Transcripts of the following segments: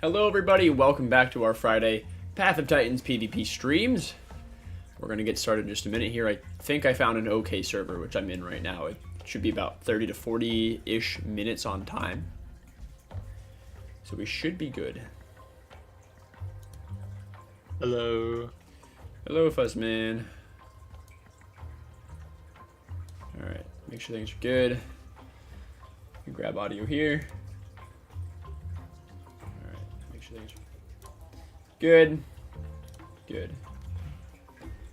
Hello everybody, welcome back to our Friday Path of Titans PvP streams. We're going to get started in just a minute here. I think I found an okay server, which I'm in right now. It should be about 30 to 40-ish minutes on time. So we should be good. Hello. Hello, Fuzzman. Alright, make sure things are good. You grab audio here. Things good.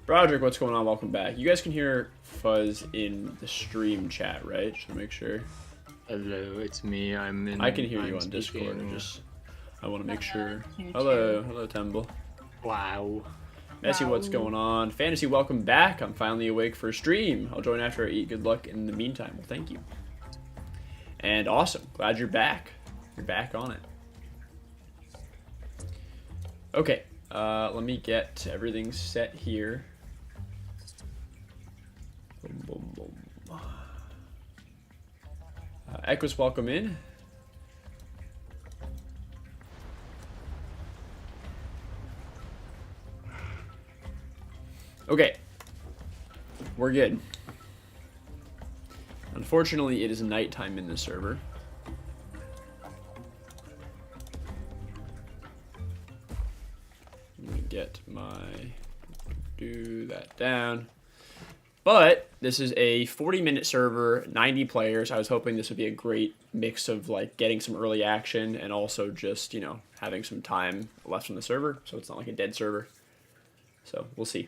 Broderick, what's going on? Welcome back. You guys can hear Fuzz in the stream chat, right? Just to make sure. Hello, it's me. I can hear you on Discord. I want to make sure. You Hello, Temple. Wow. Messy, what's going on? Fantasy, welcome back. I'm finally awake for a stream. I'll join after I eat. Good luck in the meantime. Well, thank you. And awesome. Glad you're back. You're back on it. Okay, let me get everything set here. Boom, boom, boom. Equus, welcome in. Okay, we're good. Unfortunately, it is nighttime in this server. Get do that down. But this is a 40-minute server, 90 players. I was hoping this would be a great mix of like getting some early action and also just, you know, having some time left on the server, so it's not like a dead server. So we'll see.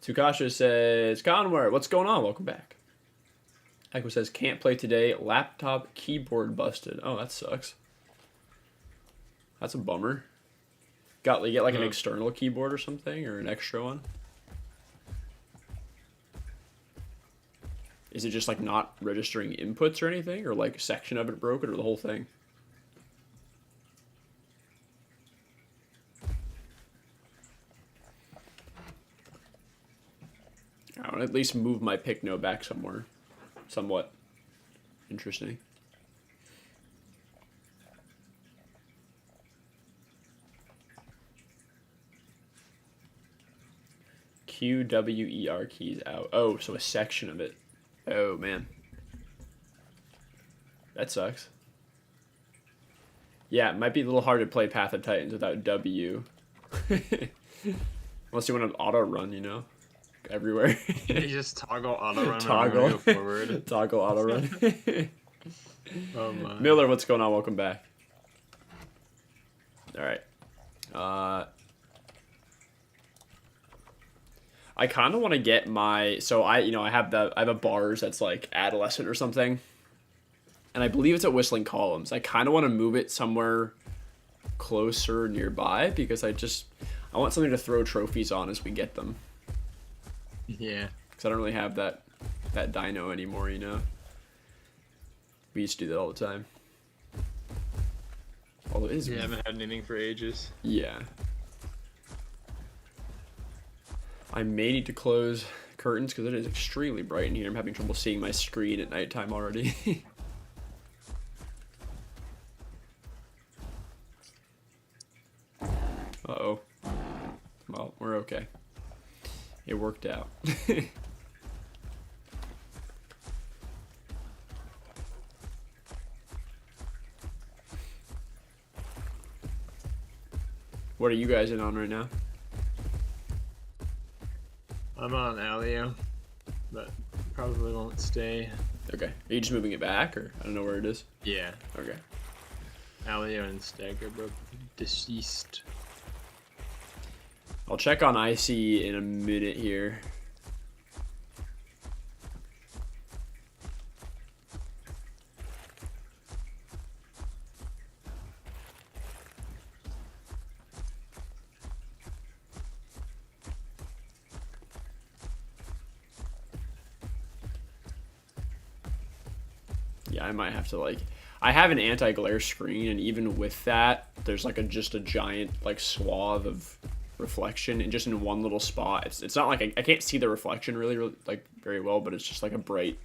Tsukasha says, Khanware, what's going on? Welcome back. Echo says, can't play today. Laptop keyboard busted. Oh, that sucks. That's a bummer. You get like an external keyboard or something, or an extra one? Is it just like not registering inputs or anything, or like a section of it broken, or the whole thing? I want to at least move my pycno back somewhere. Somewhat interesting. QWER keys out. Oh, so a section of it. Oh, man. That sucks. Yeah, it might be a little hard to play Path of Titans without W. Unless you want to auto run, you know? Everywhere. You just toggle auto run Toggle. Go forward. Toggle auto run. Oh my. Miller, what's going on? Welcome back. Alright. I kind of want to get my, so I have a bars that's like adolescent or something, and I believe it's at Whistling Columns. I kind of want to move it somewhere closer nearby because I want something to throw trophies on as we get them. Yeah. Because I don't really have that dino anymore, you know. We used to do that all the time. Although it is. Yeah, I haven't had anything for ages. Yeah. I may need to close curtains because it is extremely bright in here. I'm having trouble seeing my screen at nighttime already. Uh-oh. Well, we're okay. It worked out. What are you guys in on right now? I'm on allo, but probably won't stay. Okay. Are you just moving it back, or I don't know where it is? Yeah. Okay. Allo and Stag are both deceased. I'll check on IC in a minute here. Yeah, I might have to like, I have an anti-glare screen, and even with that, there's like just a giant like swath of reflection and just in one little spot. It's not like I can't see the reflection really like very well, but it's just like a bright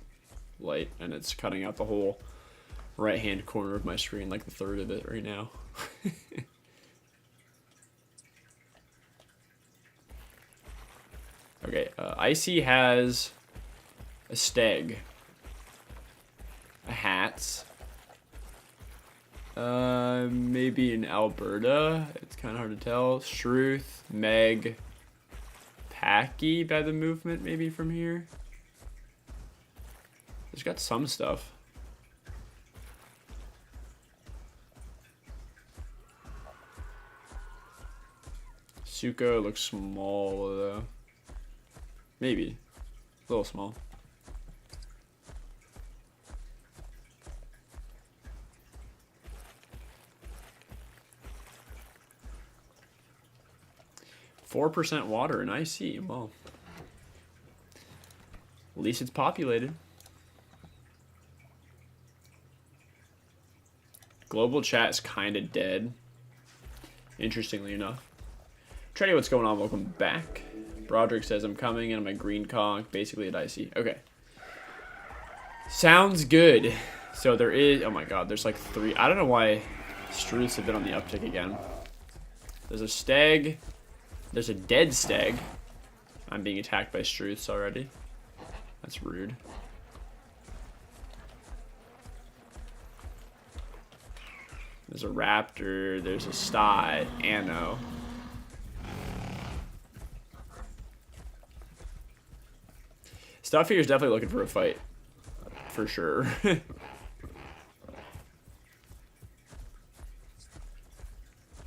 light, and it's cutting out the whole right-hand corner of my screen, like the third of it right now. Okay, Icy has a steg, a hats, maybe an Alberta. It's kind of hard to tell. Struth, Meg, Pachy by the movement, maybe from here. It's got some stuff. Suko looks small though. Maybe. A little small. %4 water in IC. Well, at least it's populated. Global chat is kind of dead. Interestingly enough. Treddy, what's going on? Welcome back. Broderick says I'm coming and I'm a green conch, basically at IC. Okay. Sounds good. So there is, oh my god, there's like 3. I don't know why Struths have been on the uptick again. There's a stag. There's a dead stag. I'm being attacked by Struths already. That's rude. There's a raptor. There's a sty. Anno. Stuff here is definitely looking for a fight. For sure.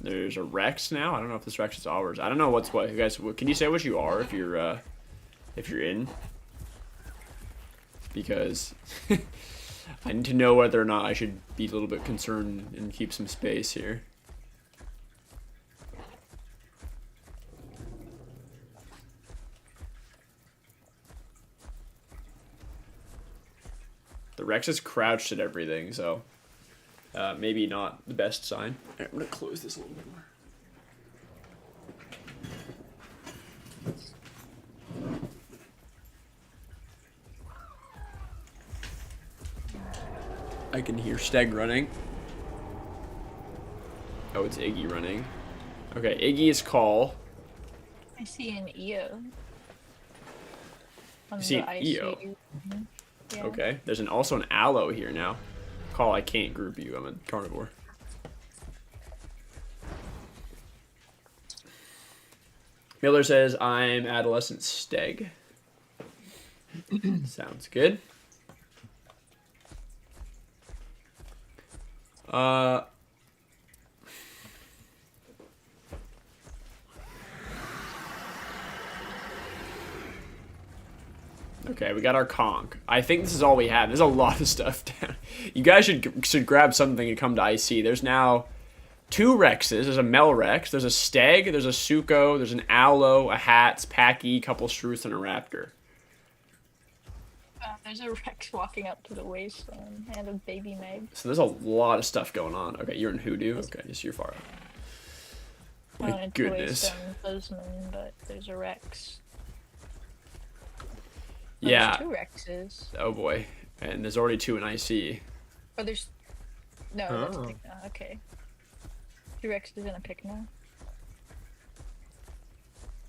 There's a Rex now. I don't know if this Rex is ours. I don't know what's what. You guys, can you say what you are if you're in? Because I need to know whether or not I should be a little bit concerned and keep some space here. The Rex is crouched at everything, so maybe not the best sign. Right, I'm gonna close this a little bit more. I can hear Steg running. Oh, it's Iggy running. Okay, Iggy is call. I see an EO. You see an EO? Mm-hmm. Yeah. Okay, there's also an allo here now. Call, I can't group you. I'm a carnivore. Miller says, I'm adolescent steg. Sounds good. Okay, we got our conch. I think this is all we have. There's a lot of stuff down. You guys should grab something and come to IC. There's now 2 Rexes. There's a Mel Rex. There's a Steg. There's a Suko. There's an Allo, a Hats, Pachy, couple Struths, and a Raptor. There's a Rex walking up to the wasteland and a baby Meg. So there's a lot of stuff going on. Okay, you're in Hoodoo. Okay, yes, you're far out. My goodness. Bozeman, but there's a Rex. Oh, Yeah. There's 2 Rexes. Oh boy. And there's already 2 in IC. Oh, there's... No, that's a pycno. Okay. 2 Rexes and a pycno.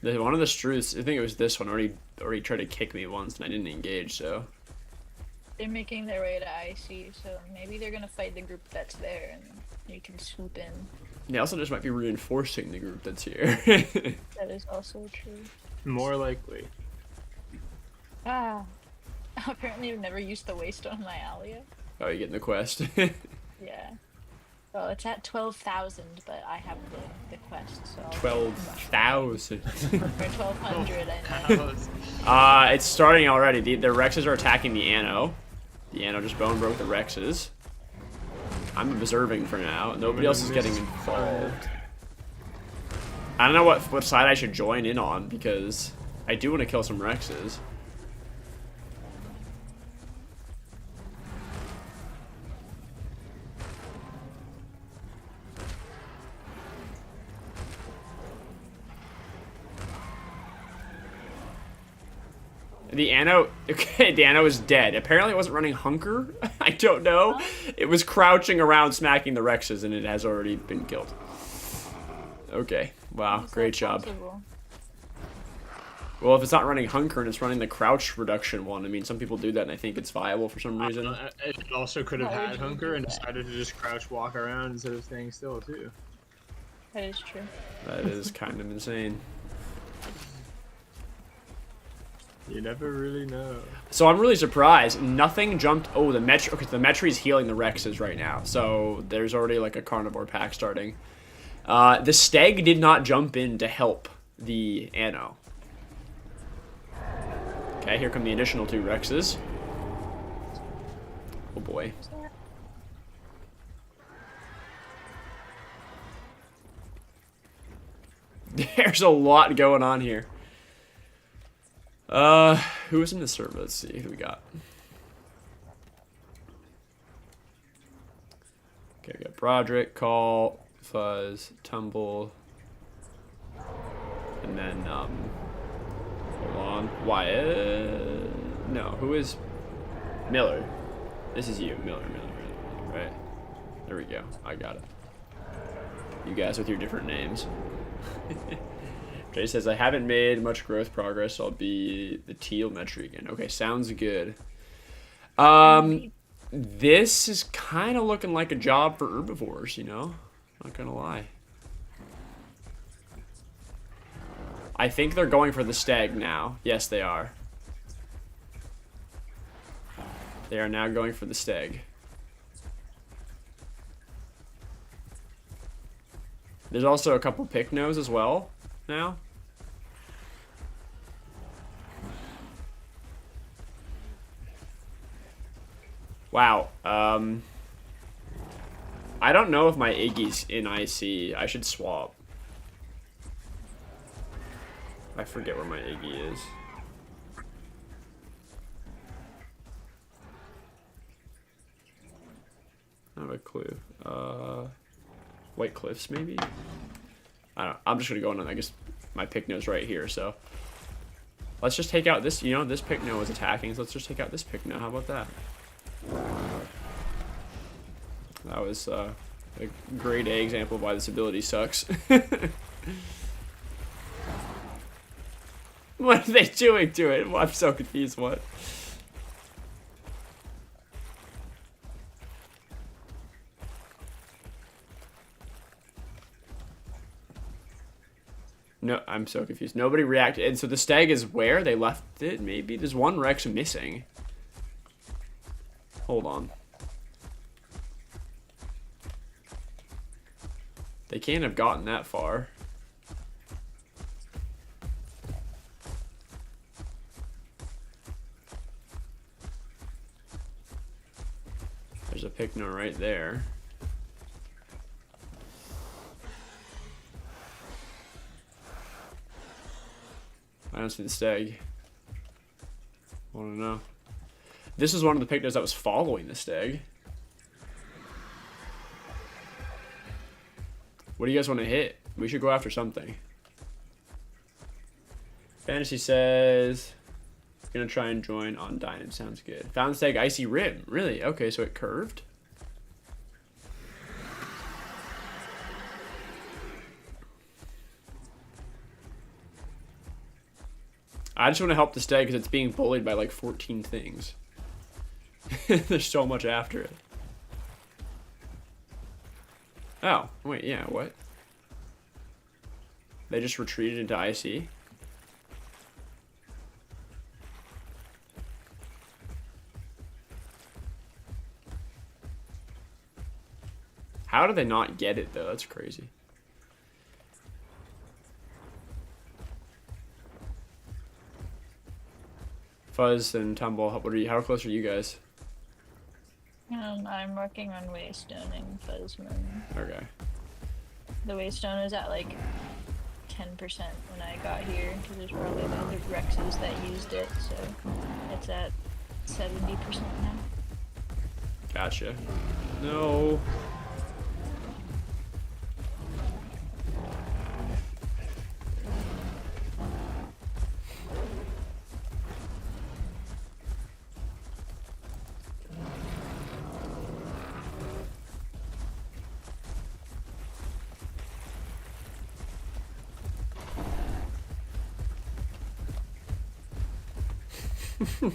One of the Struths, I think it was this one, already tried to kick me once and I didn't engage, so. They're making their way to IC, so maybe they're gonna fight the group that's there and you can swoop in. They also just might be reinforcing the group that's here. That is also true. More likely. Ah. Apparently I've never used the waste on my Alia. Oh, you getting the quest? Yeah. Well, it's at 12,000, but I have the quest, so... 12,000. Or 1,200, I know. It's starting already. The Rexes are attacking the Anno. The Anno just bone broke the Rexes. I'm observing for now. Nobody else is getting involved. I don't know what side I should join in on, because I do want to kill some Rexes. The Anno, okay, the Anno is dead. Apparently it wasn't running Hunker. I I don't know. It was crouching around smacking the Rexes, and it has already been killed. Okay. Wow. Is Great that job. possible? Well, if it's not running Hunker and it's running the crouch reduction one, I mean, some people do that, and I think it's viable for some reason. It also could have Why would had you Hunker do and that? decided to just crouch walk around instead of staying still, too. That is true. That is kind of insane. You never really know. So I'm really surprised. Nothing jumped. Oh, the Metri. Okay, the Metri's healing the Rexes right now. So there's already like a carnivore pack starting. The Steg did not jump in to help the Anno. Okay, here come the additional 2 Rexes. Oh boy. There's a lot going on here. Who was in the server? Let's see who we got. Okay, we got Broderick, Call, Fuzz, Tumble, and then, hold on, Wyatt, no, who is, Miller, this is you, Miller, right, there we go, I got it, you guys with your different names. Jay says, I haven't made much growth progress, so I'll be the teal Metri again. Okay, sounds good. This is kind of looking like a job for herbivores, you know? Not gonna lie. I think they're going for the Stag now. Yes, they are. They are now going for the Stag. There's also a couple pycnos as well now. Wow. I don't know if my Iggy's in IC. I should swap. I forget where my Iggy is. I have a clue. White Cliffs, maybe? I don't know. I'm just gonna go on, I guess my Pycno's right here, so. Let's just take out this, you know, this Pycno is attacking, so let's just take out this Pycno. How about that? That was a grade A example of why this ability sucks. What are they doing to it? I'm so confused, what? No, I'm so confused. Nobody reacted. And so the Stag is where? They left it, maybe? There's one Rex missing. Hold on. They can't have gotten that far. There's a Pycno right there. I don't see the Stag. I want to know. This is one of the Pycnos that was following the Stag. What do you guys want to hit? We should go after something. Fantasy says, gonna try and join on Dynam. Sounds good. Found Stag Icy Rim. Really? Okay, so it curved? I just want to help the Stag because it's being bullied by like 14 things. There's so much after it. Oh, wait, yeah, what? They just retreated into IC? How do they not get it, though? That's crazy. Fuzz and Tumble, what are you? How close are you guys? I'm working on Waystone and Fuzzman. Okay. The Waystone is at like 10% when I got here, because there's probably other Rexes that used it, so it's at 70% now. Gotcha. No.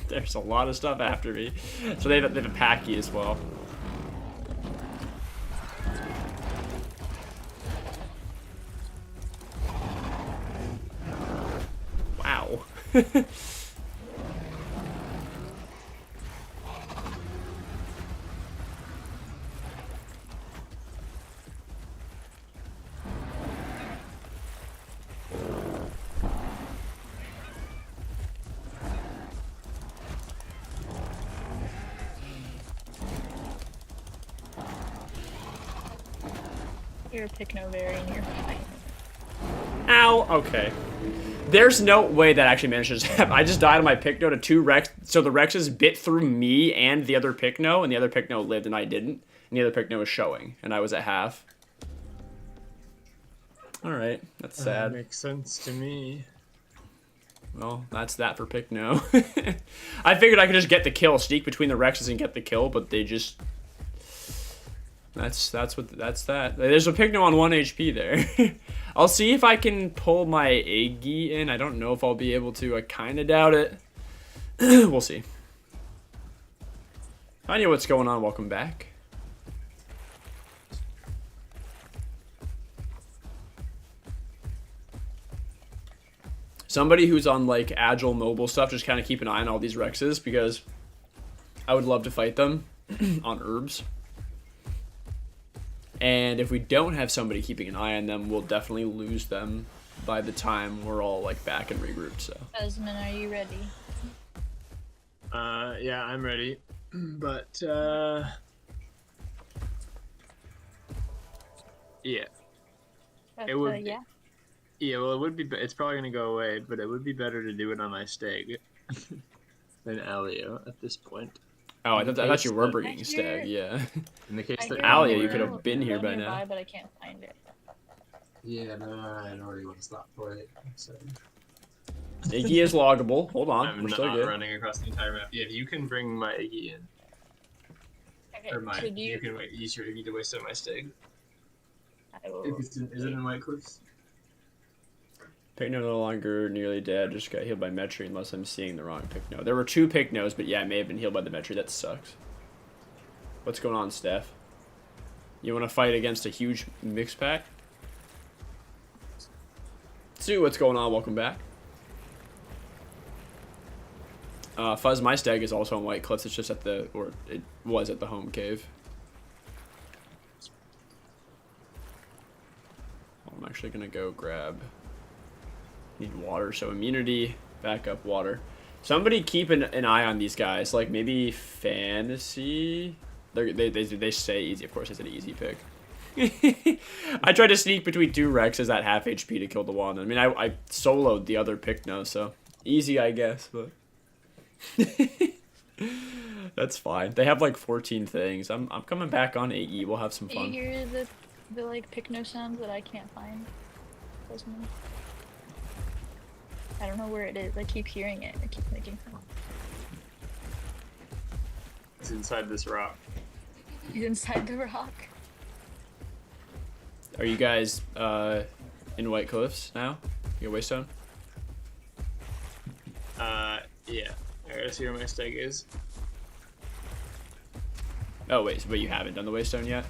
There's a lot of stuff after me. So they have a pachy as well. Wow. You're a pycno and you're fine. Ow. Okay. There's no way that actually managed to happen. I just died on my pycno to 2 Rex. So the Rexes bit through me and the other pycno, and the other pycno lived and I didn't. And the other pycno was showing, and I was at half. Alright, that's sad. Makes sense to me. Well, that's that for pycno. I figured I could just get the kill, sneak between the Rexes and get the kill, but they just... That's that. There's a pycno on 1 HP there. I'll see if I can pull my iggy in. I don't know if I'll be able to. I kind of doubt it. We'll see. I know what's going on. Welcome back. Somebody who's on like agile mobile stuff, just kind of keep an eye on all these Rexes because I would love to fight them on herbs. And if we don't have somebody keeping an eye on them, we'll definitely lose them by the time we're all like back and regrouped. So. Desmond, are you ready? Yeah, I'm ready. But yeah. It would. Yeah. Yeah, well, it would be. It's probably gonna go away, but it would be better to do it on my stag than allo at this point. Oh, I thought you were bringing Next stag. Yeah. In the case that Alio, you Khanware- could have been here by nearby, now. but I can't find it. Yeah, no, I don't really want to stop for it. So. Iggy is loggable. Hold on, I'm we're not still good. running across the entire map. Yeah, you can bring my iggy in, Okay, or my. so do You can use your iggy to waste on my stag. I will. If it's is it in White Cliffs? Pycno no longer nearly dead. Just got healed by Metri unless I'm seeing the wrong Pycno. There were 2 Pycnos, but yeah, I may have been healed by the Metri. That sucks. What's going on, Steph? You want to fight against a huge mix pack? Sue, what's going on? Welcome back. Fuzz, my stag is also in White Cliffs. It's just at the, or it was at the home cave. I'm actually gonna go grab. Need water, so immunity, backup water. Somebody keep an eye on these guys. Like maybe fantasy. They say easy. Of course, it's an easy pick. I tried to sneak between 2 Rexes at half HP to kill the one. I mean, I soloed the other Pycno, so easy, I guess, but that's fine. They have like 14 things. I'm coming back on AE. We'll have some Do you fun. hear the like pycno sounds that I can't find? Desmond? I don't know where it is. I keep hearing it. I keep making fun. It's inside this rock. He's inside the rock. Are you guys in White Cliffs now? You got Waystone? Yeah. Alright, see where my stag is. Oh wait, but you haven't done the Waystone yet?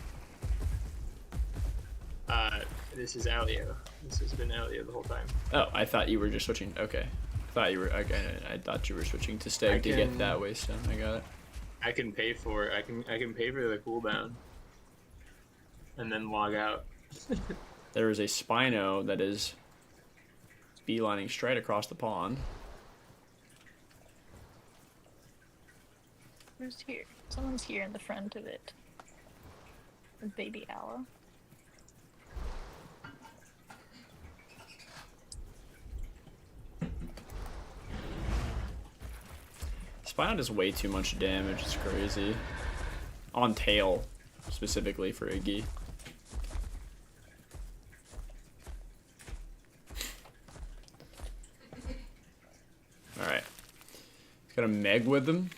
This is allo. This has been allo the whole time. Oh, I thought you were just switching. Okay, I thought you were switching to stag to get that Waystone. I got it. I can pay for it. I can pay for the cooldown, and then log out. There is a Spino that is beelining straight across the pond. Who's here? Someone's here in the front of it. A baby owl. Spino does way too much damage. It's crazy. On tail, specifically for Iggy. Alright. He's got a Meg with them.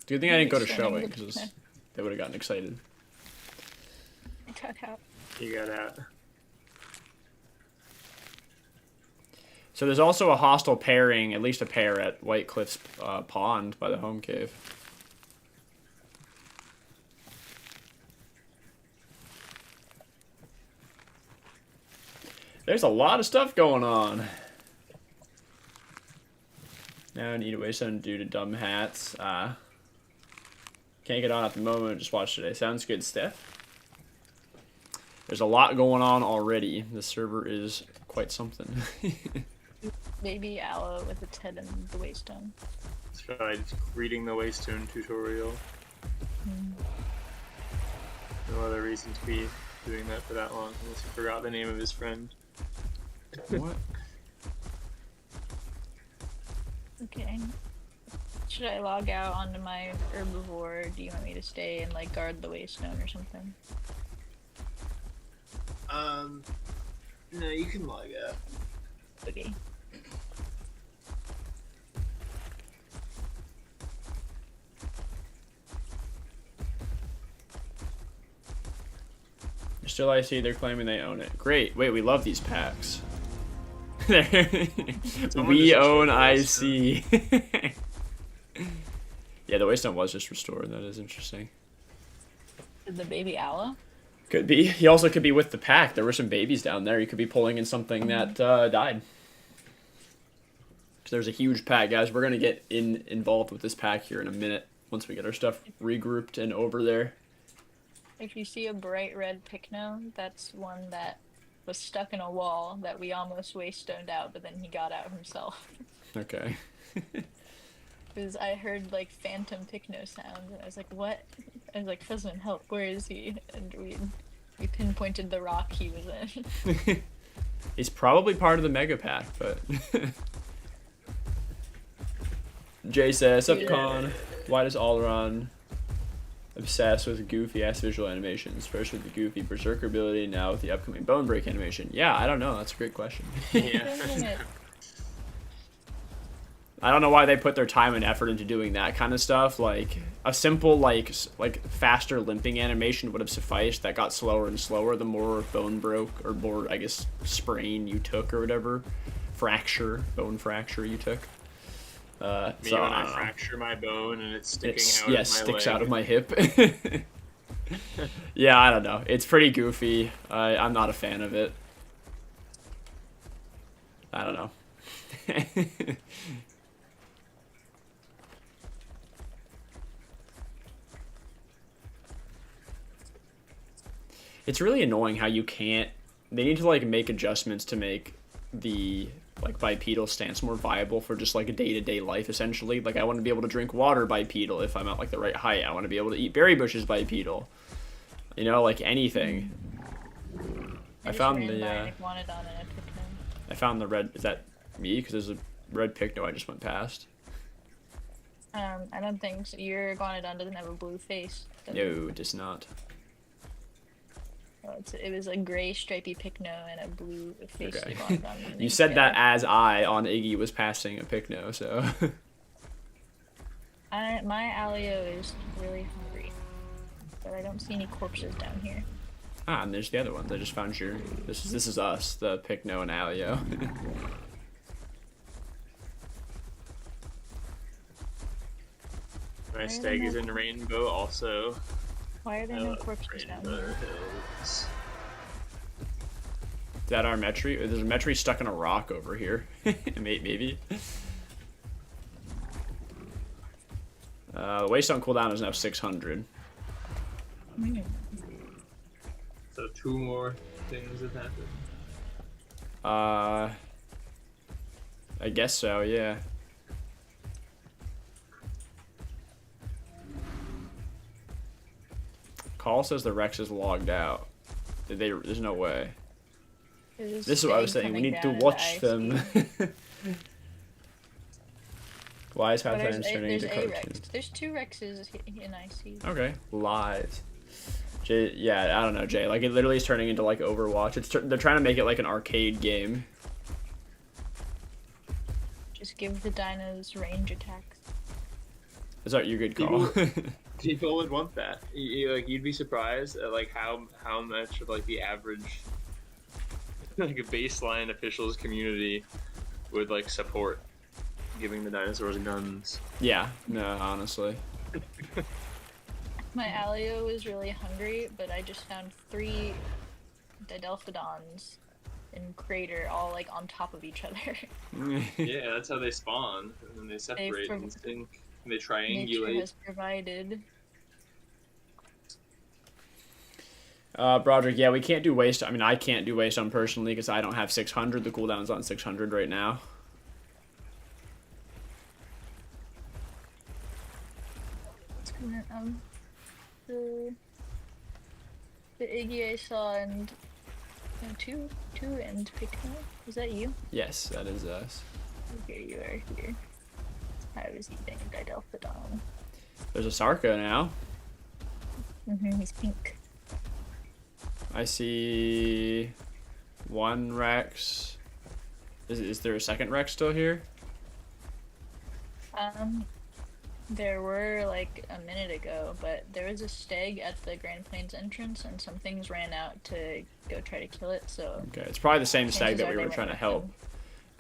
Good thing I didn't go to showing, because they would have gotten excited. I got out. You got out. So there's also a hostile pairing, at least a pair at White Cliffs Pond by the home cave. There's a lot of stuff going on. Now I need a waystone due to dumb hats. Can't get on at the moment, just watch today. Sounds good, Steph. There's a lot going on already. The server is quite something. Baby allo with its head in the waystone. That's right, it's reading the waystone tutorial. No other reason to be doing that for that long, unless he forgot the name of his friend. What? Okay. Should I log out onto my herbivore, or do you want me to stay and like guard the waystone or something? No, you can log out. Okay. Still I see they're claiming they own it. Great. Wait, we love these packs. We own IC. Yeah, the waystone was just restored. That is interesting. The baby allo? Could be. He also could be with the pack. There were some babies down there. He could be pulling in something that died. So there's a huge pack, guys. We're gonna get involved with this pack here in a minute once we get our stuff regrouped and over there. If you see a bright red pycno, that's one that was stuck in a wall that we almost waystoned out, but then he got out himself. Okay. Because I heard like phantom pycno sounds, and I was like, "What?" I was like, "Husband, help! Where is he?" And we pinpointed the rock he was in. He's probably part of the mega pack, but Jay says, "Sup, Con? Why does Alron obsess with goofy ass visual animations? First with the goofy berserker ability, now with the upcoming bone break animation." Yeah, I don't know. That's a great question. Yeah. I don't know why they put their time and effort into doing that kind of stuff. Like a simple like faster limping animation would have sufficed. That got slower and slower the more bone broke or more, I guess, sprain you took or whatever, bone fracture you took. Me So when I fracture my bone and it's sticking out yeah, of my sticks leg. out of my hip. Yeah, I don't know. It's pretty goofy. I'm not a fan of it. I don't know. It's really annoying how you can't. They need to like make adjustments to make the like bipedal stance more viable for just like a day-to-day life essentially. Like I want to be able to drink water bipedal if I'm at like the right height. I want to be able to eat berry bushes bipedal. You know, like anything. I found the I found the red. Is that me? Because there's a red pycno I just went past. I don't think so. Your Iguanodon doesn't have a blue face. does it? No, it does not. Oh, it was a gray stripy pycno and a blue face. Okay. Iguanodon. You said that as I on Iggy was passing a pycno, so. My alio is really hungry, but I don't see any corpses down here. Ah, and there's the other ones. I just found your. This is us, the pycno and alio. My stag is in rainbow also. Why are there no corpses down Rainbow here? Hills. Is that our Metri? There's a Metri stuck in a rock over here. Maybe. The waystone cooldown is now 600. So 2 more things have happened. I guess so, yeah. Call says the Rex is logged out. There's no way. This is what I was saying. We need to watch them. Why is Pathfinder turning into cartoons? There's 2 Rexes in IC. Okay, lies. Jay, yeah, I don't know, Jay. Like it literally is turning into like Overwatch. They're trying to make it like an arcade game. Just give the dinos range attacks. Is that your good call? People would want that. You'd be surprised at like how much of like the average like a baseline officials community would like support giving the dinosaurs guns. Yeah, no, honestly. My allo is really hungry, but I just found 3 Didelphodons in crater, all like on top of each other. Yeah, that's how they spawn, and then they separate and sink. And they Nature triangulate. has provided. Broderick, yeah, we can't do waste. I mean, I can't do waste on personally because I don't have 600. The cooldown's on 600 right now. The iggy I saw and two and pycno. Is that you? Yes, that is us. Here you are here. I was eating a Didelphodon. There's a Sarko now. He's pink. I see 1 Rex. Is there a second Rex still here? There were like a minute ago, but there was a stag at the Grand Plains entrance, and some things ran out to go try to kill it. So Okay, it's probably the same stag that we were trying to help.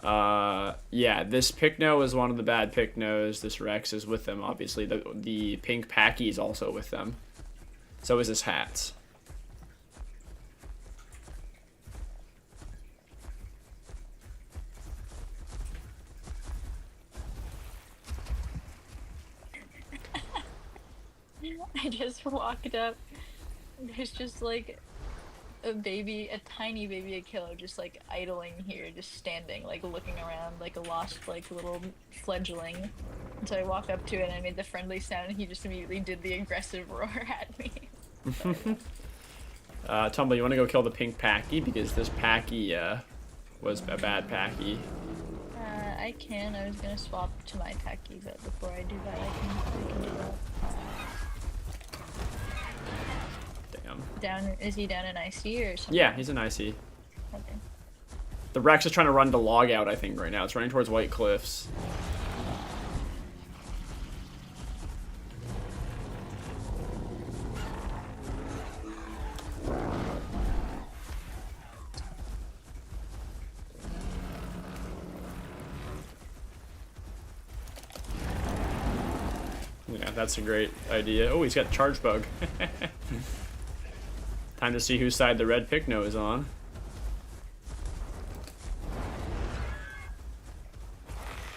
Yeah, this pycno is one of the bad pycnos. This Rex is with them, obviously. The pink pachy is also with them. So is this hats. I just walked up. There's just like a tiny baby, a killer, just like idling here, just standing, like looking around, like a lost, like little fledgling. And so I walk up to it and I made the friendly sound, and he just immediately did the aggressive roar at me. Tumble, you want to go kill the pink pachy because this pachy was a bad pachy. I can. I was gonna swap to my pachy, but before I do that, I can do that. Damn. Is he down in IC or something? Yeah, he's an IC. Okay. The Rex is trying to run to log out, I think, right now. It's running towards White Cliffs. Yeah, that's a great idea. Oh, he's got Charge Bug. Time to see whose side the red pycno is on.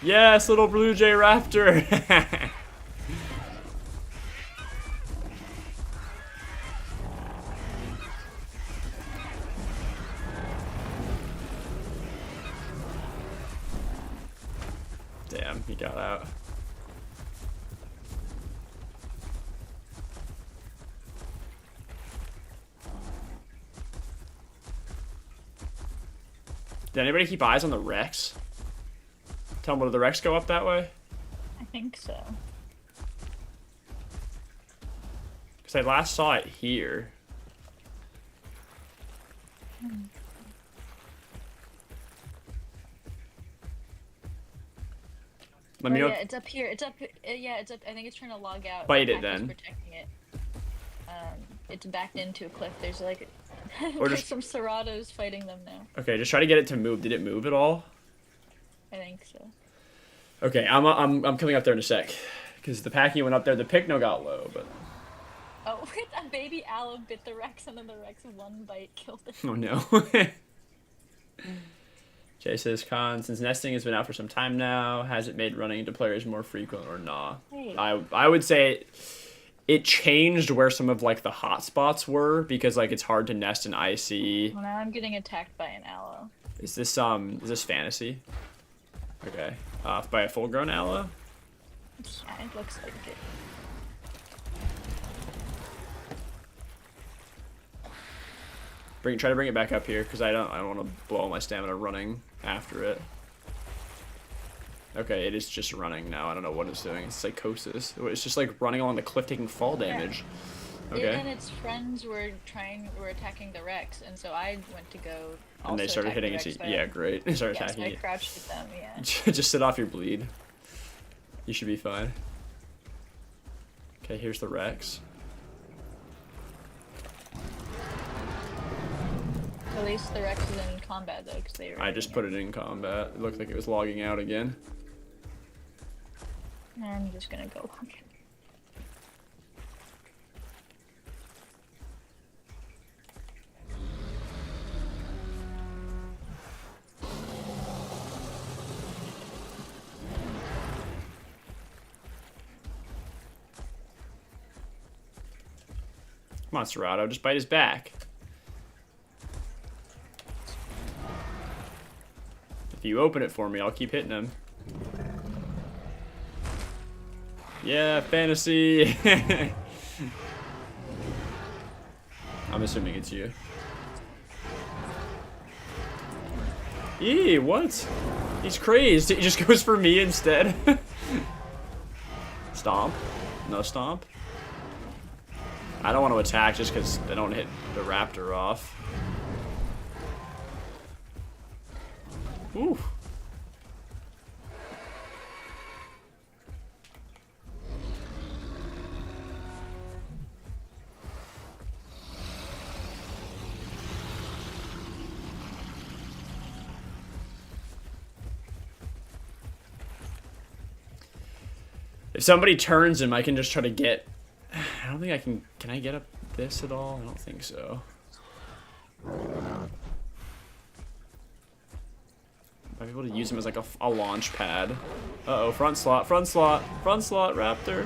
Yes, little Blue Jay Raptor! Damn, he got out. Did anybody keep eyes on the Rex? Tell me, did the Rex go up that way? I think so. Because I last saw it here. Let me know. Yeah, it's up here. It's up. Yeah, it's up. I think it's trying to log out. Bite The it pack is then. Protecting it. It's backed into a cliff. There's like, Or there's just- some Seratos fighting them now. Okay, just try to get it to move. Did it move at all? I think so. Okay, I'm coming up there in a sec. Because the packing went up there, the pycno got low, but Oh, a baby allo bit the Rex, and then the Rex one bite killed it. oh no. Jay says, Khan, since nesting has been out for some time now, has it made running into players more frequent or not? Hey. I would say it changed where some of like the hot spots were because like it's hard to nest in IC. Well, now I'm getting attacked by an allo. Is this fantasy? Okay. By a full grown allo? Yeah, it looks like it. Try to bring it back up here because I don't want to blow all my stamina running after it. Okay, it is just running now. I don't know what it's doing. It's psychosis. It's just like running along the cliff taking fall damage. It Okay. and its friends were attacking the Rex, and so I went to go. And they also started attack the hitting Rex, it. but Yeah, great. They started yes, attacking I it. crouched at them. Yeah. Just sit off your bleed. You should be fine. Okay, here's the Rex. At least place the Rexes in combat though, because they were. I just put it in combat. It looked like it was logging out again. I'm just gonna go log in. Come on, Serato, just bite his back. If you open it for me, I'll keep hitting him. Yeah, fantasy. I'm assuming it's you. Eee, what? He's crazed. He just goes for me instead. Stomp. No stomp. I don't want to attack just because they don't hit the raptor off. Ooh. If somebody turns him, I can just try to get... I don't think I can... Can I get up this at all? I don't think so. Might be able to use him as like a launch pad. Uh-oh, front slot, raptor.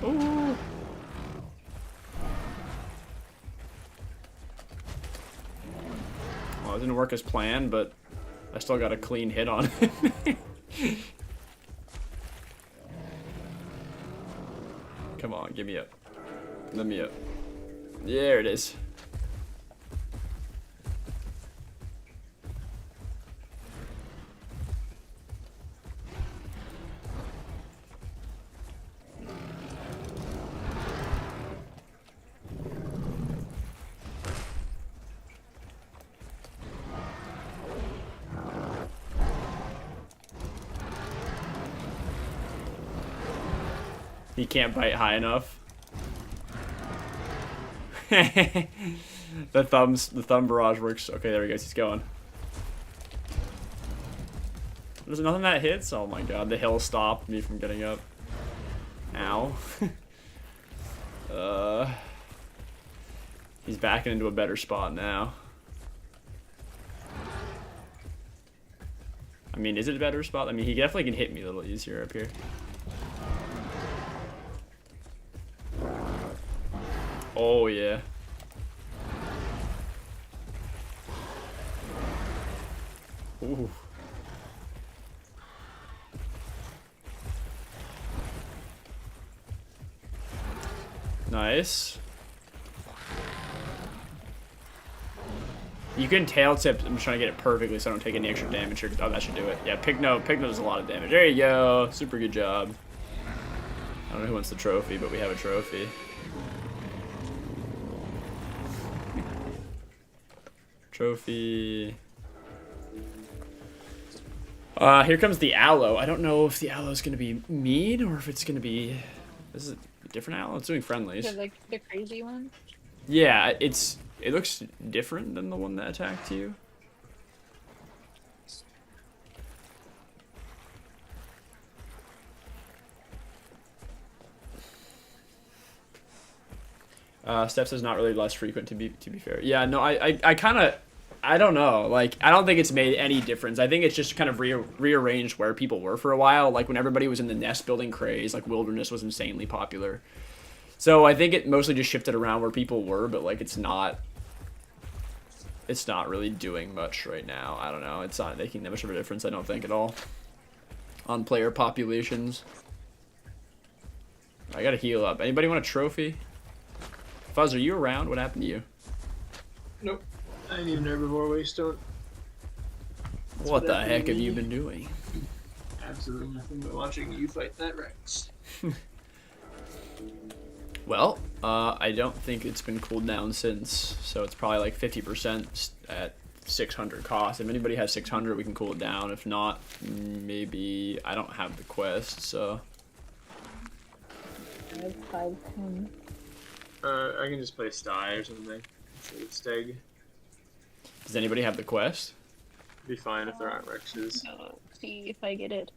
Ooh. Well, it didn't work as planned, but I still got a clean hit on it. Come on, give me up. Let me up. There it is. He can't bite high enough. The thumb barrage works. Okay, there he goes. He's going. There's nothing that hits. Oh my god, the hill stopped me from getting up. Ow. He's backing into a better spot now. I mean, is it a better spot? I mean, he definitely can hit me a little easier up here. Oh, yeah. Ooh. Nice. You can tail tip. I'm just trying to get it perfectly so I don't take any extra damage here. Oh, that should do it. Yeah, pycno does a lot of damage. There you go. Super good job. I don't know who wants the trophy, but we have a trophy. Trophy. Here comes the allo. I don't know if the allo is going to be mean or if it's going to be... This is a different allo. It's doing friendlies. So, like the crazy one? Yeah, it looks different than the one that attacked you. Steps is not really less frequent to be fair. Yeah, no, I kind of, I don't know. Like, I don't think it's made any difference. I think it's just kind of rearranged where people were for a while. Like when everybody was in the nest building craze, like Wilderness was insanely popular. So I think it mostly just shifted around where people were, but like it's not really doing much right now. I don't know. It's not making that much of a difference, I don't think, at all on player populations. I gotta heal up. Anybody want a trophy? Fuzz, are you around? What happened to you? Nope. I need an herbivore waystone. What the heck have you been doing? Absolutely nothing but watching you fight that Rex. Well, I don't think it's been cooled down since, so it's probably like 50% at 600 cost. If anybody has 600, we can cool it down. If not, maybe I don't have the quest, so. I have 510. I can just play Sty or something. Instead of Steg. Does anybody have the quest? Be fine if there aren't Rexes. See if I get it.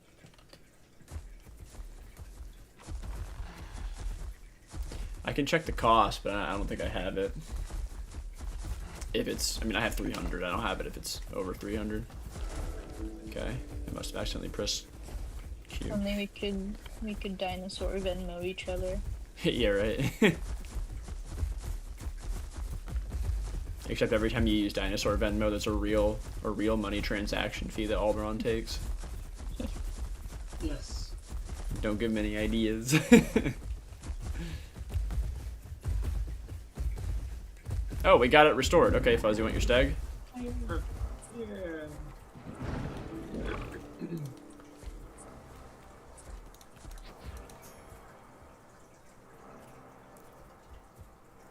I can check the cost, but I don't think I have it. If it's, I mean, I have 300. I don't have it if it's over 300. Okay, I must have accidentally pressed Q. Only we could dinosaur Venmo each other. Yeah, right. Except every time you use dinosaur Venmo, there's a real money transaction fee that Alderon takes. Yes. Don't give him any ideas. Oh, we got it restored. Okay, Fuzz, you want your stag? Yeah.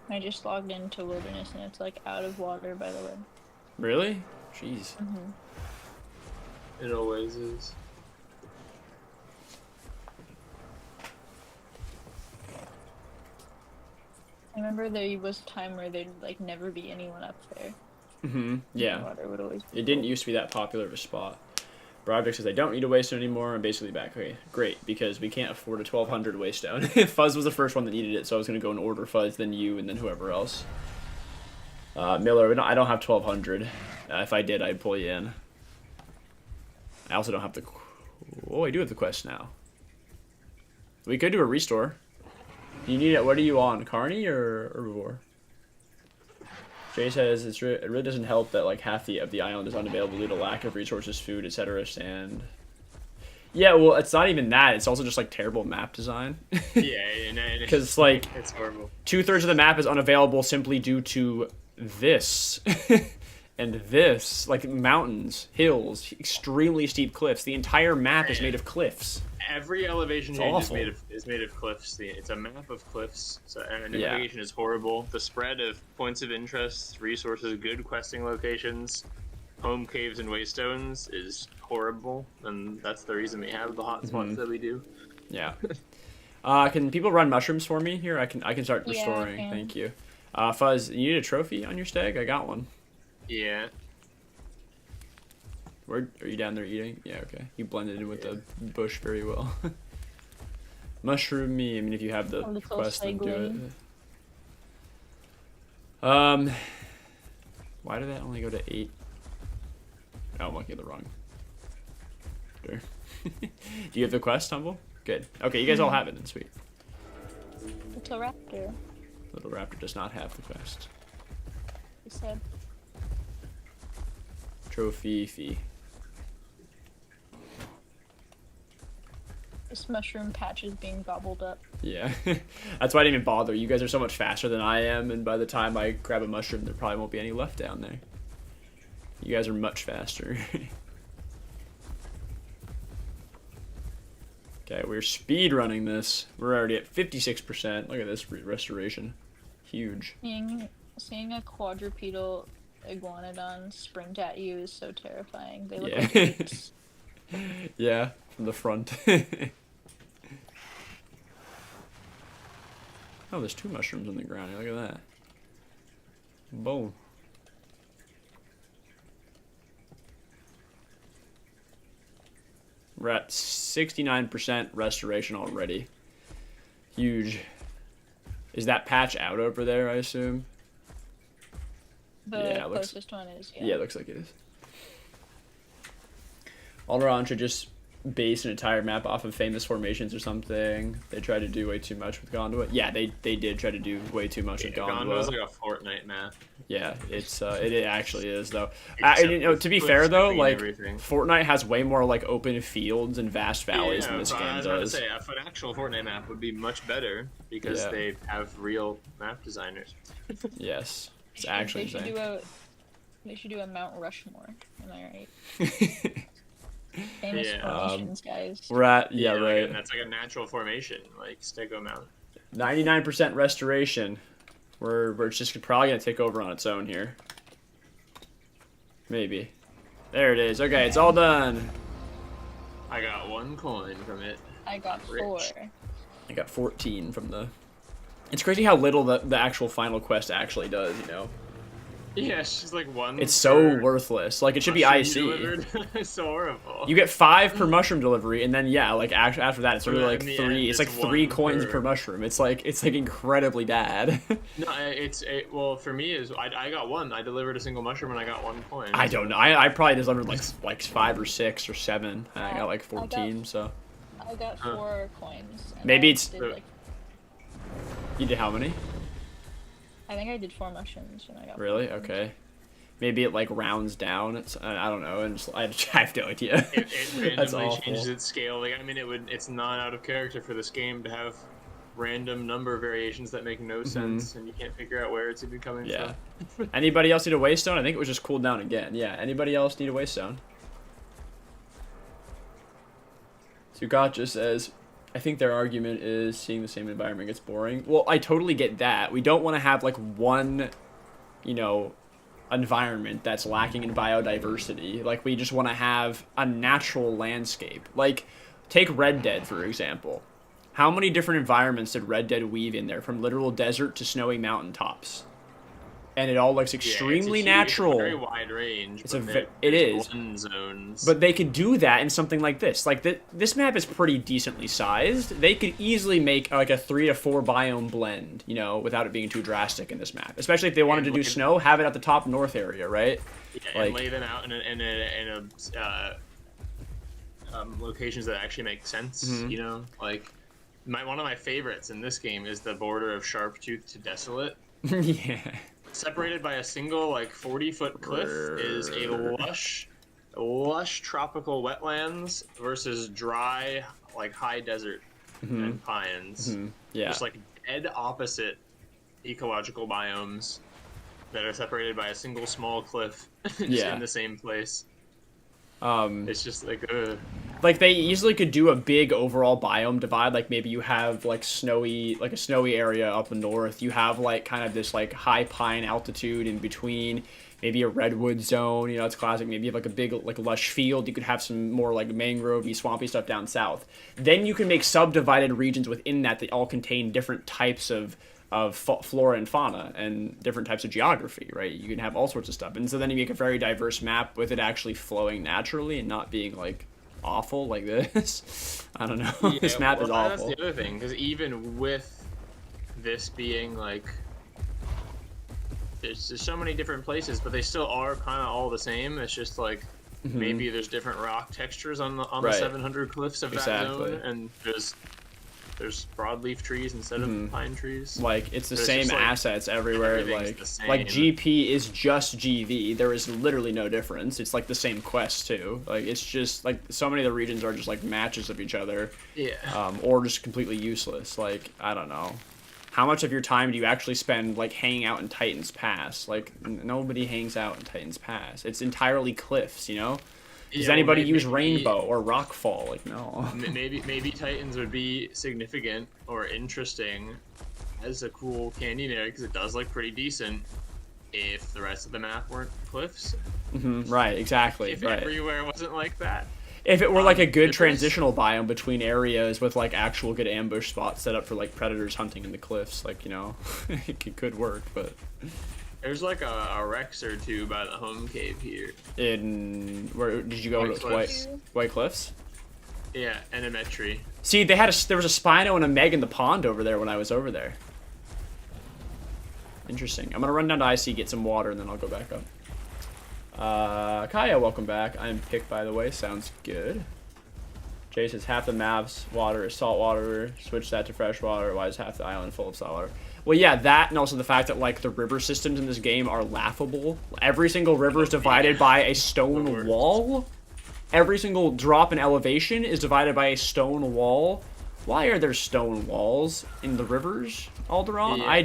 I just logged into Wilderness and it's like out of water, by the way. Really? Jeez. It always is. I remember there was a time where there'd like never be anyone up there. Yeah. Water would always be It didn't used to be that popular of a spot. Project says I don't need a waystone anymore. I'm basically back. Okay, great, because we can't afford a 1200 waystone. Fuzz was the first one that needed it, so I was gonna go and order Fuzz, then you, and then whoever else. Miller, I don't have 1200. If I did, I'd pull you in. I also don't have the. Oh, I do have the quest now. We could do a restore. You need it. What are you on, Carney or Herbivore? Jay says it really doesn't help that like half of the island is unavailable due to lack of resources, food, etc. And yeah, well, it's not even that. It's also just like terrible map design. Because like it's horrible. 2/3 of the map is unavailable simply due to this and this, like mountains, hills, extremely steep cliffs. The entire map is made of cliffs. Every elevation It's change awful. is made of cliffs. It's a map of cliffs. So navigation is horrible. The spread of points of interest, resources, good questing locations, home caves and waystones is horrible, and that's the reason we have the hotspots that we do. Yeah. Can people run mushrooms for me here? I can start Yeah, I restoring. can. Thank you. Fuzz, you need a trophy on your stag? I got one. Yeah. Where are you down there eating? Yeah, okay. You blended in with the bush very well. Mushroom me. I mean, if you have the A little quest, then do it. segue. Why did that only go to 8? Oh, I'm looking at the wrong. Sure. Do you have the quest, Tumble? Good. Okay, you guys all have it then. Sweet. Little raptor. Little Raptor does not have the quest. He said. Trophy fee. This mushroom patch is being gobbled up. Yeah, that's why I didn't even bother. You guys are so much faster than I am, and by the time I grab a mushroom, there probably won't be any left down there. You guys are much faster. Okay, we're speed running this. We're already at 56%. Look at this restoration. Huge. Seeing a quadrupedal iguanodon sprint at you is so terrifying. They look Yeah. like apes. Yeah, from the front. Oh, there's 2 mushrooms on the ground. Look at that. Boom. We're at 69% restoration already. Huge. Is that patch out over there, I assume? The Yeah, it looks- closest one is, Yeah, it looks like it is. Alderon should just base an entire map off of famous formations or something. They tried to do way too much with Gondwa. Yeah, they did try to do way too much with Gondwa's Gondwa. like a Fortnite map. Yeah, it actually is though. Except You know, to be with fair though, skipping like everything. Fortnite has way more like open fields and vast valleys than this but I game was about to does. say, an actual Fortnite map would be much better because Yeah. they have real map designers. Yes, it's actually they should insane. They should do a Mount Rushmore. Am I right? Famous Yeah. formations, guys. We're at Like, that's like a natural formation, like Stego Mount. 99% restoration. We're just probably gonna take over on its own here. Maybe. There it is. Okay, it's all done. I got 1 coin from it. I got Rich. 4. I got 14 from the. It's crazy how little the actual final quest actually does. You know. Yeah, she's like one. It's so per worthless. Like, it should be mushroom you IC. delivered. It's so horrible. You get 5 per mushroom delivery, and then yeah, like after that, it's But really then like in the 3. end, It's like it's 3 one coins per- per mushroom. It's like incredibly bad. No, well for me is I got one. I delivered a single mushroom and I got 1 coin. I don't know. I probably delivered like 5 or 6 or 7, and I got like 14. So I got 4 coins. And Maybe I it's- did, like, you did how many? I think I did 4 mushrooms and I got. Really? 4 coins. Okay. Maybe it like rounds down. It's I don't know. And just, I have no idea. It That's randomly awful. changes its scale. Like I mean, it's not out of character for this game to have random number variations that make no sense, and you can't figure out where it's even coming Yeah. from. Anybody else need a waystone? I think it was just cooled down again. Yeah. Anybody else need a waystone? Sugatra says, I think their argument is seeing the same environment gets boring. Well, I totally get that. We don't want to have like one, environment that's lacking in biodiversity. Like, we just want to have a natural landscape. Like, take Red Dead, for example. How many different environments did Red Dead weave in there, from literal desert to snowy mountaintops? And it all looks extremely natural. It's a very wide range. It is. Blend zones. But they could do that in something like this. Like, this map is pretty decently sized. They could easily make like a 3 to 4 biome blend, without it being too drastic in this map. Especially if they wanted to do snow, have it at the top north area, right? Yeah, and lay them out in locations that actually make sense. Like one of my favorites in this game is the border of Sharptooth to Desolate. Yeah. Separated by a single 40-foot cliff is a lush tropical wetlands versus dry high desert and pines. Yeah. Just dead opposite ecological biomes that are separated by a single small cliff in the same place. It's just like they easily could do a big overall biome divide. Like maybe you have a snowy area up in north. You have kind of this high pine altitude in between. Maybe a redwood zone. It's classic. Maybe you have a big lush field. You could have some more mangrovey, swampy stuff down south. Then you can make subdivided regions within that all contain different types of flora and fauna and different types of geography, right? You can have all sorts of stuff. And so then you make a very diverse map with it actually flowing naturally and not being awful like this. I don't know. Yeah, This map is awful. That's the other thing, because even with this being there's so many different places, but they still are kind of all the same. It's just maybe there's different rock textures on the 700 cliffs of that zone, and there's broadleaf trees instead of pine trees. It's the same assets everywhere. GP is just GV. There is literally no difference. It's the same quest too. It's just so many of the regions are just matches of each other. Yeah. Or just completely useless. I don't know. How much of your time do you actually spend hanging out in Titan's Pass? Nobody hangs out in Titan's Pass. It's entirely cliffs, Does anybody use Rainbow or Rockfall? No. Maybe Titans would be significant or interesting as a cool canyon area, because it does look pretty decent if the rest of the map weren't cliffs. Right, exactly. If everywhere wasn't like that. If it were a good transitional biome between areas with actual good ambush spots set up for predators hunting in the cliffs, it could work, but... There's a Rex or two by the home cave here. Where did you go? White Cliffs? Yeah, and a Metri. See, there was a Spino and a Meg in the pond over there when I was over there. Interesting. I'm gonna run down to IC, get some water, and then I'll go back up. Kaya, welcome back. I'm Pick, by the way. Sounds good. Jay says half the map's water is salt water. Switch that to fresh water. Why is half the island full of salt water? Well, yeah, that, and also the fact that the river systems in this game are laughable. Every single river is divided by a stone wall. Every single drop in elevation is divided by a stone wall. Why are there stone walls in the rivers, Alderaan? Yeah,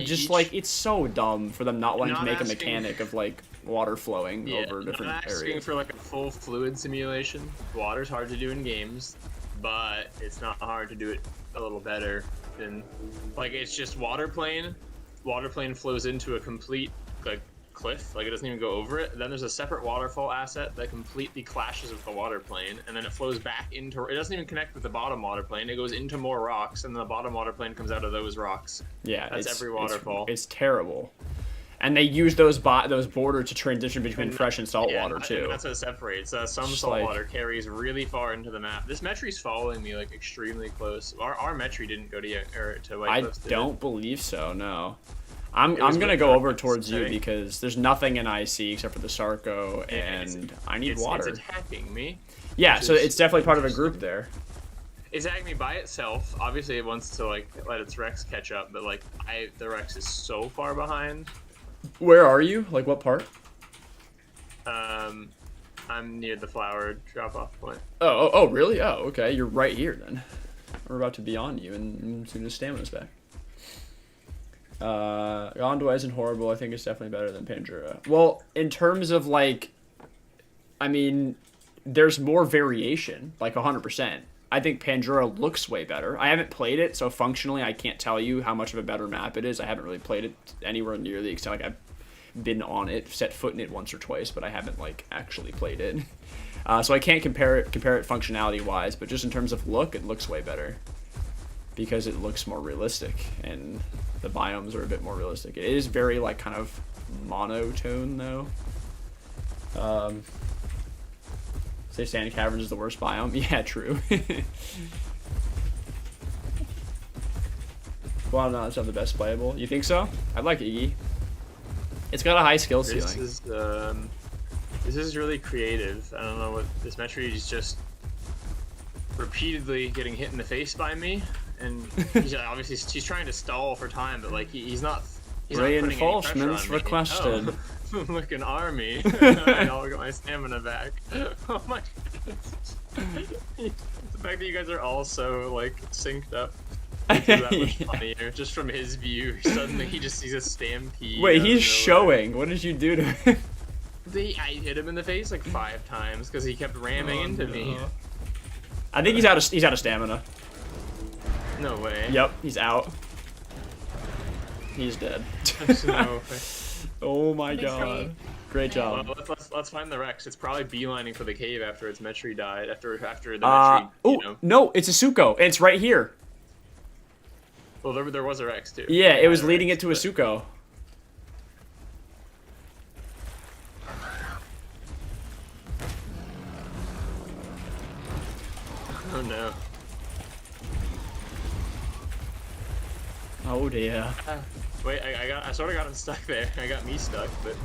it's so dumb for them not wanting to make a mechanic of water flowing over different not asking areas. for a full fluid simulation. Water's hard to do in games, but it's not hard to do it a little better than it's just water plane flows into a complete cliff, it doesn't even go over it. Then there's a separate waterfall asset that completely clashes with the water plane, and then it flows back into, it doesn't even connect with the bottom water plane. It goes into more rocks, and the bottom water plane comes out of those rocks. Yeah, that's every waterfall. It's terrible. And they use those borders to transition between fresh and salt water too. That's what it separates. Some Just salt like- water carries really far into the map. This Metry's following me like extremely close. Our Metry didn't go to White I Cliffs, did it? don't believe so. No. I'm was gonna with go the over towards you setting. because there's nothing in IC except for the Sarco, and I need water. It's attacking me. Yeah, which so is it's definitely part of a group there. It's attacking me by itself. Obviously, it wants to like let its Rex catch up, but like the Rex is so far behind. Where are you? Like what part? I'm near the flower drop-off point. Oh, really? Oh, okay. You're right here then. We're about to be on you, and soon as stamina's back. Gondor isn't horrible. I think it's definitely better than Pandora. Well, in terms of like, I mean, there's more variation, like 100%. I think Pandora looks way better. I haven't played it, so functionally I can't tell you how much of a better map it is. I haven't really played it anywhere near the extent, like I've been on it, set foot in it once or twice, but I haven't like actually played it. So I can't compare it functionality wise, but just in terms of look, it looks way better because it looks more realistic and the biomes are a bit more realistic. It is very like kind of monotone though. Say Sand Caverns is the worst biome? Yeah, true. Well, no, it's not the best playable. You think so? I like Iggy. It's got a high skill ceiling. This is really creative. I don't know what this Metry is just repeatedly getting hit in the face by me, and obviously he's trying to stall for time, but like he's not. He's not putting any pressure Reinforcements on me. requested. Oh. Like an army. And I'll get my stamina back. Oh my goodness. The fact that you guys are all so like synced up makes it that much funnier. Just from his view, suddenly he just sees a stampede. Wait, out of he's nowhere. showing. What did you do to him? I hit him in the face like 5 times because he kept ramming into me. I think he's out of stamina. No way. Yep, he's out. He's dead. There's no way. Oh my That'd be god. Great job. Well, let's find the Rex. It's probably beelining for the cave after its Metry died. After the Metry, Oh, you know. no, it's a Suko. It's right here. Well, there was a Rex too. Yeah, it was Had a leading Rex, it to a but- Suko. Oh no. Oh dear. Wait, I sort of got him stuck there. I got me stuck, but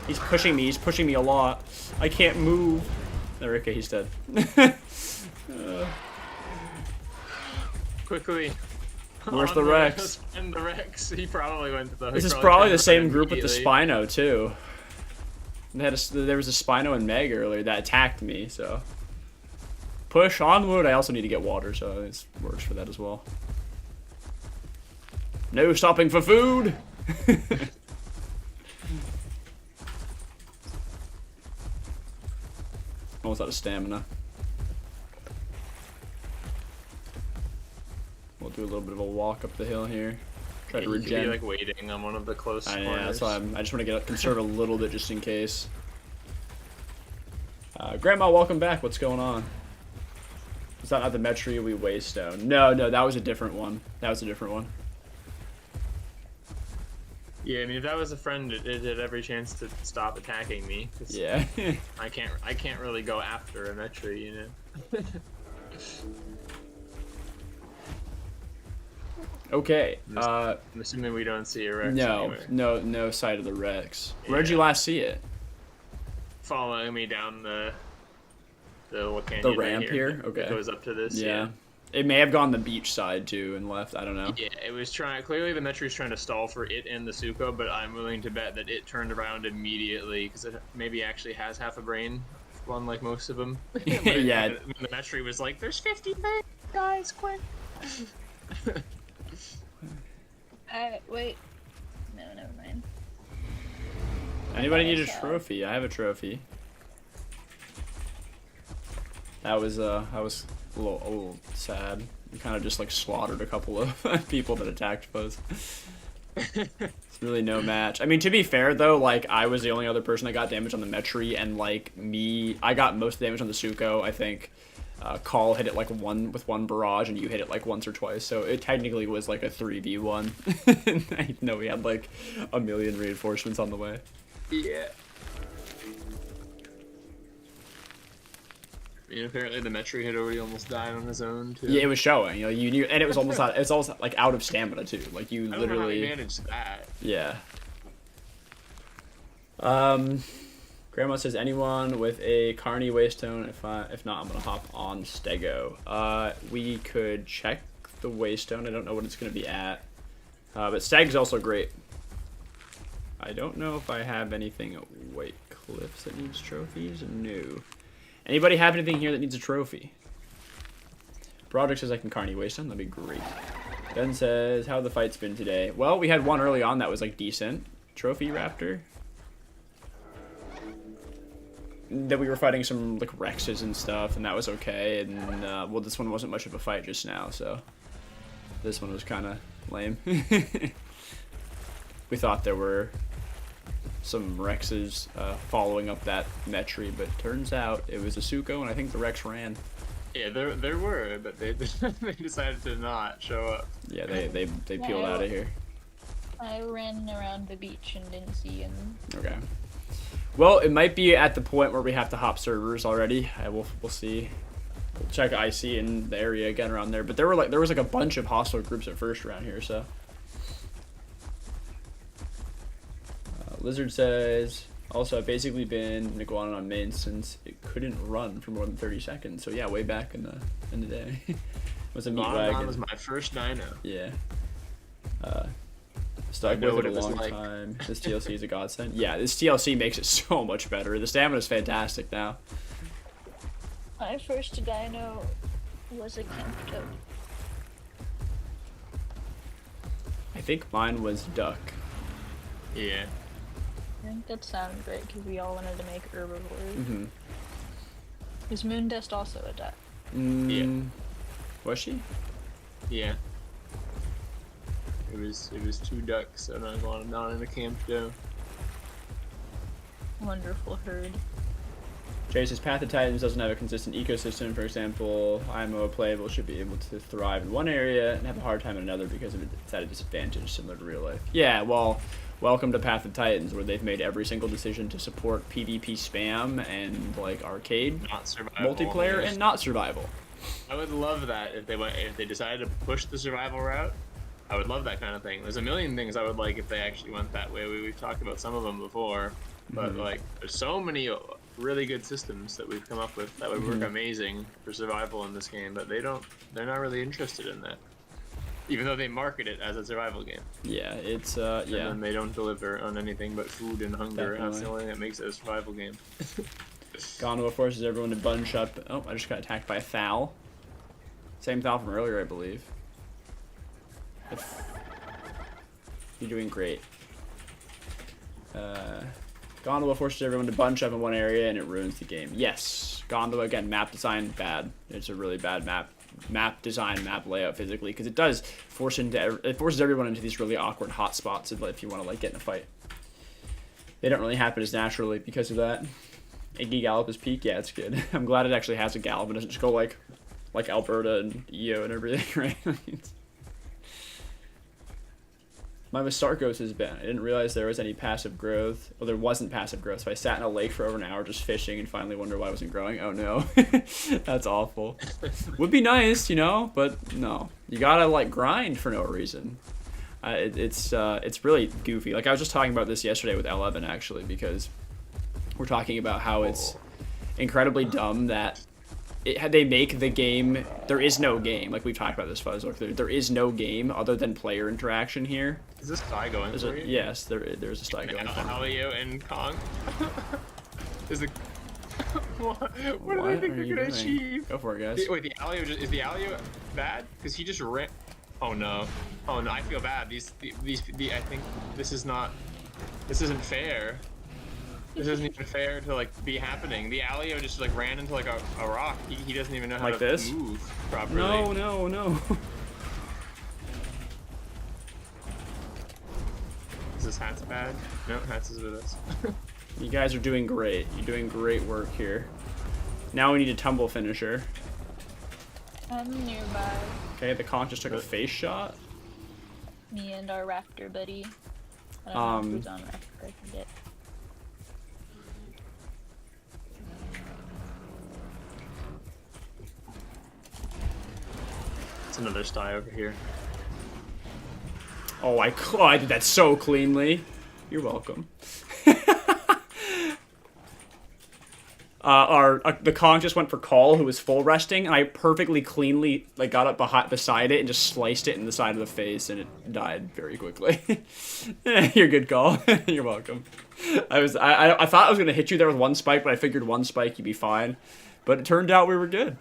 He's pushing me a lot. I can't move. There, okay, he's dead. quickly. Where's the Rex? And the Rex. He probably went to the. This he is probably probably the found same him group with the immediately. Spino too. There was a Spino and Meg earlier that attacked me, so. Push onward. I also need to get water, so it works for that as well. No stopping for food! Almost out of stamina. We'll do a little bit of a walk up the hill here. Try to He could be regen. like waiting on one of the close corners. Yeah, that's why I just want to conserve a little bit just in case. Grandma, welcome back. What's going on? Is that not the Metry we Waystone? No, that was a different one. That was a different one. Yeah, I mean, if that was a friend, it had every chance to stop attacking me. 'Cause Yeah. I can't really go after a Metry, you know. Okay. I'm assuming we don't see a Rex No, anywhere. no sight of the Rex. Where'd Yeah. you last see it? Following me down the little canyon. The right ramp here? Okay. It goes up to this. Yeah. It may have gone the beach side too and left. I don't know. Yeah, it was trying. Clearly, the Metry's trying to stall for it and the Suko, but I'm willing to bet that it turned around immediately because it maybe actually has half a brain, unlike most of them. Yeah. The Metry was like, "There's 50 men, guys, quick!" Wait. No, never mind. Anybody need a Okay. trophy? I have a trophy. That was a little sad. We kind of just like slaughtered a couple of people that attacked foes. It's really no match. I mean, to be fair though, like I was the only other person that got damage on the Metry, and like me, I got most of the damage on the Suko. I think Call hit it like with one barrage, and you hit it like once or twice. So it technically was like a 3v1. I know we had like a million reinforcements on the way. Yeah. Apparently the Metri had already almost died on his own too. Yeah, it was showing. You know, you knew, and it was almost out. It's almost like out of stamina too. Like you I don't literally know how he managed that. Yeah. Grandma says anyone with a Carney Waystone. If not, I'm gonna hop on Stego. We could check the Waystone. I don't know what it's gonna be at. But Steg's also great. I don't know if I have anything at White Cliffs that needs trophies. No. Anybody have anything here that needs a trophy? Broderick says I can Carney Waystone. That'd be great. Ben says, how have the fights been today? Well, we had one early on that was like decent. Trophy Raptor. That we were fighting some like Rexes and stuff, and that was okay. And well, this one wasn't much of a fight just now, so this one was kind of lame. We thought there were some Rexes following up that Metri, but turns out it was a Suko, and I think the Rex ran. Yeah, there were, but they they decided to not show up. Yeah, they peeled out of here. I ran around the beach and didn't see him. Okay. Well, it might be at the point where we have to hop servers already. We'll see. We'll check IC in the area again around there, but there was like a bunch of hostile groups at first around here, so. Lizard says, also, I've basically been an iguana on main since it couldn't run for more than 30 seconds. So yeah, way back in the day. It was a meat wagon. That was my first dino. Yeah. Stuck with it a long time. This TLC is a godsend. Yeah, this TLC makes it so much better. The stamina is fantastic now. My first dino was a camp toad. I think mine was duck. Yeah. I think that sounded great because we all wanted to make herbivores. Mm-hmm. Was Moondust also a duck? Yeah. Was she? Yeah. It was 2 ducks and I got down in the camp though. Wonderful herd. Jay says Path of Titans doesn't have a consistent ecosystem. For example, IMO playable should be able to thrive in one area and have a hard time in another because it's at a disadvantage, similar to real life. Yeah, well, welcome to Path of Titans, where they've made every single decision to support PvP spam and like arcade, not survival, multiplayer, and not survival. I would love that if they decided to push the survival route. I would love that kind of thing. There's a million things I would like if they actually went that way. We've talked about some of them before, but like there's so many really good systems that we've come up with that would work amazing for survival in this game, but they're not really interested in that. Even though they market it as a survival game. Yeah, it's yeah. And then they don't deliver on anything but food and hunger. Definitely. That's the only thing that makes it a survival game. Gondola forces everyone to bunch up. Oh, I just got attacked by a fowl. Same fowl from earlier, I believe. You're doing great. Gondola forces everyone to bunch up in one area and it ruins the game. Yes, Gondola again. Map design bad. It's a really bad map design, map layout physically, because it does it forces everyone into these really awkward hot spots if you want to like get in a fight. They don't really happen as naturally because of that. Iggy Gallop is peak. Yeah, it's good. I'm glad it actually has a gallop and doesn't just go like Alberta and EO and everything, right? My Mastarkos has been. I didn't realize there was any passive growth. Well, there wasn't passive growth, so I sat in a lake for over an hour just fishing and finally wondered why I wasn't growing. Oh no. That's awful. Would be nice, you know, but no. You gotta like grind for no reason. It's really goofy. Like I was just talking about this yesterday with L11 actually, because we're talking about how it's incredibly dumb that they make the game. There is no game. Like we've talked about this, Fuzz. There is no game other than player interaction here. Is this Sty going for you? Yes, there's a Sty going for me. Allo and Kong. Is the what do they think they're gonna achieve? Go for it, guys. Wait, is the Allo bad? Because he just ran. Oh no! Oh no! I feel bad. I think this isn't fair. This isn't even fair to like be happening. The Allo just like ran into like a rock. He doesn't even know how to move properly. No. Is this Hats bad? No, Hats is with us. You guys are doing great. You're doing great work here. Now we need a tumble finisher. I'm nearby. Okay, the conch just took a face shot. Me and our raptor buddy. I don't know who's on raptor. I forget. It's another sty over here. Oh, I did that so cleanly. You're welcome. The Kong just went for call, who was full resting, and I perfectly cleanly like got up beside it and just sliced it in the side of the face, and it died very quickly. You're good, call. You're welcome. I thought I was gonna hit you there with one spike, but I figured one spike you'd be fine. But it turned out we were good.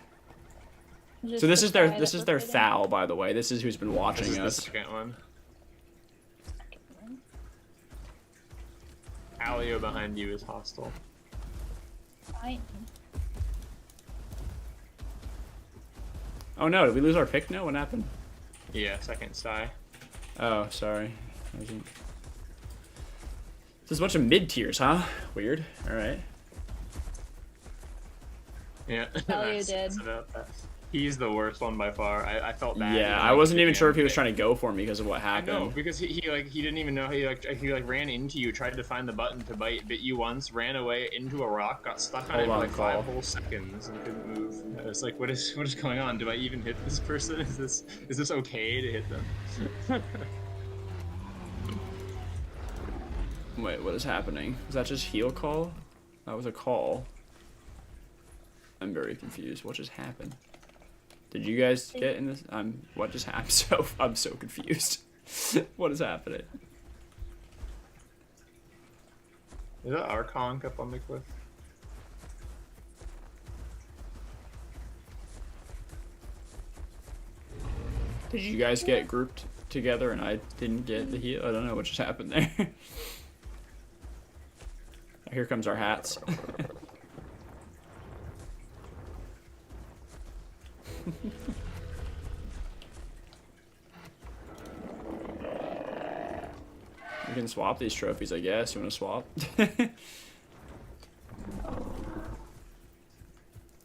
Just So this the is guy their that we're fighting. Thal, by the way. This is who's been watching This is us. the second one. Allo behind you is hostile. Fine. Oh no, did we lose our pick now? What happened? Yeah, second sty. Oh, sorry. This is a bunch of mid tiers, huh? Weird. Alright. Yeah. Allo that's dead. about that. He's the worst one by far. I felt bad. Yeah, I wasn't even sure if he was trying to go for me because of what I know, happened. because he didn't even know, he ran into you, tried to find the button to bite, bit you once, ran away into a rock, got stuck on it for like 5 whole seconds and couldn't move. I was like, what is going on? Do I even hit this person? Is this okay to hit them? Wait, what is happening? Was that just heal call? That was a call. I'm very confused. What just happened? Did you guys get in this? What just happened? I'm so confused. What is happening? Is that our conch up on the cliff? Did you guys get grouped together and I didn't get the heal? I don't know what just happened there. Here comes our hats. We can swap these trophies, I guess. You want to swap?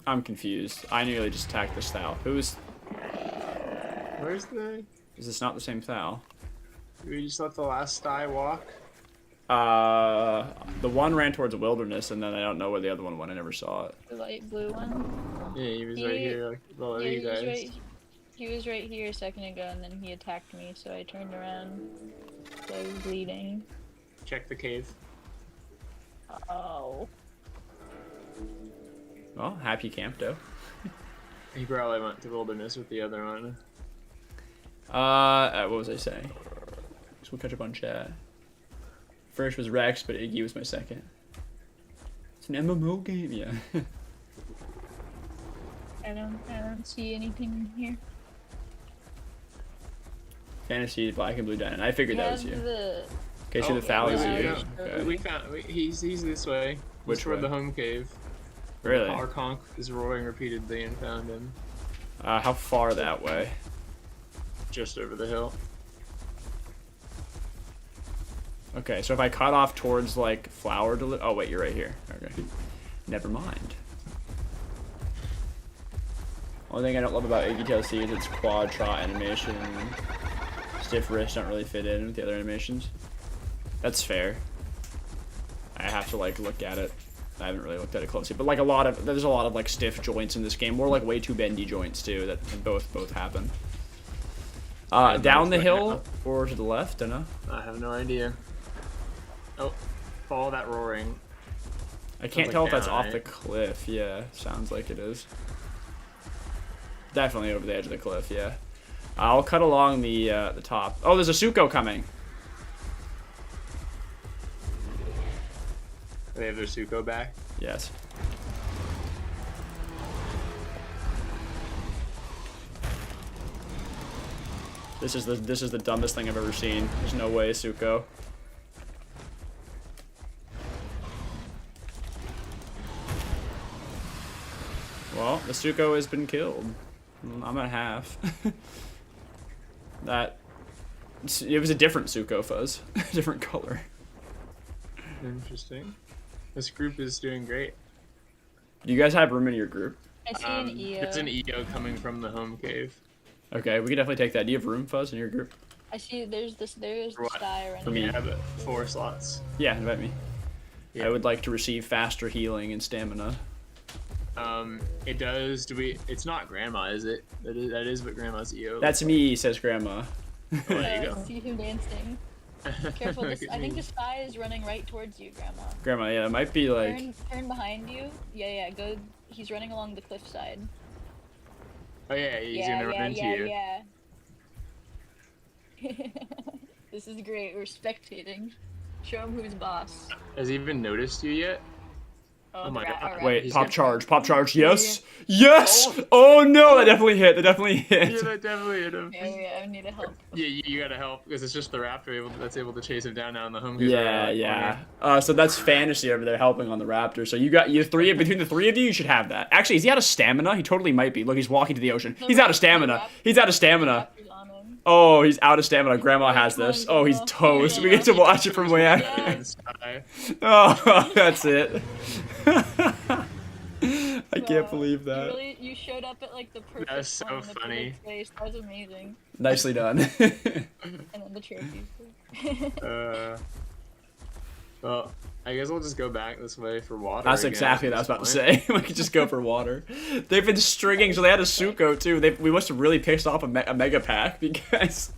I'm confused. I nearly just attacked this Thal. Who's... Where's the... Is this not the same Thal? We just let the last sty walk? The one ran towards the wilderness, and then I don't know where the other one went. I never saw it. The light blue one. Yeah, he was right here, like, below Yeah, you guys. he was right here a second ago, and then he attacked me, so I turned around. So I was bleeding. Check the cave. Oh. Well, happy camp, though. He probably went to wilderness with the other one. What was I saying? So we'll catch up on chat. First was Rex, but Iggy was my second. It's an MMO game, yeah. I don't see anything here. Fantasy, black and blue diamond. I figured that was you. Okay, so the Thal is yeah, you. yeah. Okay. We found. He's this way. Which He's toward way? the home cave. Really? Our conch is roaring repeatedly and found him How far that way? just over the hill. Okay, so if I cut off towards, like, flower oh, wait, you're right here. Okay. Never mind. Only thing I don't love about Iggy TLC is its quad shot animation and stiff wrists don't really fit in with the other animations. That's fair. I have to, like, look at it. I haven't really looked at it closely, but, like, there's a lot of, like, stiff joints in this game. More, like, way too bendy joints, too, that both happen. Down the hill or to the left, I don't know. I have no idea. Oh, follow that roaring. I can't like tell if that's down, off right? the cliff. Yeah, sounds like it is. Definitely over the edge of the cliff, yeah. I'll cut along the top. Oh, there's a Suko coming. They have their Suko back. Yes. This is the dumbest thing I've ever seen. There's no way, Suko. Well, the Suko has been killed. I'm at half. It was a different Suko fuzz. Different color. Interesting. This group is doing great. Do you guys have room in your group? I see an EO. There's an EO coming from the home cave. Okay, we can definitely take that. Do you have room, Fuzz, in your group? I see there's the For what? sky running. For me. Yeah, but 4 slots. Yeah, invite me. Yeah. I would like to receive faster healing and stamina. It does. It's not Grandma, is it? That is what Grandma's EO. That's me, says Grandma. Oh, there you go. See him dancing. Careful, Look at I think me. the sky is running right towards you, Grandma. Grandma, yeah, it might be like... Turn behind you. Yeah, go. He's running along the cliffside. Oh yeah, he's yeah, gonna run into you. Yeah. This is great. We're spectating. Show him who's boss. Has he even noticed you yet? Oh my God. alright. Wait, He's pop gonna- charge, yes! Yes! Oh no, that definitely hit, Yeah, that definitely hit him. Yeah, I need a help. Yeah, you gotta help because it's just the raptor that's able to chase him down now in the home cave. Yeah. So that's fantasy over there helping on the raptor. So you three, between the three of you should have that. Actually, is he out of stamina? He totally might be. Look, he's walking to the ocean. He's out of stamina. He's out of stamina. Oh, he's out of stamina. Grandma has this. Oh, he's toast. We get to watch it from way out. Oh, that's it. I can't believe that. You showed up at like the perfect That was so point in the funny. perfect place. That was amazing. Nicely done. And then the trophies. Well, I guess we'll just go back this way for water. That's again exactly at what I was this about to point. say. We could just go for water. They've been stringing, so they had a Suko too. We must have really pissed off a mega pack because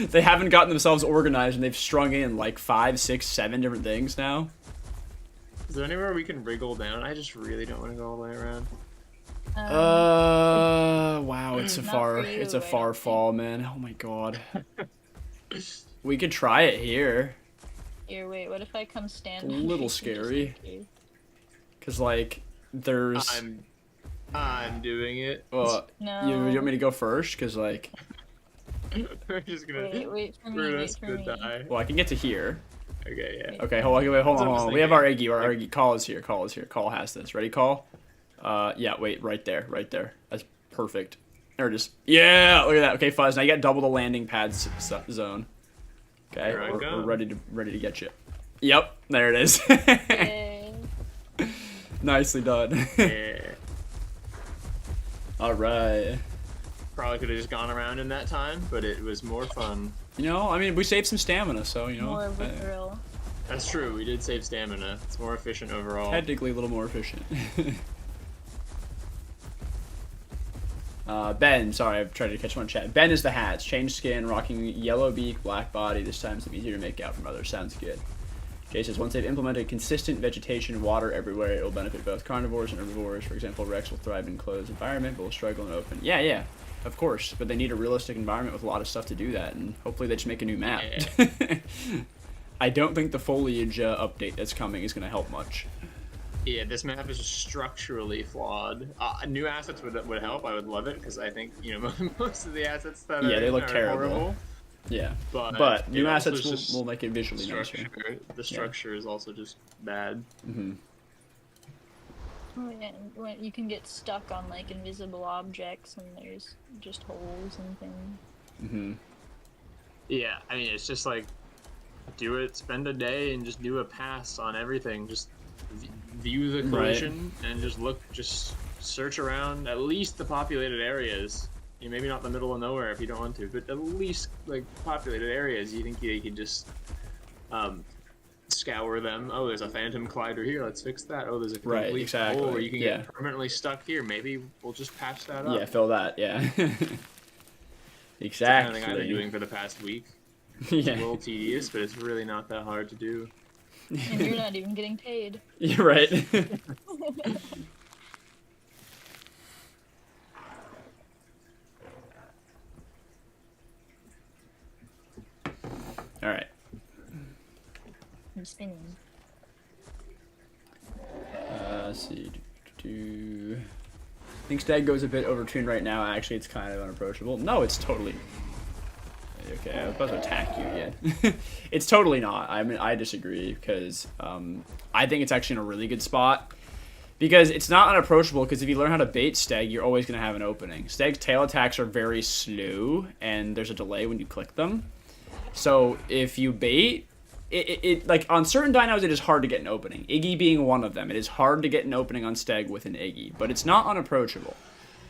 they haven't gotten themselves organized and they've strung in like 5, 6, 7 different things now. Is there anywhere we can wriggle down? I just really don't want to go all the way around. Wow, it's a Not far, for you, it's a I far don't think. fall, man. Oh my god. We could try it here. Here, wait. What if I come stand? A little scary. Cause like, there's. I'm doing it. Well, No. you want me to go first? Cause like, We're just gonna. Wait for me. We're Wait just for gonna me. die. well, I can get to here. Okay, yeah. Okay, hold on, hold what I was on. We have our thinking. Iggy. Our Iggy. Call is here. Call has this. Ready? Call. Yeah. Wait. Right there. That's perfect. There it is. Yeah. Look at that. Okay, Fuzz. Now you got double the landing pad zone. Okay. Here I We're go. ready to get you. Yep. There it is. Yay. Nicely done. Yeah. All right. Probably could have just gone around in that time, but it was more fun. You know, I mean, we saved some stamina, so you know. More of a thrill. That's true. We did save stamina. It's more efficient overall. Technically a little more efficient. Ben, sorry, I've tried to catch one in chat. Ben is the hats. Change skin, rocking yellow beak, black body. This time some easier to make out from others. Sounds good. Jay says, once they've implemented consistent vegetation and water everywhere, it will benefit both carnivores and herbivores. For example, Rex will thrive in enclosed environment, but will struggle in open. Yeah, of course. But they need a realistic environment with a lot of stuff to do that, and hopefully they just make a new map. Yeah. I don't think the foliage update that's coming is going to help much. Yeah, this map is structurally flawed. New assets would help. I would love it because I think most of the assets that Yeah, are they in look are terrible. horrible. Yeah, But but it new also assets is just will make it visually nicer. The structure is also just bad. Mm-hmm. Oh, yeah, when you can get stuck on like invisible objects and there's just holes and things. Mm-hmm. Yeah, I mean it's just like do it, spend a day and just do a pass on everything. Just view the collision and just search around at least the populated areas. Maybe not the middle of nowhere if you don't want to, but at least like populated areas. You think you can just scour them. Oh, there's a phantom collider here. Let's fix that. Oh, there's a complete exactly. hole where you can Yeah. get permanently stuck here. Maybe we'll just patch that up. Yeah, fill that. Yeah. It's the kind Exactly. of thing I've been doing for the past week. It's a Yeah. little tedious, but it's really not that hard to do. And you're not even getting paid. You're right. All right. I'm spinning. Let's see. I think Stag goes a bit overtuned right now. Actually, it's kind of unapproachable. No, it's totally. Okay, I was about to attack you again. It's totally not. I mean, I disagree because I think it's actually in a really good spot. Because it's not unapproachable, because if you learn how to bait Stag, you're always going to have an opening. Stag's tail attacks are very slow, and there's a delay when you click them. So if you bait, like on certain dinos, it is hard to get an opening. Iggy being one of them. It is hard to get an opening on Steg with an Iggy, but it's not unapproachable.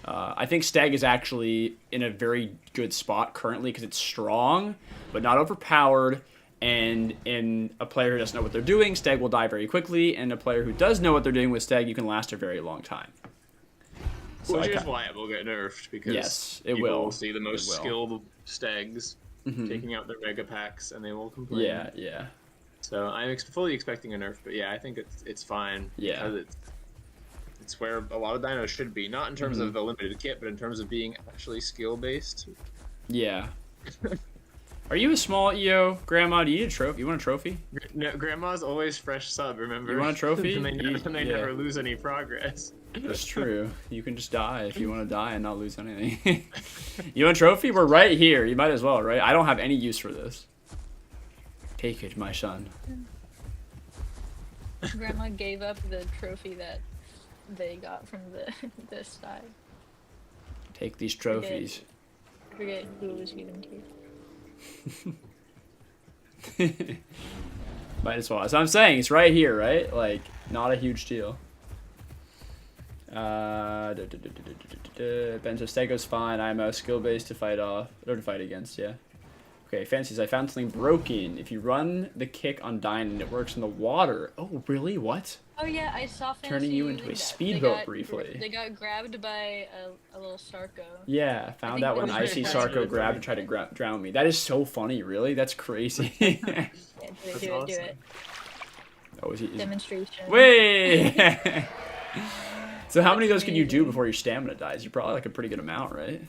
I think Steg is actually in a very good spot currently because it's strong, but not overpowered. And in a player who doesn't know what they're doing, Steg will die very quickly. And a player who does know what they're doing with Steg, you can last a very long time. So which is why it will get nerfed, because yes, it people will will see the most skilled Stegs taking out their mega packs, and they will complain. Yeah, yeah. So I'm fully expecting a nerf, but yeah, I think it's fine. Yeah. Because it's where a lot of dinos should be, not in terms of the limited kit, but in terms of being actually skill-based. Yeah. Are you a small EO, Grandma? Do you need a trophy? You want a trophy? No, Grandma's always fresh sub, remember? You want a trophy? And they never lose any progress. That's true. You can just die if you want to die and not lose anything. You want a trophy? We're right here. You might as well, right? I don't have any use for this. Take it, my son. Grandma gave up the trophy that they got from the side. Take these trophies. Forget who it was given to. Might as well. So I'm saying it's right here, right? Like, not a huge deal. Ben says Stego's fine. I'm a skill based to fight off or to fight against. Yeah. Okay, Fancies. I found something broken. If you run the kick on Dynan, it works in the water. Oh, really? What? Oh yeah, I saw Fancy turning you into a speedboat briefly. They got grabbed by a little Sarco. Yeah, found out when I see Sarco grab and try to drown me. That is so funny, really. That's crazy. Yeah, do it. Oh, is he? Demonstration. Wait! So how many of those can you do before your stamina dies? You're probably like a pretty good amount, right?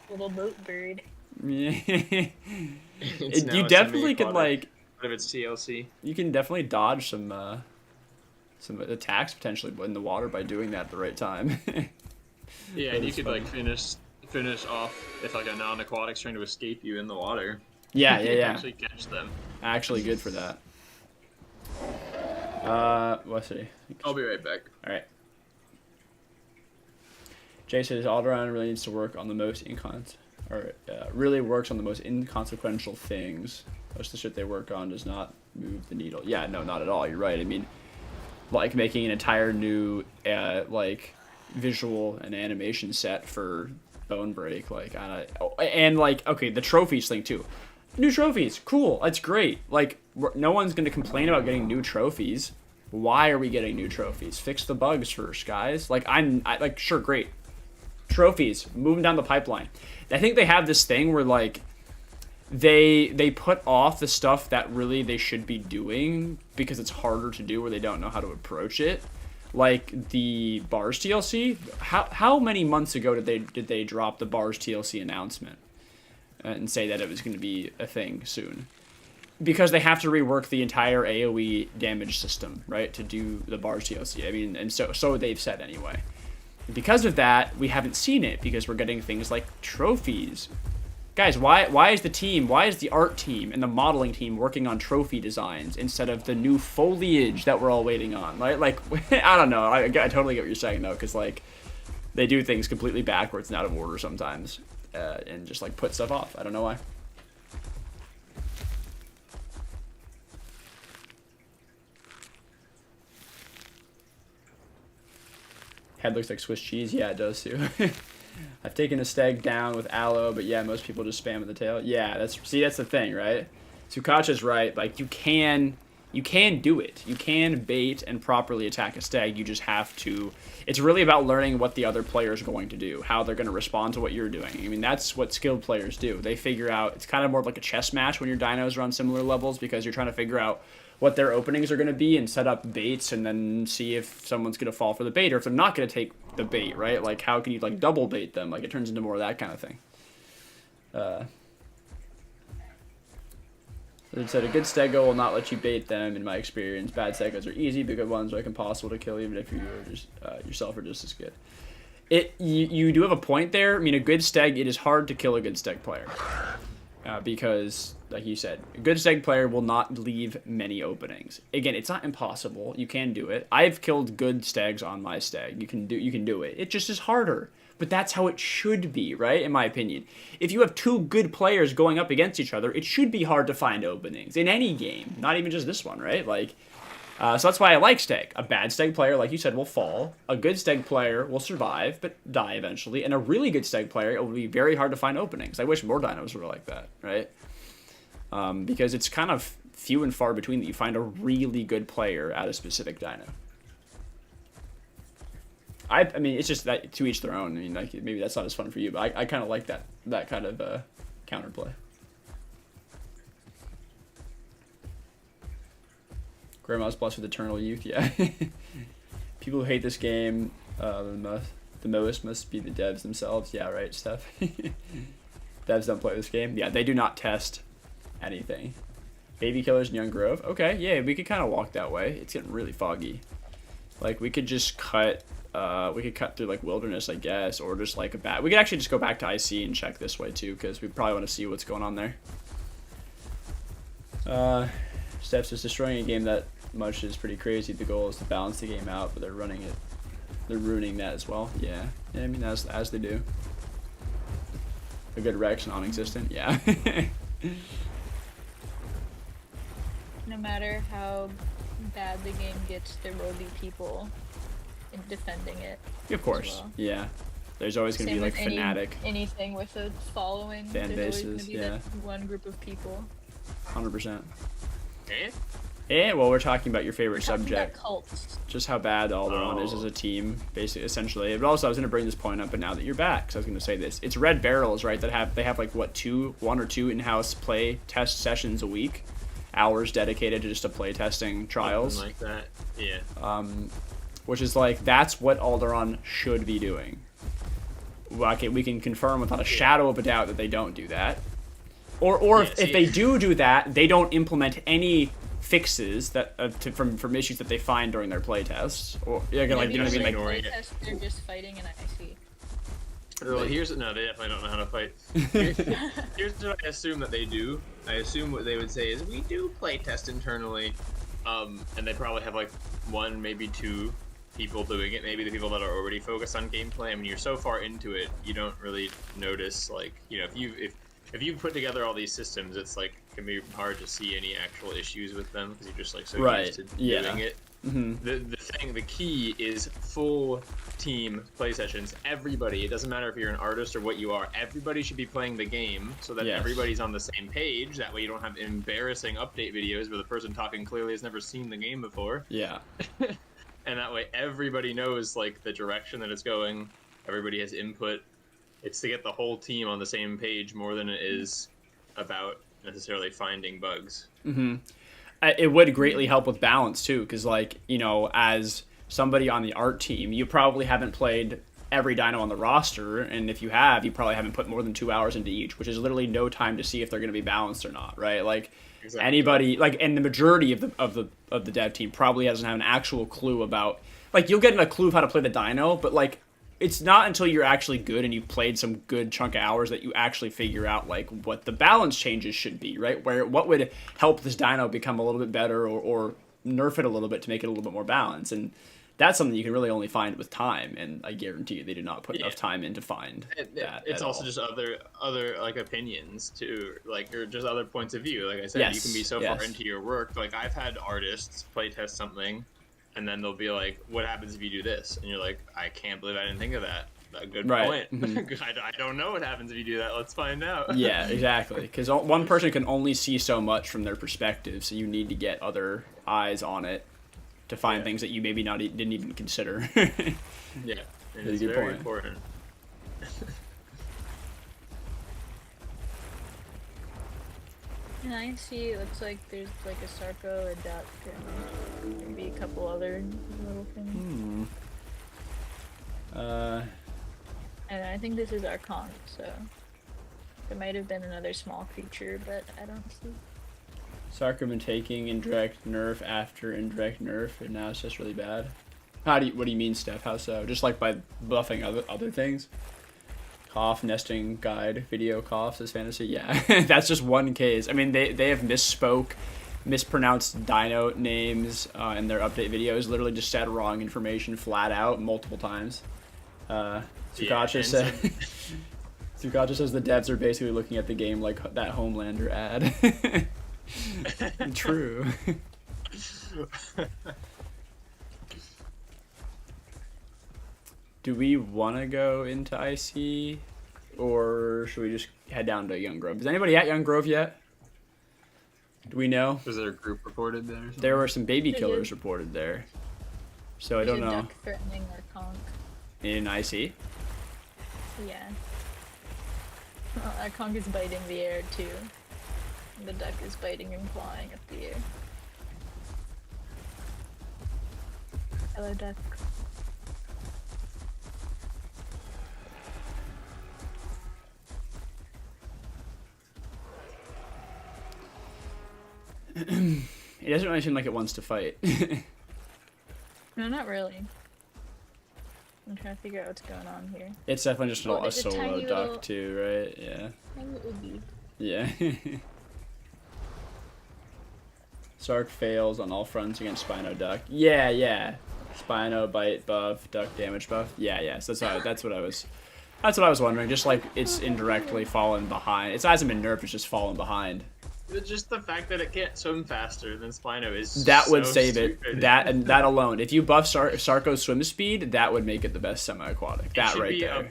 Little boat bird. Yeah. You definitely can like. If it's TLC. You can definitely dodge some attacks potentially in the water by doing that at the right time. Yeah, and you could like finish off if like a non-aquatic's trying to escape you in the water. Yeah. Actually catch them. Actually good for that. Let's see. I'll be right back. All right. Jay says Alderaan really needs to work on the most really works on the most inconsequential things. Most of the shit they work on does not move the needle. Yeah, no, not at all. You're right. I mean, like making an entire new like visual and animation set for Bone Break, like and like okay, the trophies thing too. New trophies, cool. That's great. Like no one's gonna complain about getting new trophies. Why are we getting new trophies? Fix the bugs first, guys. Like I like sure, great. Trophies, moving down the pipeline. I think they have this thing where like they put off the stuff that really they should be doing because it's harder to do or they don't know how to approach it. Like the Bars TLC. How many months ago did they drop the Bars TLC announcement and say that it was going to be a thing soon? Because they have to rework the entire AoE damage system, right, to do the Bars TLC. I mean, and so they've said anyway. Because of that, we haven't seen it because we're getting things like trophies. Guys, why is the art team and the modeling team working on trophy designs instead of the new foliage that we're all waiting on, right? Like, I don't know. I totally get what you're saying, though, because, like, they do things completely backwards and out of order sometimes and just, like, put stuff off. I don't know why. Head looks like Swiss cheese. Yeah, it does too. I've taken a stag down with allo, but yeah, most people just spam at the tail. Yeah, that's the thing, right? Sukacha's right. Like you can do it. You can bait and properly attack a stag. You just have to. It's really about learning what the other player is going to do, how they're going to respond to what you're doing. I mean, that's what skilled players do. They figure out. It's kind of more like a chess match when your dinos are on similar levels because you're trying to figure out what their openings are going to be and set up baits and then see if someone's going to fall for the bait or if they're not going to take the bait, right? Like, how can you, like, double bait them? Like, it turns into more of that kind of thing. It said, a good stego will not let you bait them, in my experience. Bad stegos are easy, but good ones are, like, impossible to kill, even if you are just, yourself are just as good. You do have a point there. I mean, a good steg, it is hard to kill a good steg player. because, like you said, a good stag player will not leave many openings. Again, it's not impossible. You can do it. I've killed good stags on my stag. You can do it. It just is harder. But that's how it should be, right? In my opinion. If you have two good players going up against each other, it should be hard to find openings in any game. Not even just this one, right? Like, so that's why I like stag. A bad stag player, like you said, will fall. A good stag player will survive, but die eventually. And a really good stag player, it will be very hard to find openings. I wish more dinos were like that, right? Because it's kind of few and far between that you find a really good player at a specific dino. I mean, it's just that to each their own. I mean, like, maybe that's not as fun for you, but I kind of like that kind of counterplay. Grandma's blessed with eternal youth, yeah. People who hate this game, the most must be the devs themselves. Yeah, right, Steph. Devs don't play this game. Yeah, they do not test anything. Baby Killers and Young Grove. Okay, yeah, we could kind of walk that way. It's getting really foggy. Like, we could just cut... we could cut through, like, Wilderness, I guess, or just, like, we could actually just go back to IC and check this way, too, because we probably want to see what's going on there. Steps is destroying a game that much is pretty crazy. The goal is to balance the game out, but they're ruining that as well. Yeah, I mean, as they do. A good Rex, non-existent, yeah. No matter how bad the game gets, there will be people defending it. Of course, well. Yeah. There's always going to be, like, fanatic. Anything with a following, fan bases, always gonna be yeah. That one group of people. 100%. Eh? Well, we're talking about your favorite subject. Cults. Just how bad Alderaan is as a team, basically, essentially. But also, I was going to bring this point up, but now that you're back, so I was going to say this. It's Red Barrels, right, they have like, what, one or two in-house play test sessions a week? Hours dedicated to just to play testing trials. Something like that, yeah. Which is like, that's what Alderaan should be doing. Okay, we can confirm without a shadow of a doubt that they don't do that. Or if they do that, they don't implement any fixes that from issues that they find during their playtests. Or like, you know what I mean? Like, playtest, they're just fighting in IC. Well, they definitely don't know how to fight. Here's what I assume that they do. I assume what they would say is, we do playtest internally, and they probably have like one, maybe two people doing it. Maybe the people that are already focused on gameplay. I mean, you're so far into it, you don't really notice, like, you know, if you put together all these systems, it's like, it can be hard to see any actual issues with them because you're just like so used to doing it. Mm-hmm. The key is full team play sessions. Everybody, it doesn't matter if you're an artist or what you are, everybody should be playing the game so that everybody's on the same page. That way you don't have embarrassing update videos where the person talking clearly has never seen the game before. Yeah. And that way everybody knows, like, the direction that it's going. Everybody has input. It's to get the whole team on the same page more than it is about necessarily finding bugs. Mm-hmm. It would greatly help with balance, too, because, like, you know, as somebody on the art team, you probably haven't played every dino on the roster, and if you have, you probably haven't put more than 2 hours into each, which is literally no time to see if they're going to be balanced or not, right? Like, exactly. Anybody, like, and the majority of the dev team probably doesn't have an actual clue about, like, you'll get a clue of how to play the dino, but, like, it's not until you're actually good and you've played some good chunk of hours that you actually figure out, like, what the balance changes should be, right? What would help this dino become a little bit better or nerf it a little bit to make it a little bit more balanced. And that's something you can really only find with time, and I guarantee you they do not put enough time in to find that. It's also just other like opinions too, like, or just other points of view. Like I said, you can be so far into your work. Like, I've had artists play test something, and then they'll be like, "What happens if you do this?" And you're like, "I can't believe I didn't think of that." A good point. Mm-hmm. I don't know what happens if you do that. Let's find out. Yeah, exactly. Because one person can only see so much from their perspective, so you need to get other eyes on it to find things that you maybe didn't even consider. Yeah, and it's very important. And I see it looks like there's like a Sarco, a duck, and maybe a couple other little things. And I think this is our con, so there might have been another small creature, but I don't see. Sarco been taking indirect nerf after indirect nerf, and now it's just really bad. What do you mean, Steph? How so? Just like by buffing other things? Cough nesting guide video coughs as fantasy. Yeah, that's just one case. I mean, they have mispronounced dino names in their update videos. Literally just said wrong information flat out multiple times. Sukacha said. Sukacha says the devs are basically looking at the game like that Homelander ad. True. Do we want to go into IC, or should we just head down to Young Grove? Is anybody at Young Grove yet? Do we know? Was there a group reported there? There were some baby killers reported there, so I don't know. Duck threatening our conch. In IC? Yeah. Well, our conch is biting the air too. The duck is biting and clawing at the air. Hello, duck. It doesn't really seem like it wants to fight. No, not really. I'm trying to figure out what's going on here. It's definitely just a It's a solo tiny duck little- too, right? Yeah. Tiny iggy. Yeah. Sark fails on all fronts against Spino Duck. Yeah, yeah. Spino bite buff, duck damage buff. Yeah, yeah. So that's what I was wondering. Just like it's indirectly fallen behind. It hasn't been nerfed. It's just fallen behind. Just the fact that it can't swim faster than Spino is That would so save it. stupid. That alone. If you buff Sarko's swim speed, that would make it the best semi-aquatic. That right there.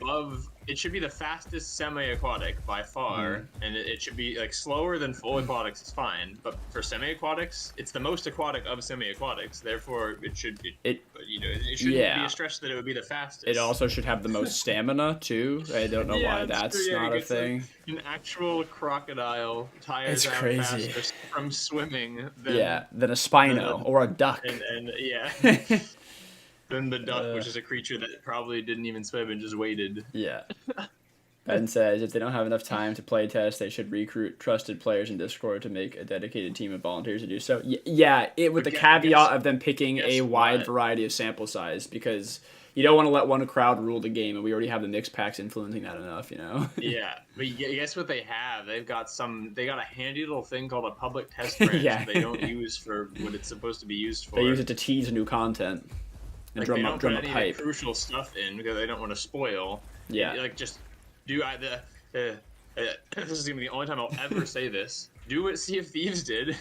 It should be the fastest semi-aquatic by far, Mm-hmm. and it should be like slower than full aquatics is fine. But for semi-aquatics, it's the most aquatic of semi-aquatics. Therefore, it shouldn't be a stretch that it would be the fastest. It also should have the most stamina too. I don't know why that's not a thing. An actual crocodile tires It's out crazy. faster from swimming than Than a Spino or a duck. and yeah. Than the duck, which is a creature that probably didn't even swim and just waited. Yeah. Ben says if they don't have enough time to play test, they should recruit trusted players in Discord to make a dedicated team of volunteers to do so. Yeah, with the caveat of them picking a wide variety of sample size, because you don't want to let one crowd rule the game, and we already have the mixed packs influencing that enough, you know? Yeah, but guess what they have? They got a handy little thing called a public test branch that they don't use for what it's supposed to be used for. They use it to tease new content and like, drum they up don't put any hype. of the crucial stuff in because they don't want to spoil. Yeah. Like, just do this is gonna be the only time I'll ever say this. Do what Sea of Thieves did.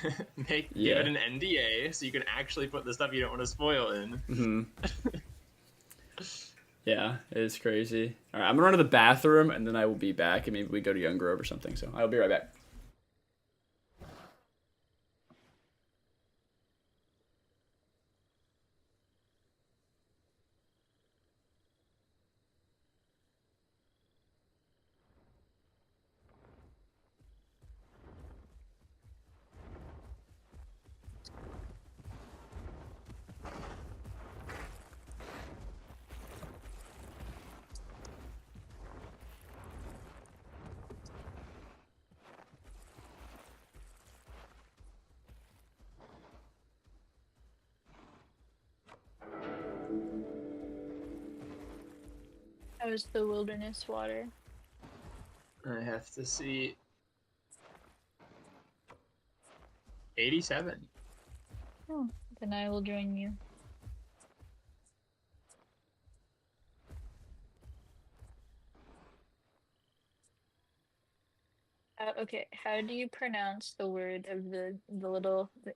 Give it an NDA so you can actually put the stuff you don't want to spoil in. Mm-hmm. Yeah, it's crazy. All right, I'm gonna run to the bathroom and then I will be back, and maybe we go to Young Grove or something. So I'll be right back. How is the wilderness water? I have to see. 87. Oh, then I will join you. Okay, how do you pronounce the word of the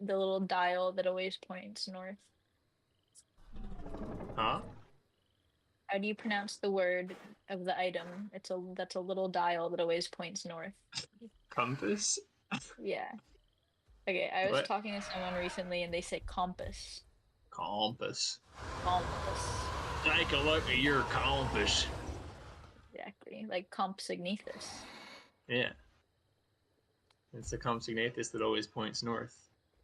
little dial that always points north? Huh? How do you pronounce the word of the item? That's a little dial that always points north. Compass? Yeah. Okay, I was What? talking to someone recently and they say compass. Compass. Compass. Take a look at your compass. Exactly. Like compsognathus. Yeah. It's the compsognathus that always points north.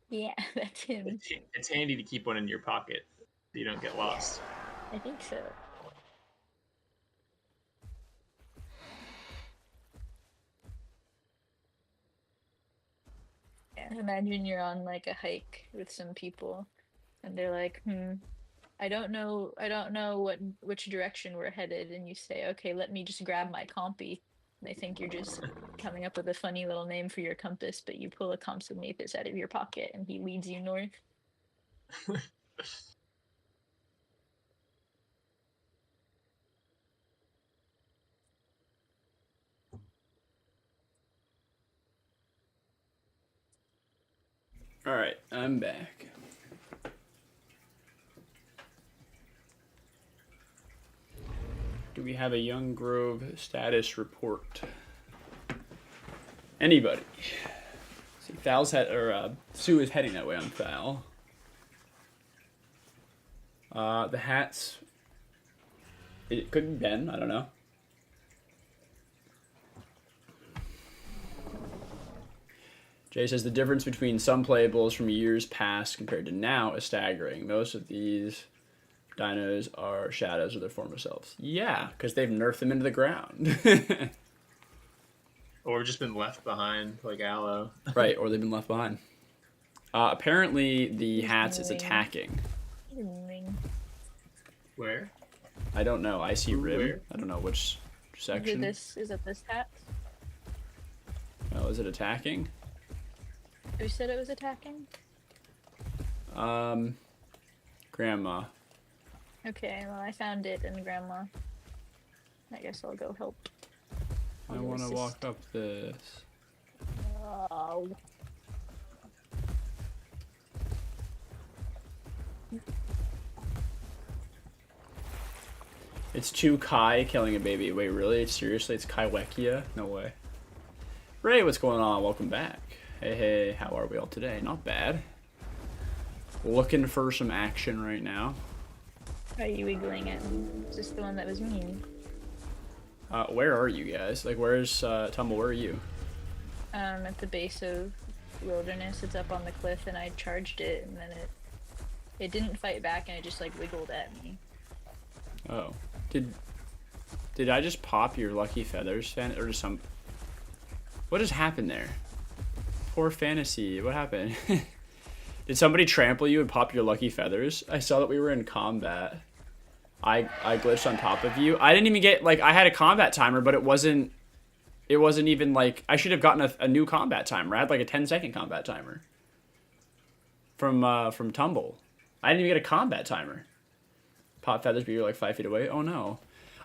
Yeah, that's him. It's handy to keep one in your pocket so you don't get lost. I think so. Yeah, imagine you're on like a hike with some people and they're like, I don't know which direction we're headed, and you say, okay, let me just grab my compy. They think you're just coming up with a funny little name for your compass, but you pull a Compsognathus out of your pocket and he leads you north. All right, I'm back. Do we have a Young Grove status report? Anybody? See, Thal's Sue is heading that way on Thal. The hats. It could be Ben. I don't know. Jay says the difference between some playables from years past compared to now is staggering. Most of these dinos are shadows of their former selves. Yeah, because they've nerfed them into the ground. Or just been left behind, like Allo. Right, or they've been left behind. Apparently, the hats is attacking. Where? I don't know. I see Rim. Where? I don't know which section. Is it this hat? Oh, is it attacking? Who said it was attacking? Grandma. Okay, well I found it in Grandma. I guess I'll go help. I want to walk up this. Oh. It's 2 Kai killing a baby. Wait, really? Seriously? It's Kaiwekia? No way. Ray, what's going on? Welcome back. Hey, how are we all today? Not bad. Looking for some action right now. Are you wiggling it? Is this the one that was mean? Where are you guys? Like, where's Tumble? Where are you? At the base of Wilderness. It's up on the cliff, and I charged it, and then it didn't fight back, and it just like wiggled at me. Oh, did I just pop your lucky feathers, fan, or just some? What just happened there? Poor fantasy. What happened? Did somebody trample you and pop your lucky feathers? I saw that we were in combat. I glitched on top of you. I didn't even get, like, I had a combat timer, but it wasn't even, like, I should have gotten a new combat timer. I had, like, a 10-second combat timer. From Tumble. I didn't even get a combat timer. Pop feathers, but you're, like, 5 feet away? Oh, no.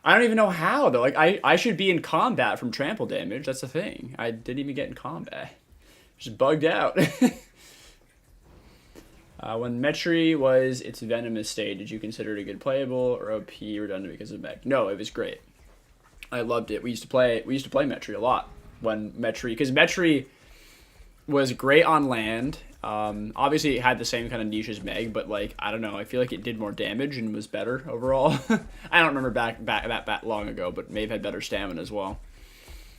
I don't even know how, though. Like, I should be in combat from trample damage. That's the thing. I didn't even get in combat. Just bugged out. When Metri was its venomous state, did you consider it a good playable or OP redundant because of mech? No, it was great. I loved it. We used to play Metri a lot when Metri, because Metri was great on land. Obviously it had the same kind of niche as Meg, but like, I don't know, I feel like it did more damage and was better overall. I don't remember back that long ago, but may have had better stamina as well.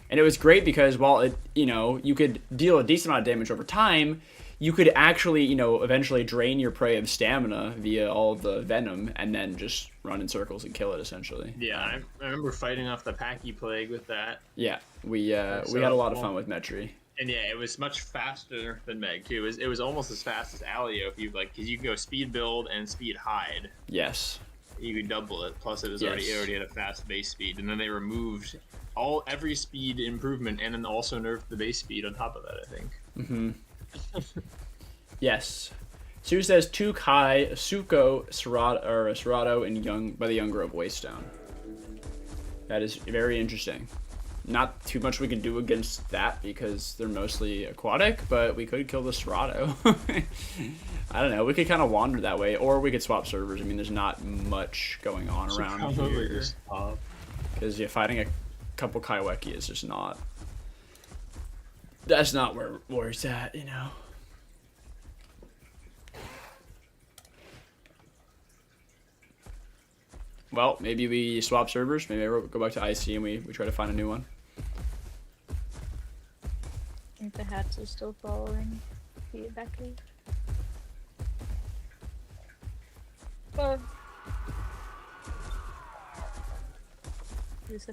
And it was great because while it, you could deal a decent amount of damage over time, you could actually, eventually drain your prey of stamina via all of the venom and then just run in circles and kill it, essentially. Yeah, I remember fighting off the Pachy plague with that. Yeah, we had a lot of fun with Metri. And yeah, it was much faster than Meg too. It was almost as fast as Alio if you because you could go speed build and speed hide. Yes. You could double it. Plus, it was Yes. already had a fast base speed, and then they removed every speed improvement, and then also nerfed the base speed on top of that. I think. Mm-hmm. Yes. Sue says 2 Kai, Suko, Serato, and by the Young Grove Waystone. That is very interesting. Not too much we can do against that because they're mostly aquatic, but we could kill the Serato. I don't know. We could kind of wander that way, or we could swap servers. I mean, there's not much going on around here. Because fighting a couple Kaiweki is just not. That's not where it's at, Well, maybe we swap servers. Maybe I go back to IC and we try to find a new one. I think the hats are still following. See it back there. Oh.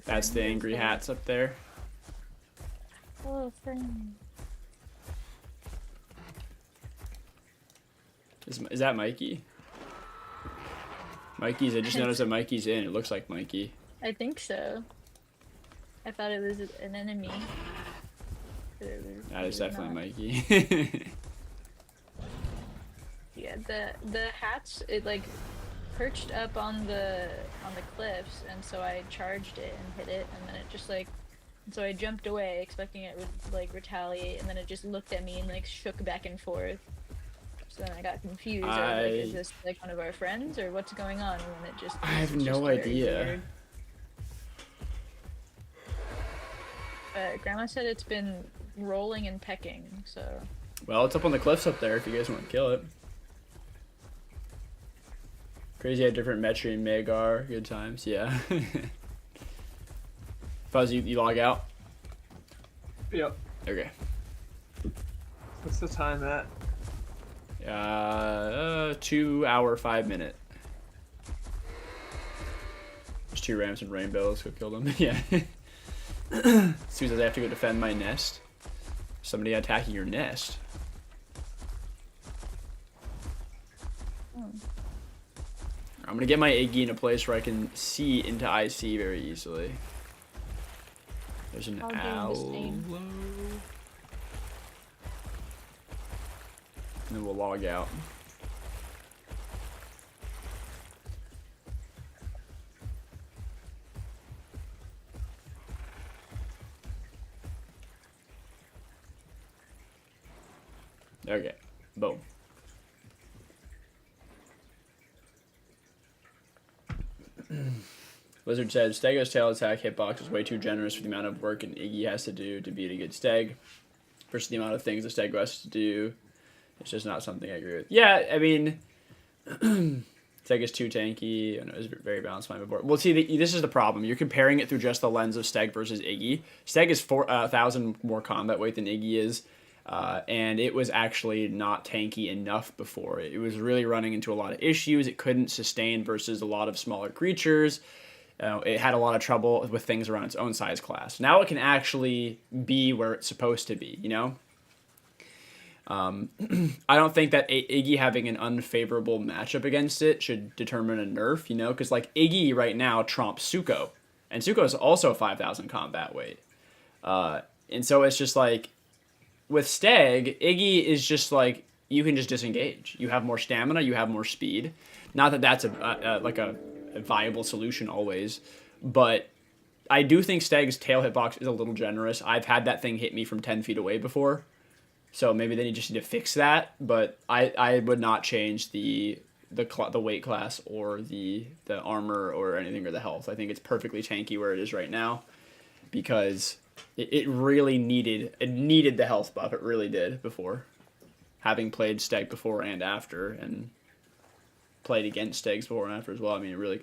That's the angry hats up there. Oh, friend. Is that Mikey? Mikey's. I just noticed that Mikey's in. It looks like Mikey. I think so. I thought it was an enemy. That is definitely not. Mikey. Yeah, the hatch, it like perched up on the cliffs, and so I charged it and hit it, and then it just like, so I jumped away expecting it would like retaliate, and then it just looked at me and like shook back and forth. So then I got confused. I was like, is this like one of our friends or what's going on? And then it just, I have it's just no very idea. weird. But Grandma said it's been rolling and pecking, so. Well, it's up on the cliffs up there if you guys want to kill it. Crazy how different Metri and Meg are. Good times, yeah. Fuzz, you log out? Yep. Okay. What's the time at? 2 hour 5 minute. There's 2 rams and rainbow. Let's go kill them. Yeah. As soon as I have to go defend my nest. Somebody attacking your nest. I'm gonna get my Iggy in a place where I can see into IC very easily. There's an allo. And then we'll log out. Okay, boom. Blizzard said, Stego's tail attack hitbox is way too generous for the amount of work an Iggy has to do to beat a good Steg versus the amount of things the Stego has to do. It's just not something I agree with. Yeah, I mean, Steg is too tanky. I know it's very balanced fine before. Well, see, this is the problem. You're comparing it through just the lens of Steg versus Iggy. Steg is 4,000 more combat weight than Iggy is. And it was actually not tanky enough before. It was really running into a lot of issues. It couldn't sustain versus a lot of smaller creatures. It had a lot of trouble with things around its own size class. Now it can actually be where it's supposed to be, you know? I don't think that Iggy having an unfavorable matchup against it should determine a nerf, you know? Because, like, Iggy right now trumps Suko. And Suko is also 5,000 combat weight. And so it's just like, with Steg, Iggy is just like, you can just disengage. You have more stamina, you have more speed. Not that that's a viable solution always, but I do think Steg's tail hitbox is a little generous. I've had that thing hit me from 10 feet away before, so maybe they just need to fix that, but I would not change the weight class or the armor or anything or the health. I think it's perfectly tanky where it is right now, because it really needed the health buff. It really did before. Having played Steg before and after, and played against Stegs before and after as well. I mean, it really,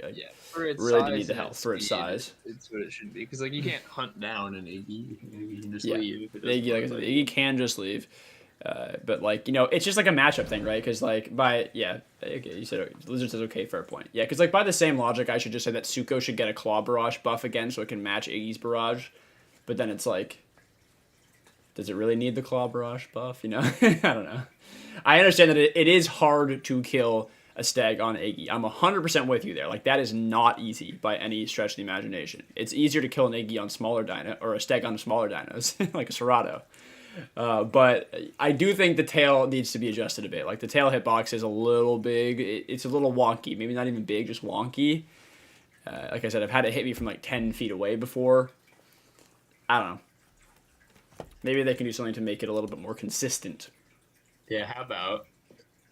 for its really size did need the and health for its size. It's what it should be, because like you can't hunt down an Iggy. You can just Yeah. leave. Iggy, like I said, Iggy can just leave. But like, you know, it's just like a matchup thing, right? Because like okay, you said Blizzard says okay, fair point. Yeah, because like by the same logic, I should just say that Suko should get a Claw Barrage buff again so it can match Iggy's Barrage. But then it's like, does it really need the Claw Barrage buff? You know, I don't know. I understand that it is hard to kill a Steg on Iggy. I'm 100% with you there. Like, that is not easy by any stretch of the imagination. It's easier to kill an Iggy on smaller dino, or a Steg on smaller dinos, like a Serato. But I do think the tail needs to be adjusted a bit. Like, the tail hitbox is a little big. It's a little wonky. Maybe not even big, just wonky. Like I said, I've had it hit me from like 10 feet away before. I don't know. Maybe they can do something to make it a little bit more consistent. Yeah, how about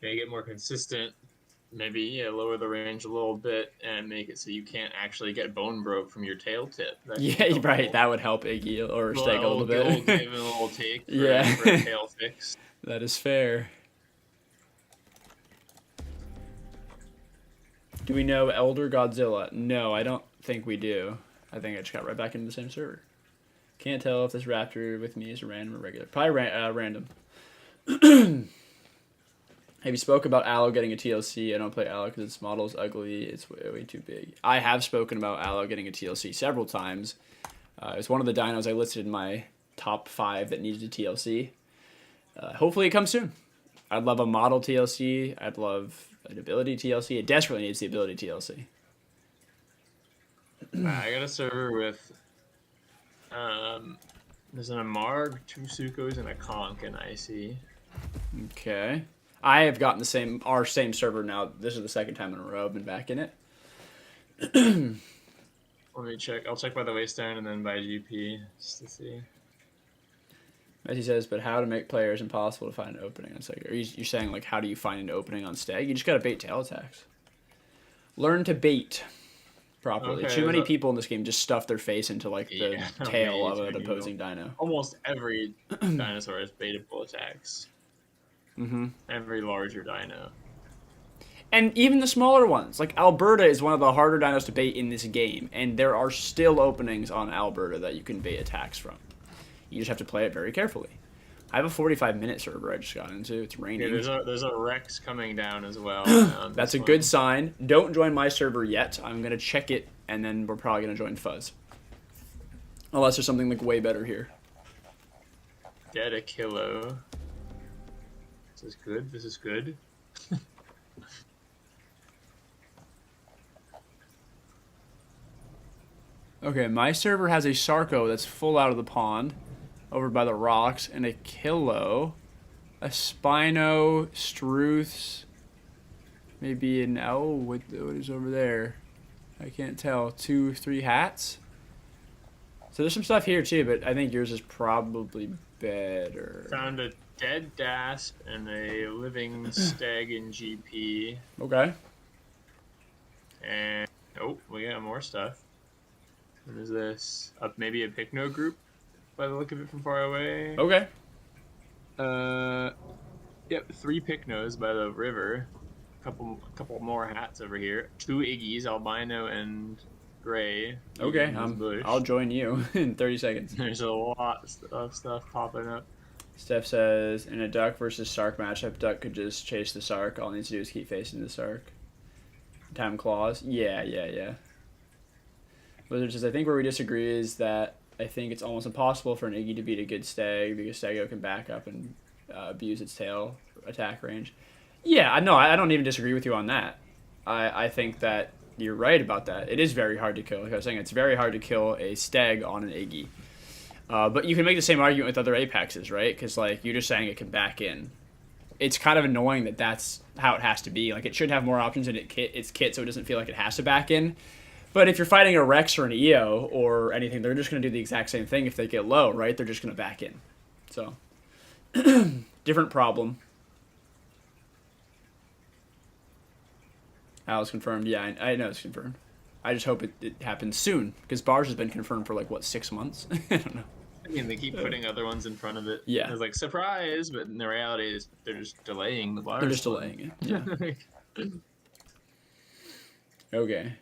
make it more consistent? Maybe lower the range a little bit and make it so you can't actually get bone broke from your tail tip. Yeah, right. That would help Iggy or Steg a little bit. Give it a little take for, yeah. for a tail fix. That is fair. Do we know Elder Godzilla? No, I don't think we do. I think I just got right back into the same server. Can't tell if this raptor with me is random or regular. Probably random. Have you spoke about Allo getting a TLC? I don't play Allo because its model is ugly. It's way too big. I have spoken about Allo getting a TLC several times. It's one of the dinos I listed in my top 5 that needed a TLC. Hopefully it comes soon. I'd love a model TLC. I'd love an ability TLC. It desperately needs the ability TLC. I got a server with there's an Amarg, 2 Sukos, and a Conk in IC. Okay. I have gotten our same server now. This is the second time in a row I've been back in it. Let me check. I'll check by the Waystone and then by GP just to see. Messi says, but how to make players impossible to find an opening on Stag? You're saying, like, how do you find an opening on Stag? You just gotta bait tail attacks. Learn to bait properly. Okay, Too many people in this game just stuff their face into, like, the Yeah, tail of maybe an it's opposing dino. Almost every dinosaur has baitable attacks. Mm-hmm. Every larger dino. And even the smaller ones. Like, Alberta is one of the harder dinos to bait in this game, and there are still openings on Alberta that you can bait attacks from. You just have to play it very carefully. I have a 45-minute server I just got into. It's raining. Yeah, there's a Rex coming down as well. That's a good sign. Don't join my server yet. I'm going to check it, and then we're probably going to join Fuzz. Unless there's something, like, way better here. Dead a kilo. This is good. This is good. Okay, my server has a Sarco that's full out of the pond, over by the rocks, and a Kilo, a Spino, Struths, maybe an what is over there? I can't tell. 2, 3 hats. So there's some stuff here too, but I think yours is probably better. Found a dead Dasp and a living Stag in GP. Okay. And oh, we got more stuff. What is this? Maybe a pycno group, by the look of it from far away. Okay. Yep, 3 pycnos by the river. Couple more hats over here. 2 iggies, albino and gray. Okay, I'll join you in 30 seconds. There's a lot of stuff popping up. Steph says, in a Duck versus Sark matchup, Duck could just chase the Sark. All it needs to do is keep facing the Sark. Time claws. Yeah. Blizzard says, I think where we disagree is that I think it's almost impossible for an Iggy to beat a good Stag because Stago can back up and abuse its tail attack range. Yeah, no, I don't even disagree with you on that. I think that you're right about that. It is very hard to kill. Like I was saying, it's very hard to kill a Stag on an Iggy. But you can make the same argument with other Apexes, right? Because, like, you're just saying it can back in. It's kind of annoying that that's how it has to be. Like, it should have more options in its kit so it doesn't feel like it has to back in. But if you're fighting a Rex or an EO or anything, they're just going to do the exact same thing if they get low, right? They're just going to back in. So, different problem. Allo's confirmed. Yeah, I know it's confirmed. I just hope it happens soon, because Bars has been confirmed for, like, what, 6 months? I don't know. I mean, they keep putting other ones in front of it. Yeah. It's like, surprise, but in the reality, they're just delaying the Bars. They're just delaying it. Yeah. Okay.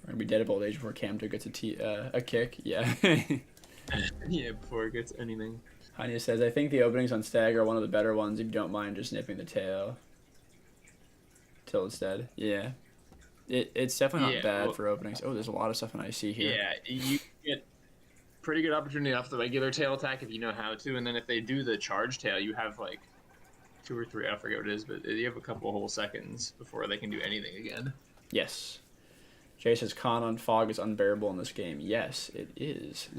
We're going to be dead of old age before Camto gets a kick. Yeah. Yeah, before it gets anything. Hanya says, I think the openings on Stag are one of the better ones if you don't mind just nipping the tail. Till it's dead. Yeah. It's definitely not bad for openings. Oh, there's a lot of stuff in IC here. Yeah, you get pretty good opportunity off the regular tail attack if you know how to, and then if they do the charge tail, you have like 2 or 3, I forget what it is, but you have a couple whole seconds before they can do anything again. Yes. Jay says, Con on Fog is unbearable in this game. Yes, it is.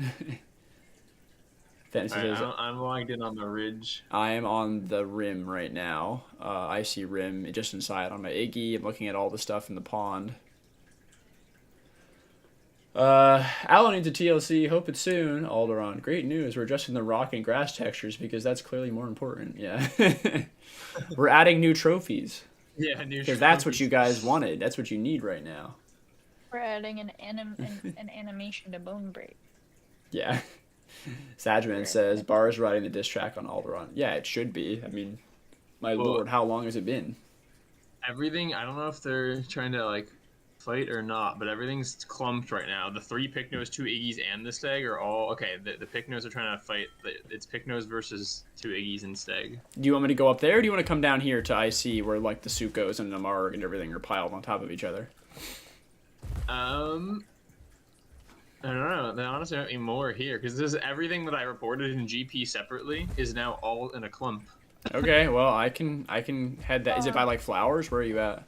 Fantasy says, I'm logged in on the ridge. I am on the rim right now. I see rim just inside on my Iggy. I'm looking at all the stuff in the pond. Allo needs a TLC. Hope it's soon. Alderon. Great news. We're adjusting the rock and grass textures because that's clearly more important. Yeah. We're adding new trophies. Yeah, new because that's what you guys wanted. That's what you need right now. We're adding an animation to Bone Break. Yeah. Sagman says, Bars writing the diss track on Alderon. Yeah, it should be. I mean, my lord, how long has it been? Everything, I don't know if they're trying to, like, fight or not, but everything's clumped right now. The 3 pycnos, 2 iggies, and the Stag are all... Okay, the pycnos are trying to fight. It's pycnos versus 2 iggies and Stag. Do you want me to go up there, or do you want to come down here to IC where, like, the Sukos and the Marg and everything are piled on top of each other? I don't know. There honestly might be more here because this is everything that I reported in GP separately is now all in a clump. Okay, well I can head that. Is it by like flowers? Where are you at?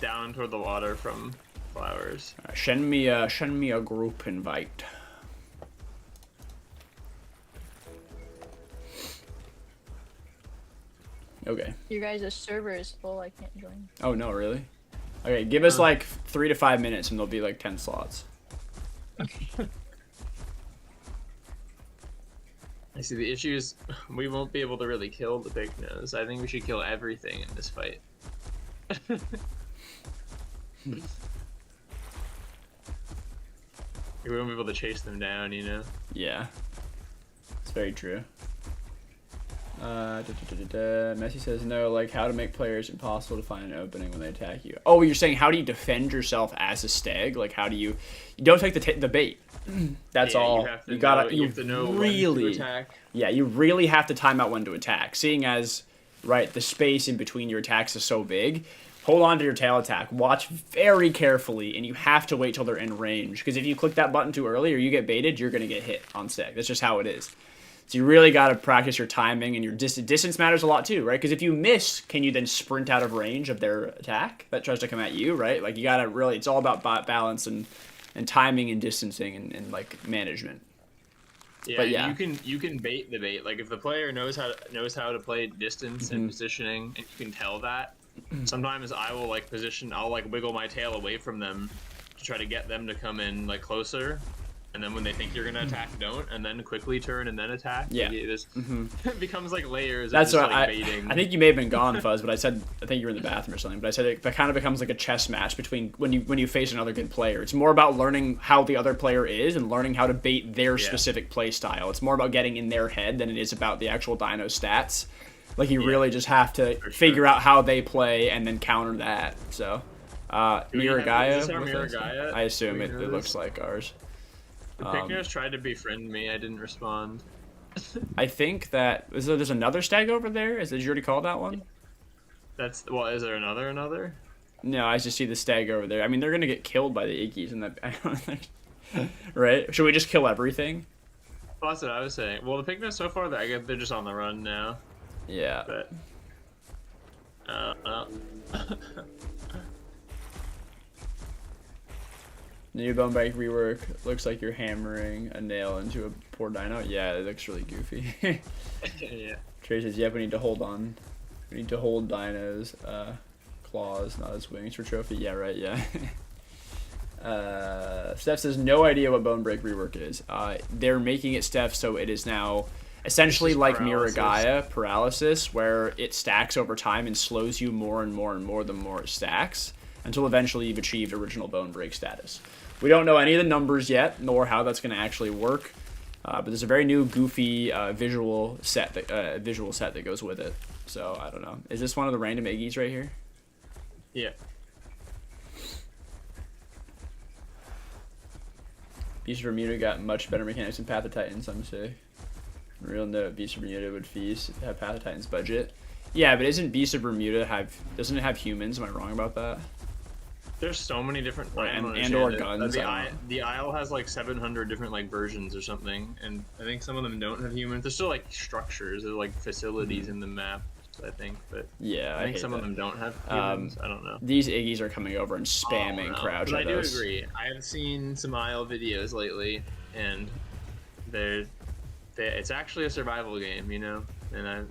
Down toward the water from flowers. Send me a group invite. Okay. You guys' server is full. I can't join. Oh no, really? Okay, give us like 3 to 5 minutes, and there'll be like 10 slots. I see. The issue is we won't be able to really kill the pycnos. I think we should kill everything in this fight. We won't be able to chase them down, you know? Yeah, it's very true. Messi says no, like how to make players impossible to find an opening when they attack you. Oh, you're saying how do you defend yourself as a stag? Like how do you don't take the bait. That's all. You have to know really when to attack. Yeah, you really have to time out when to attack. Seeing as the space in between your attacks is so big. Hold on to your tail attack. Watch very carefully, and you have to wait till they're in range. Because if you click that button too early or you get baited, you're going to get hit on stag. That's just how it is. So you really got to practice your timing, and your distance matters a lot too, right? Because if you miss, can you then sprint out of range of their attack that tries to come at you, right? Like you got to really, it's all about balance and timing and distancing and like management. Yeah, but yeah, you can bait the bait. Like if the player knows how to play distance and positioning, and you can tell that. Sometimes I will I'll wiggle my tail away from them to try to get them to come in like closer, and then when they think you're gonna attack, don't, and then quickly turn and then attack. Yeah, it becomes like layers. That's of what just, baiting. I think you may have been gone, Fuzz, but I think you were in the bathroom or something. But I said it kind of becomes like a chess match between when you face another good player. It's more about learning how the other player is and learning how to bait their specific play style. It's more about getting in their head than it is about the actual dino stats. Like, you really just have to figure out how they play and then counter that. So, Miragaya? Is this our Miragaya? I assume it looks like ours. The pycnos tried to befriend me. I didn't respond. I think that... There's another stag over there? Did you already call that one? Is there another? No, I just see the stag over there. I mean, they're going to get killed by the iggies. Right? Should we just kill everything? Well, that's what I was saying. Well, the pycnos so far, they're just on the run now. Yeah. But, New bone bike rework. Looks like you're hammering a nail into a poor dino. Yeah, it looks really goofy. Yeah. Trey says, yep, we need to hold on. We need to hold dinos' claws, not his wings for trophy. Yeah, right, yeah. Steph says, no idea what bone break rework is. They're making it, Steph, so it is now... essentially like Miragaya paralysis, where it stacks over time and slows you more and more and more the more it stacks, until eventually you've achieved original bone break status. We don't know any of the numbers yet, nor how that's going to actually work, but there's a very new goofy visual set that goes with it. So I don't know. Is this one of the random iggies right here? Yeah. Beast of Bermuda got much better mechanics than Path of Titans, I'm saying. Real note, Beast of Bermuda would have Path of Titans budget. Yeah, but isn't Beast of Bermuda doesn't it have humans? Am I wrong about that? There's so many different and or guns. The Isle has like 700 different like versions or something, and I think some of them don't have humans. There's still like structures, there's like facilities in the map, I think, but yeah, I think some of them don't have humans. I don't know. These iggies are coming over and spamming crouch at us. I do agree. I have seen some Isle videos lately, and it's actually a survival game, you know, and I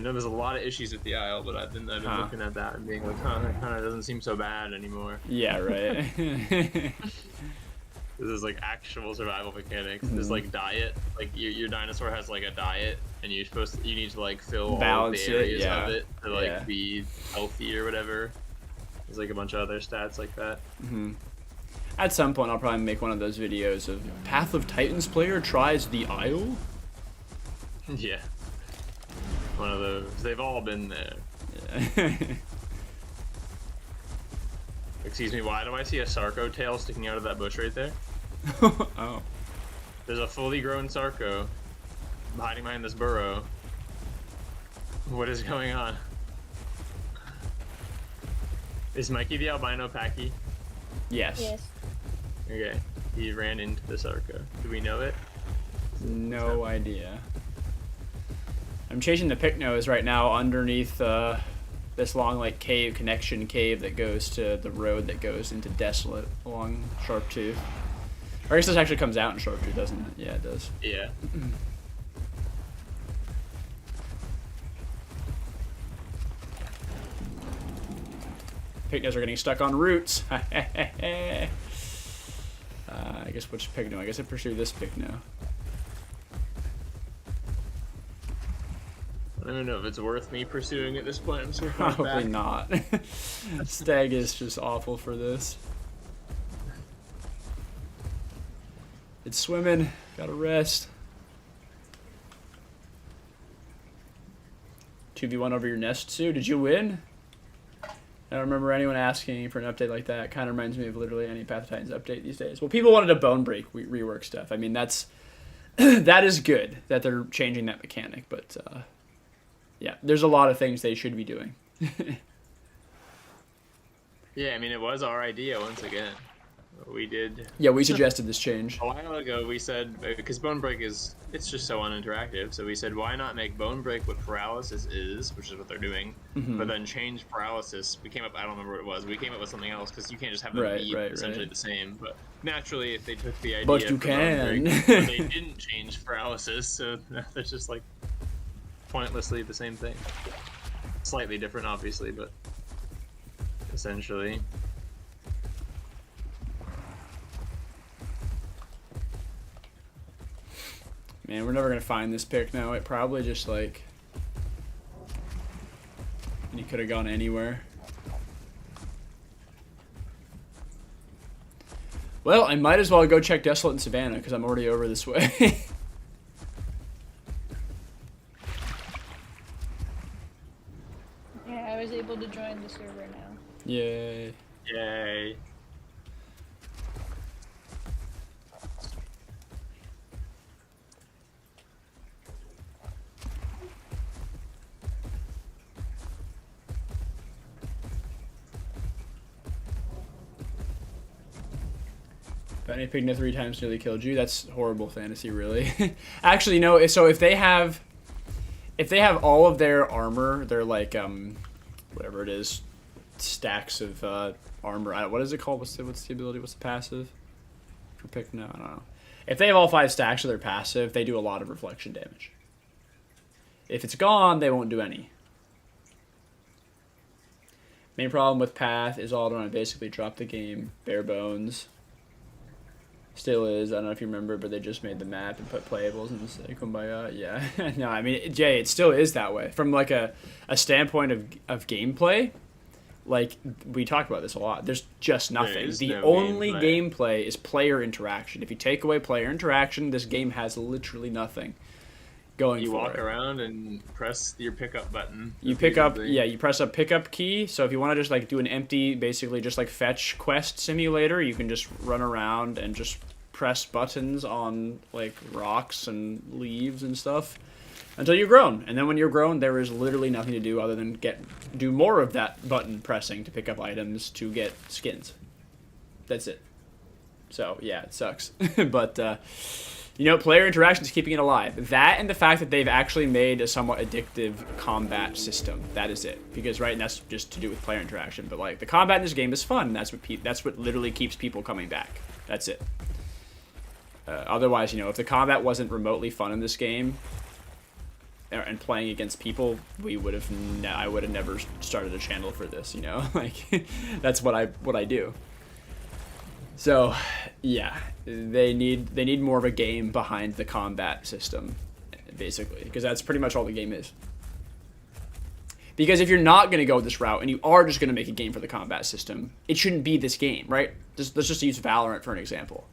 know there's a lot of issues with the Isle, but I've been looking at that and being like, it kind of doesn't seem so bad anymore. Yeah, right. This is like actual survival mechanics. There's like diet, like your dinosaur has like a diet, and you need to like fill all the areas of it to like be healthy or whatever. There's like a bunch of other stats like that. At some point, I'll probably make one of those videos of Path of Titans player tries the Isle. Yeah. One of those. They've all been there. Yeah. Excuse me, why do I see a Sarco tail sticking out of that bush right there? Oh. There's a fully grown Sarco hiding behind this burrow. What is going on? Is Mikey the albino Pachy? Yes. Yes. Okay. He ran into this Arca. Do we know it? No idea. I'm chasing the pycnos right now underneath this long like connection cave that goes to the road that goes into Desolate along Sharptooth. Or I guess this actually comes out in Sharptooth, doesn't it? Yeah, it does. Yeah. Pycnos are getting stuck on roots. I guess which pycno? I guess I pursue this pycno. I don't know if it's worth me pursuing at this point. I'm sort of Probably back. not. Stag is just awful for this. It's swimming. Gotta rest. 2v1 over your nest, Sue. Did you win? I don't remember anyone asking for an update like that. Kind of reminds me of literally any Path of Titans update these days. Well, people wanted a bone break rework stuff. I mean, that's that is good that they're changing that mechanic, but yeah, there's a lot of things they should be doing. Yeah, I mean, it was our idea once again. We did. Yeah, we suggested this change. A while ago, we said, because Bone Break it's just so uninteractive, so we said, why not make Bone Break what Paralysis is, which is what they're doing, but then change Paralysis. We came up, I don't remember what it was, we came up with something else, because you can't just have them be essentially the same, but naturally, if they took the idea But you for Bone can. Break, they didn't change Paralysis, so they're just like pointlessly the same thing. Slightly different, obviously, but essentially. Man, we're never gonna find this pick now. It probably just like he could have gone anywhere. Well, I might as well go check Desolate and Savannah because I'm already over this way. Yeah, I was able to join the server now. Yay. Yay. Benny Pigna 3 times nearly killed you. That's horrible fantasy, really. Actually, no. So if they have all of their armor, their like whatever it is, stacks of armor. What is it called? What's the ability? What's the passive? For pick? No, I don't know. If they have all 5 stacks of their passive, they do a lot of reflection damage. If it's gone, they won't do any. Main problem with Path is all around basically drop the game bare bones. Still is. I don't know if you remember, but they just made the map and put playables and say kumbaya. Yeah. No, I mean, Jay, it still is that way. From like a standpoint of gameplay, like we talked about this a lot. There's just nothing. The only gameplay is player interaction. If you take away player interaction, this game has literally nothing going for it. You walk around and press your pickup button. You pick up, yeah, you press a pickup key. So if you want to just like do an empty, basically just like fetch quest simulator, you can just run around and just press buttons on like rocks and leaves and stuff until you're grown. And then when you're grown, there is literally nothing to do other than do more of that button pressing to pick up items to get skins. That's it. So yeah, it sucks. But you know, player interaction is keeping it alive. That and the fact that they've actually made a somewhat addictive combat system. That is it. Because right, and that's just to do with player interaction. But like the combat in this game is fun. That's what literally keeps people coming back. That's it. Otherwise, you know, if the combat wasn't remotely fun in this game and playing against people, I would have never started a channel for this. You know, like that's what I do. So, yeah, they need more of a game behind the combat system, basically, because that's pretty much all the game is. Because if you're not going to go this route and you are just going to make a game for the combat system, it shouldn't be this game, right? Let's just use Valorant for an example.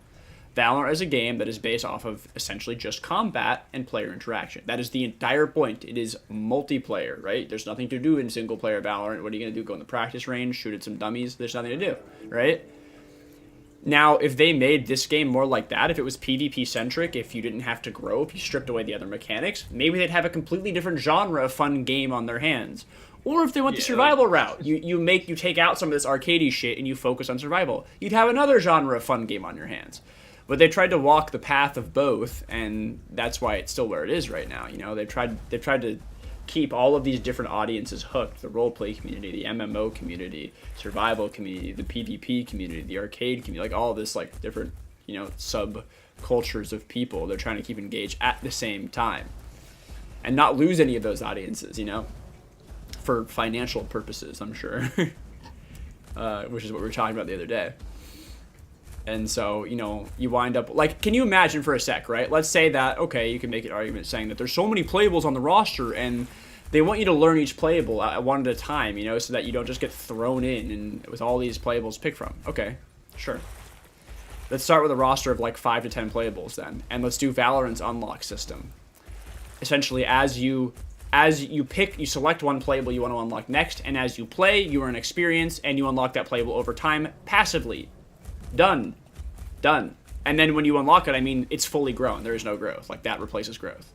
Valorant is a game that is based off of essentially just combat and player interaction. That is the entire point. It is multiplayer, right? There's nothing to do in single-player Valorant. What are you going to do? Go in the practice range, shoot at some dummies? There's nothing to do, right? Now, if they made this game more like that, if it was PvP-centric, if you didn't have to grow, if you stripped away the other mechanics, maybe they'd have a completely different genre of fun game on their hands. Or if they went the survival route, you take out some of this arcadey shit and you focus on survival. You'd have another genre of fun game on your hands. But they tried to walk the path of both, and that's why it's still where it is right now. You know, they've tried to keep all of these different audiences hooked: the roleplay community, the MMO community, survival community, the PvP community, the arcade community, like all this like different, you know, subcultures of people. They're trying to keep engaged at the same time, and not lose any of those audiences. You know, for financial purposes, I'm sure, which is what we were talking about the other day. And so, you know, you wind up, like, can you imagine for a sec, right? Let's say that, okay, you can make an argument saying that there's so many playables on the roster, and they want you to learn each playable at one at a time, you know, so that you don't just get thrown in and with all these playables to pick from. Okay, sure. Let's start with a roster of like 5 to 10 playables then, and let's do Valorant's unlock system. Essentially, as you pick, you select one playable you want to unlock next, and as you play, you earn experience, and you unlock that playable over time passively. Done. And then when you unlock it, I mean, it's fully grown. There is no growth. Like, that replaces growth.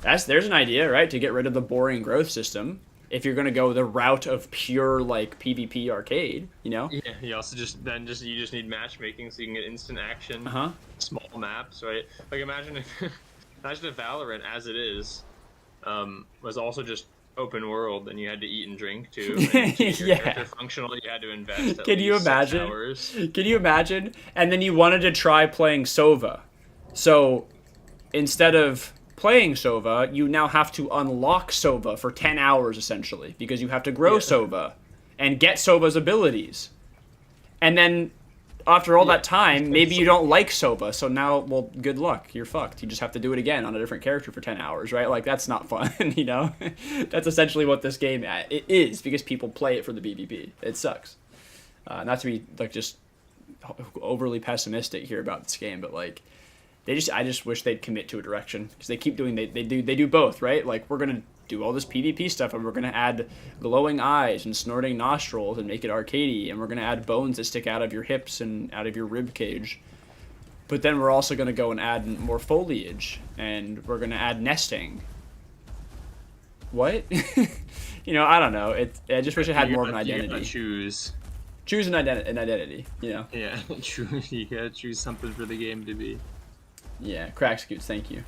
There's an idea, right? To get rid of the boring growth system. If you're going to go the route of pure, like, PvP arcade, you know? Yeah, you also just need matchmaking so you can get instant action. Small maps, right? Like, imagine if Valorant, as it is, was also just open world, and you had to eat and drink too. And to your character functional, you had to invest at least 6 hours. Can you imagine? And then you wanted to try playing Sova. So instead of playing Sova, you now have to unlock Sova for 10 hours essentially, because you have to grow Sova and get Sova's abilities. And then after all that time, maybe you don't like Sova, so now, well, good luck. You're fucked. You just have to do it again on a different character for 10 hours, right? Like, that's not fun, you know? That's essentially what this game it is, because people play it for the PvP. It sucks. Not to be, like, just overly pessimistic here about this game, but, like, I just wish they'd commit to a direction, because they keep doing, they do both, right? Like, we're going to do all this PvP stuff, and we're going to add glowing eyes and snorting nostrils and make it arcadey, and we're going to add bones that stick out of your hips and out of your rib cage. But then we're also going to go and add more foliage, and we're going to add nesting. What? You know, I don't know. I just wish it had more of an identity. You gotta choose an identity, you know? Yeah, you gotta choose something for the game to be. Yeah, Crack Scoots, thank you.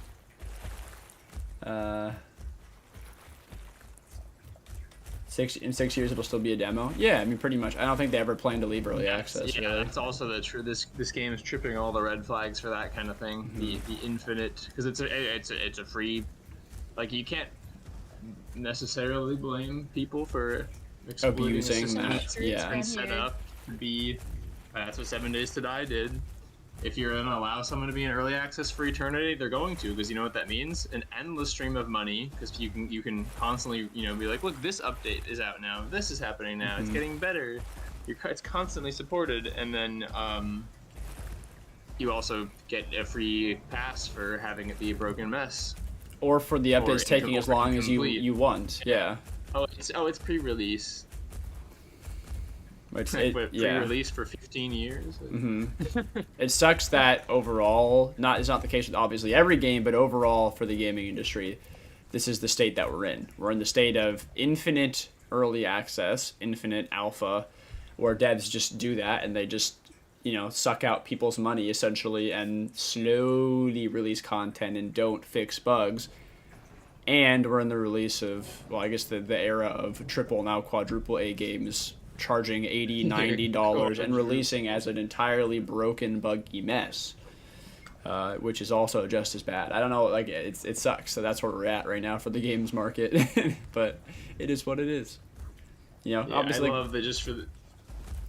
In 6 years it'll still be a demo. Yeah, I mean, pretty much. I don't think they ever plan to leave early access. Yeah, really. it's also this game is tripping all the red flags for that kind of thing. The infinite, because it's a free, like, you can't necessarily blame people for abusing that. Yeah, and set up that's what 7 Days to Die did. If you're going to allow someone to be in early access for eternity, they're going to, because you know what that means? An endless stream of money, because you can constantly, you know, be like, look, this update is out now, this is happening now, it's getting better, it's constantly supported, and then you also get a free pass for having it be a broken mess. Or for the updates taking as long as you want, yeah. Oh, it's pre-release. Pre-release for 15 years. It sucks that overall, it's not the case with obviously every game, but overall for the gaming industry, this is the state that we're in. We're in the state of infinite early access, infinite alpha, where devs just do that and they just, you know, suck out people's money essentially and slowly release content and don't fix bugs. And we're in the release of, well, I guess the era of triple, now quadruple A games, charging $80, $90 and releasing as an entirely broken, buggy mess, which is also just as bad. I don't know, like, it sucks. So that's where we're at right now for the games market, but it is what it is. You know, obviously. I love that just for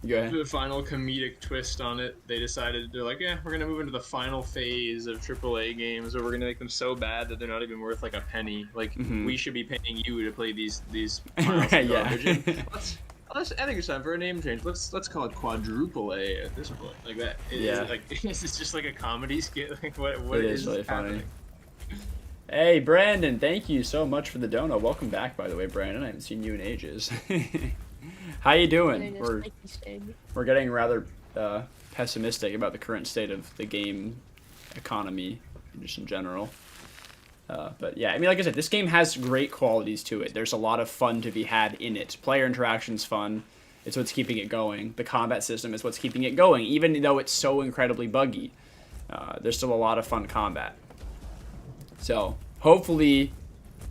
the final comedic twist on it, they decided, they're like, yeah, we're gonna move into the final phase of AAA games, where we're gonna make them so bad that they're not even worth like a penny. Like, we should be paying you to play these miles of garbage. I think it's time for a name change. Let's call it quadruple A at this point. Like that. It's just like a comedy skit. Like what is really happening? Funny. Hey Brandon, thank you so much for the dono. Welcome back, by the way, Brandon. I haven't seen you in ages. How you doing? We're getting rather pessimistic about the current state of the game economy, just in general. But yeah, I mean, like I said, this game has great qualities to it. There's a lot of fun to be had in it. Player interaction's fun. It's what's keeping it going. The combat system is what's keeping it going, even though it's so incredibly buggy. There's still a lot of fun combat. So hopefully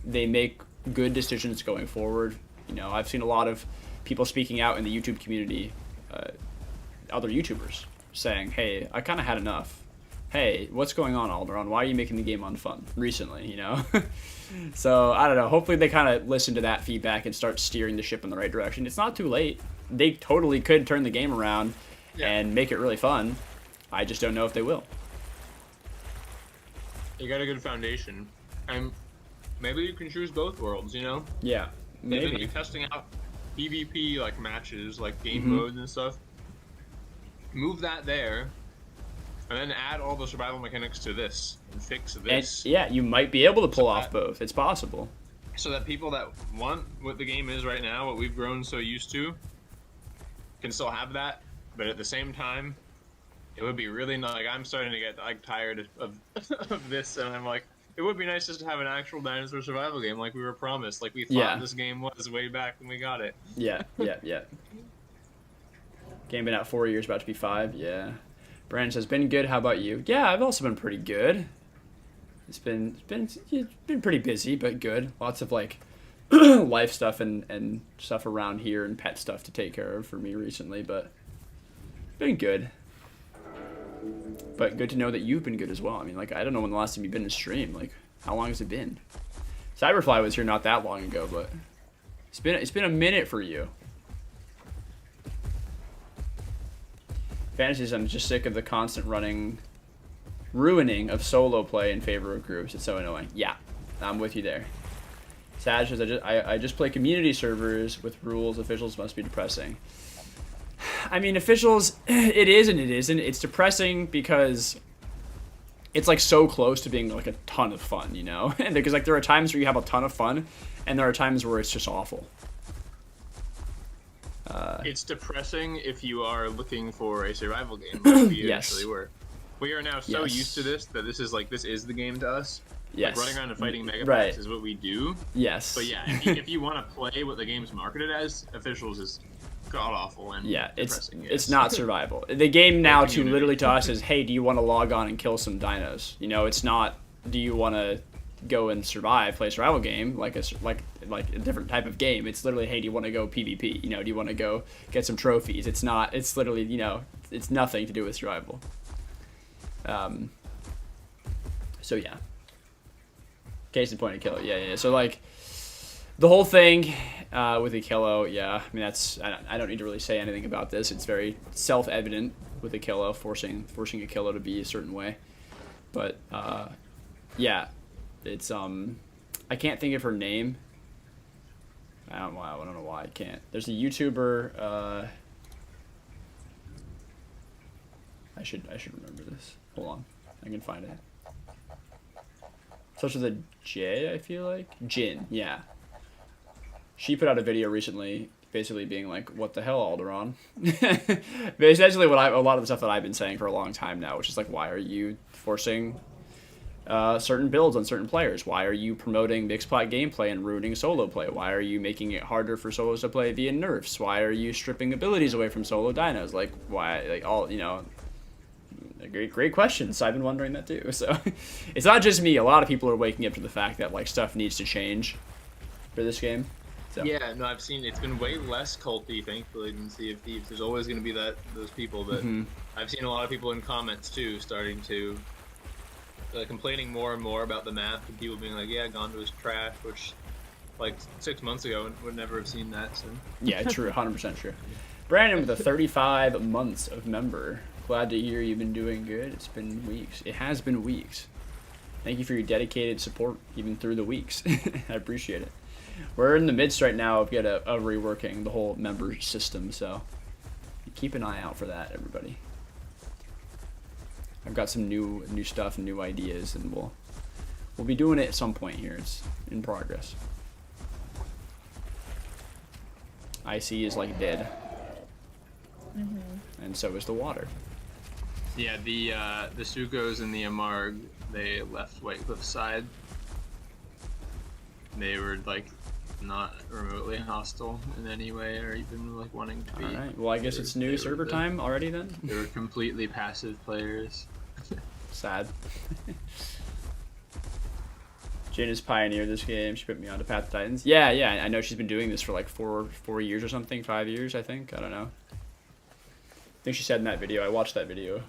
they make good decisions going forward. You know, I've seen a lot of people speaking out in the YouTube community, other YouTubers, saying, hey, I kind of had enough. Hey, what's going on, Alderon? Why are you making the game unfun recently, you know? So, I don't know. Hopefully they kind of listen to that feedback and start steering the ship in the right direction. It's not too late. They totally could turn the game around and make it really fun. I just don't know if they will. You got a good foundation. And maybe you can choose both worlds, you know? Yeah, They've been maybe. like, testing out PvP like matches, like game modes and stuff. Move that there, and then add all the survival mechanics to this and fix this. And, yeah, you might be able to pull off that- both. It's possible. So that people that want what the game is right now, what we've grown so used to, can still have that, but at the same time, it would be really nice. Like, I'm starting to get like tired of of this, and I'm like, it would be nice just to have an actual dinosaur survival game, like we were promised, like we thought this game was way back when we got it. Yeah. Game been out 4 years, about to be 5. Yeah. Brandon says, been good. How about you? Yeah, I've also been pretty good. It's been pretty busy, but good. Lots of like life stuff and stuff around here and pet stuff to take care of for me recently, but been good. But good to know that you've been good as well. I mean, like, I don't know when the last time you've been to stream. Like, how long has it been? Cyberfly was here not that long ago, but it's been a minute for you. Fantasies, I'm just sick of the constant ruining of solo play in favor of groups. It's so annoying. Yeah, I'm with you there. Sag says, I just play community servers with rules. Officials must be depressing. I mean, officials, it is and it isn't. It's depressing because it's like so close to being like a ton of fun, you know? And because like there are times where you have a ton of fun, and there are times where it's just awful. It's depressing if you are looking for a survival game, like we Yes. actually were. We are now so Yes. used to this that this is the game to us. Yes. Like running around and fighting mega Right. packs is what we do. Yes. But yeah, if you want to play what the game's marketed as, officials is god awful and Yeah, depressing. it's not survival. The game now to community. literally to us is, hey, do you want to log on and kill some dinos? You know, it's not, do you want to go and survive, play a survival game like a different type of game. It's literally, hey, do you want to go PvP? You know, do you want to go get some trophies? It's not. It's literally, you know, it's nothing to do with survival. So yeah. Case in point, Akillo. Yeah. So like, the whole thing with Akillo, yeah. I mean, that's I don't need to really say anything about this. It's very self-evident with Akillo, forcing Akillo to be a certain way. But yeah, it's I can't think of her name. I don't know why I can't. There's a YouTuber. I should remember this. Hold on, I can find it. Starts with a J, I feel like. Jin, yeah. She put out a video recently, basically being like, "What the hell, Alderon?" But essentially, a lot of the stuff that I've been saying for a long time now, which is like, why are you forcing certain builds on certain players? Why are you promoting mixed plat gameplay and ruining solo play? Why are you making it harder for solos to play via nerfs? Why are you stripping abilities away from solo dinos? Like, why? Like, all, you know, great questions. I've been wondering that too. So it's not just me. A lot of people are waking up to the fact that like stuff needs to change for this game. So. Yeah, no, I've seen it's been way less culty, thankfully, than Sea of Thieves. There's always going to be those people, but I've seen a lot of people in comments too starting to complaining more and more about the map, and people being like, "Yeah, Gondo is trash," which like 6 months ago would never have seen that. So Yeah, true, 100% true. Brandon with a 35 months of member. Glad to hear you've been doing good. It's been weeks. It has been weeks. Thank you for your dedicated support even through the weeks. I appreciate it. We're in the midst right now of reworking the whole member system, so keep an eye out for that, everybody. I've got some new stuff and new ideas, and we'll be doing it at some point here. It's in progress. IC is like dead, and so is the water. yeah, the Sukos and the Amarg, they left White Cliff's side. they were like not remotely hostile in any way or even like wanting to be. All right. Well, I guess it's new server time already then. They were completely passive players. Sad. Jin has pioneered this game. She put me onto Path of Titans. Yeah, I know she's been doing this for like 4 years or something, 5 years, I think. I don't know. I think she said in that video. I watched that video.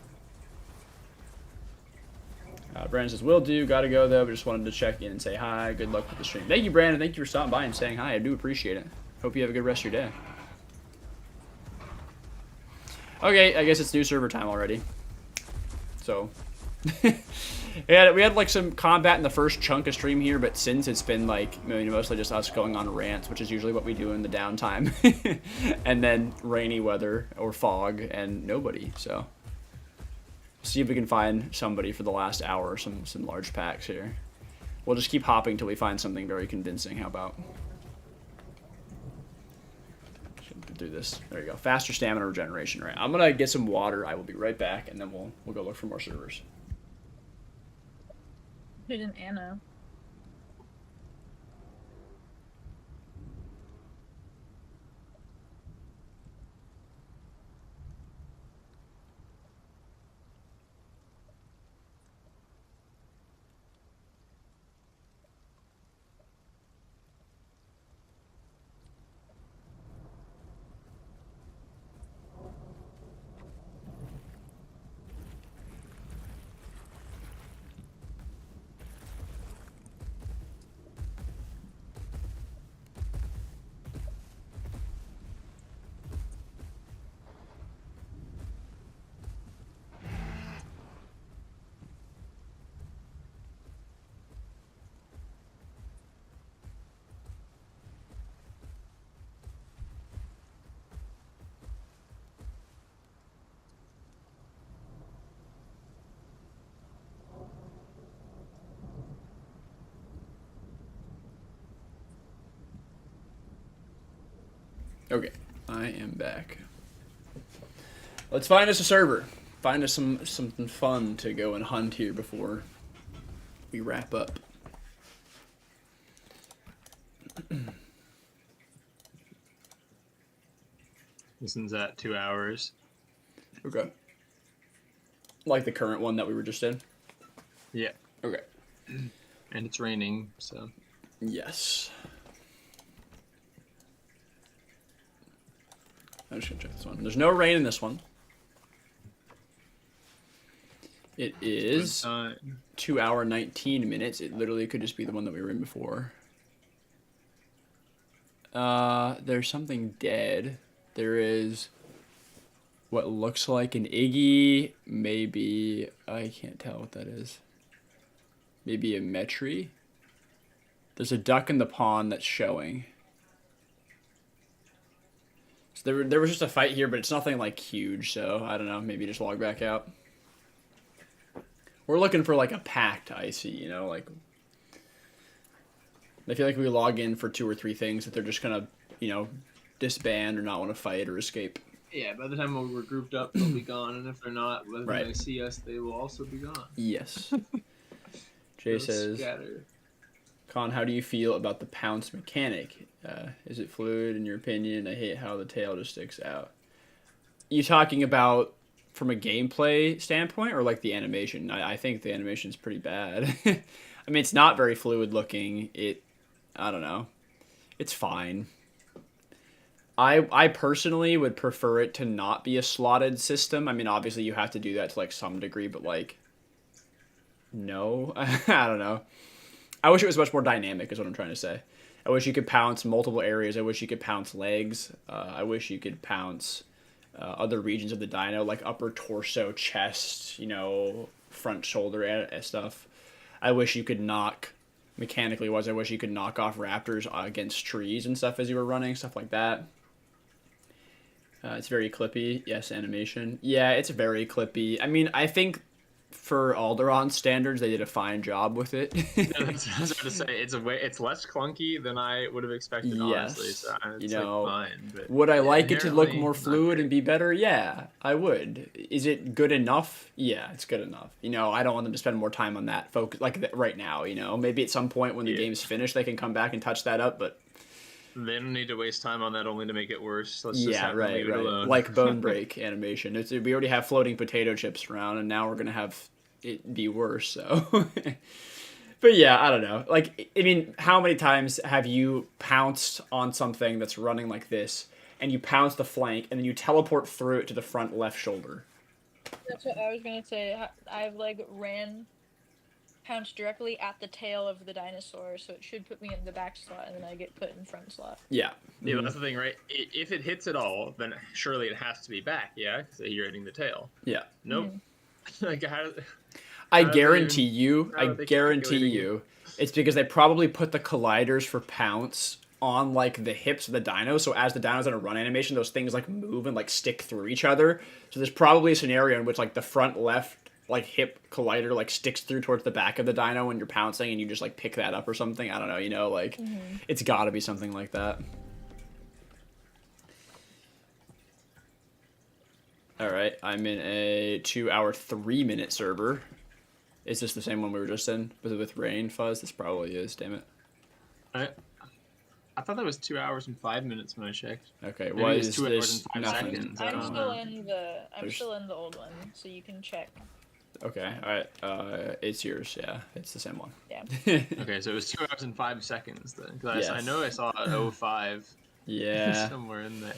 Brandon says, will do. Gotta go, though, but just wanted to check in and say hi. Good luck with the stream. Thank you, Brandon. Thank you for stopping by and saying hi. I do appreciate it. Hope you have a good rest of your day. Okay, I guess it's new server time already. So... Yeah, we had like some combat in the first chunk of stream here, but since it's been like mostly just us going on rants, which is usually what we do in the downtime, and then rainy weather or fog and nobody. So see if we can find somebody for the last hour, some large packs here. We'll just keep hopping till we find something very convincing. How about? Do this. There you go. Faster stamina regeneration. Right. I'm gonna get some water. I will be right back, and then we'll go look for more servers. There's an Anna. Okay, I am back. Let's find us a server. Find us something fun to go and hunt here before we wrap up. This one's at 2 hours. Okay. Like the current one that we were just in? Yeah. Okay. And it's raining, so. Yes. I'm just gonna check this one. There's no rain in this one. It is 2 hour 19 minutes. It literally could just be the one that we were in before. There's something dead. There is what looks like an iggy. Maybe I can't tell what that is. Maybe a metry. There's a duck in the pond that's showing. So there was just a fight here, but it's nothing like huge, so I don't know, maybe just log back out. We're looking for like a packed icy, you know, like I feel like we log in for 2 or 3 things that they're just gonna, you know, disband or not want to fight or escape. Yeah, by the time we're grouped up, they'll be gone, and if they're not, when Right. they see us, they will also be gone. Yes. Jay They'll says, scatter. Con, how do you feel about the pounce mechanic? Is it fluid in your opinion? I hate how the tail just sticks out. You talking about from a gameplay standpoint or like the animation? I think the animation is pretty bad. I mean, it's not very fluid looking. I don't know. It's fine. I personally would prefer it to not be a slotted system. I mean, obviously you have to do that to like some degree, but like, no, I don't know. I wish it was much more dynamic is what I'm trying to say. I wish you could pounce multiple areas. I wish you could pounce legs. I wish you could pounce other regions of the dino, like upper torso, chest, you know, front shoulder and stuff. I wish you could knock, mechanically wise, I wish you could knock off raptors against trees and stuff as you were running, stuff like that. It's very clippy. Yes, animation. Yeah, it's very clippy. I mean, I think for Alderaan standards, they did a fine job with it. Yeah, that's what I was about to say. It's less clunky than I would have expected, honestly. Yes. So You it's know, like fine. But would I like it to look inherently more not fluid great. and be better? Yeah, I would. Is it good enough? Yeah, it's good enough. You know, I don't want them to spend more time on that focus right now, you know. Maybe at some point when the Yeah. game's finished they can come back and touch that up, but They don't need to waste time on that only to make it worse. Let's just yeah, have them leave it alone. Like bone break animation. We already have floating potato chips around, and now we're gonna have it be worse. So, but yeah, I don't know. Like, I mean, how many times have you pounced on something that's running like this, and you pounce the flank, and then you teleport through it to the front left shoulder? That's what I was gonna say. I've like pounced directly at the tail of the dinosaur, so it should put me in the back slot, and then I get put in front slot. Yeah. Yeah, that's the thing, right? If it hits at all, then surely it has to be back, yeah? Because you're hitting the tail. Yeah. Nope. Like, I How do guarantee they- you, how I are they guarantee calculating you, it's because they probably put the colliders for pounce on like the hips of the dino, so as the dino's in a run animation, those things like move and like stick through each other. So there's probably a scenario in which like the front left like hip collider like sticks through towards the back of the dino when you're pouncing, and you just like pick that up or something. I don't know, you know, like it's got to be something like that. All right, I'm in a 2-hour 3-minute server. Is this the same one we were just in? Was it with rain fuzz? This probably is. Damn it. I thought that was 2 hours and 5 minutes when I checked. Okay, Maybe why it's is 2 hours this and 5 nothing? seconds. I I'm don't still know. in the There's- still in the old one, so you can check. Okay, all right. It's yours. Yeah, it's the same one. Yeah. Okay, so it was 2 hours and 5 seconds then. Because I Yes. know I saw an 05 Yeah. somewhere in there.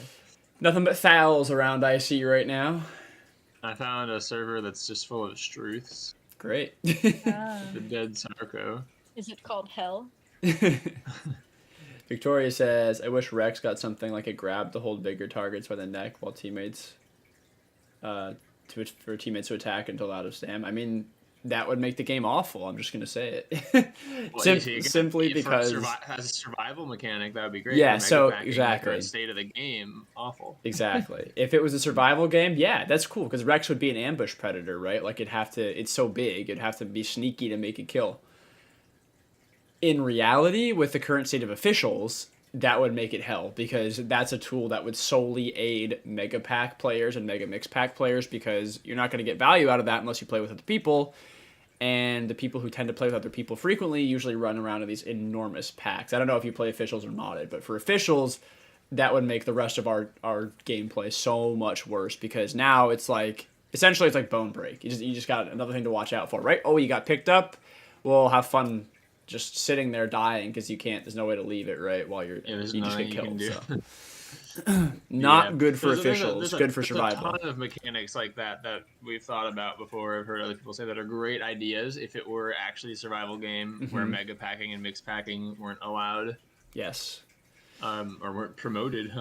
Nothing but fouls around IC right now. I found a server that's just full of struths. Great. The dead Sarko. Is it called Hell? Victoria says, I wish Rex got something like a grab to hold bigger targets by the neck while teammates for teammates to attack until out of stam. I mean, that would make the game awful. I'm just gonna say it. Simply because as a survival mechanic, that would be great. Yeah, For so megapacking, exactly. for state of the game, awful. Exactly. If it was a survival game, yeah, that's cool because Rex would be an ambush predator, right? Like it's so big, it'd have to be sneaky to make a kill. In reality, with the current state of officials, that would make it hell because that's a tool that would solely aid Mega Pack players and Mega Mix Pack players because you're not going to get value out of that unless you play with other people. And the people who tend to play with other people frequently usually run around in these enormous packs. I don't know if you play officials or modded, but for officials, that would make the rest of our gameplay so much worse because now it's like essentially it's like bone break. You just got another thing to watch out for, right? Oh, you got picked up. Well, have fun just sitting there dying because you can't. There's no way to leave it, right? While you just get killed. So. Not good for officials. Good for survival. There's a ton of mechanics like that we've thought about before. I've heard other people say that are great ideas if it were actually a survival game where mega packing and mixed packing weren't allowed. Yes. Or weren't promoted.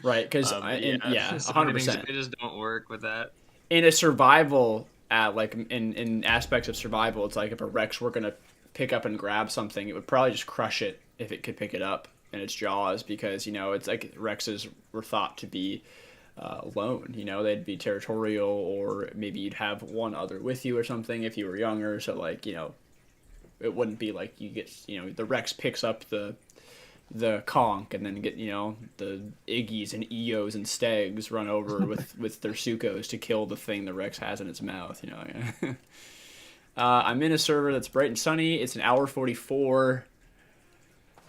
Right, because so 100%. They just don't work with that. In a survival, like in aspects of survival, it's like if a Rex were gonna pick up and grab something, it would probably just crush it if it could pick it up in its jaws because it's like Rexes were thought to be alone. They'd be territorial, or maybe you'd have one other with you or something if you were younger. So like it wouldn't be like you get the Rex picks up the conch and then get the Iggies and Eos and Stegs run over with their Sukos to kill the thing the Rex has in its mouth. I'm in a server that's bright and sunny. It's an hour 44.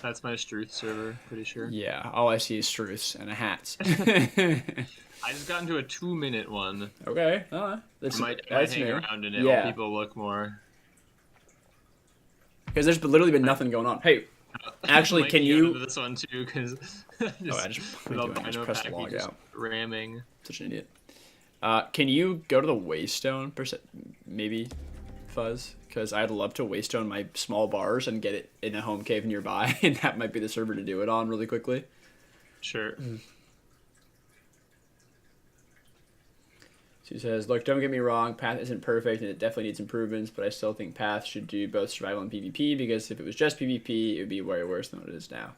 That's my Struth server, pretty sure. Yeah, all I see is Struths and a hats. I just got into a 2-minute one. Okay, That's might that's hang new. around in it Yeah. while people look more. Because there's literally been nothing going on. Hey, actually, Might can get you? into this one too? Because I just pressed log out. Ramming. Such an idiot. Can you go to the Waystone, maybe, Fuzz? Because I'd love to Waystone my small bars and get it in a home cave nearby, and that might be the server to do it on really quickly. Sure. She says, look, don't get me wrong, Path isn't perfect and it definitely needs improvements, but I still think Path should do both survival and PvP because if it was just PvP, it would be way worse than what it is now.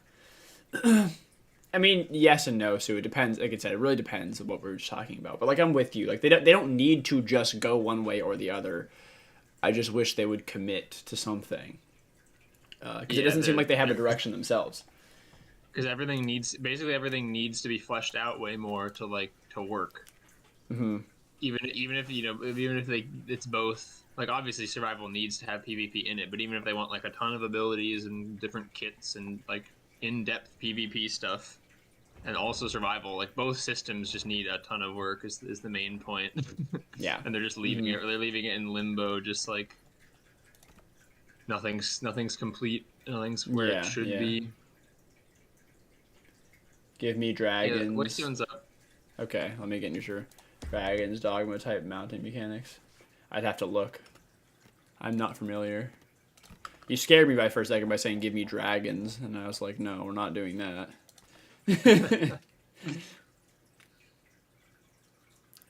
I mean, yes and no. So it depends. Like I said, it really depends on what we're just talking about. But like I'm with you. Like they don't need to just go one way or the other. I just wish they would commit to something. Because it doesn't seem like they have a direction themselves. Because everything needs to be fleshed out way more to work. Mm-hmm. Even if it's both. Like obviously survival needs to have PvP in it, but even if they want like a ton of abilities and different kits and like in-depth PvP stuff, and also survival, like both systems just need a ton of work is the main point. Yeah. And they're just leaving it. They're leaving it in limbo, just like nothing's complete. Nothing's where it should be. Give me dragons. Yeah, Waystone's up. Okay, let me get you sure. Dragons, dogma type mounting mechanics. I'd have to look. I'm not familiar. You scared me for a second by saying give me dragons, and I was like, no, we're not doing that.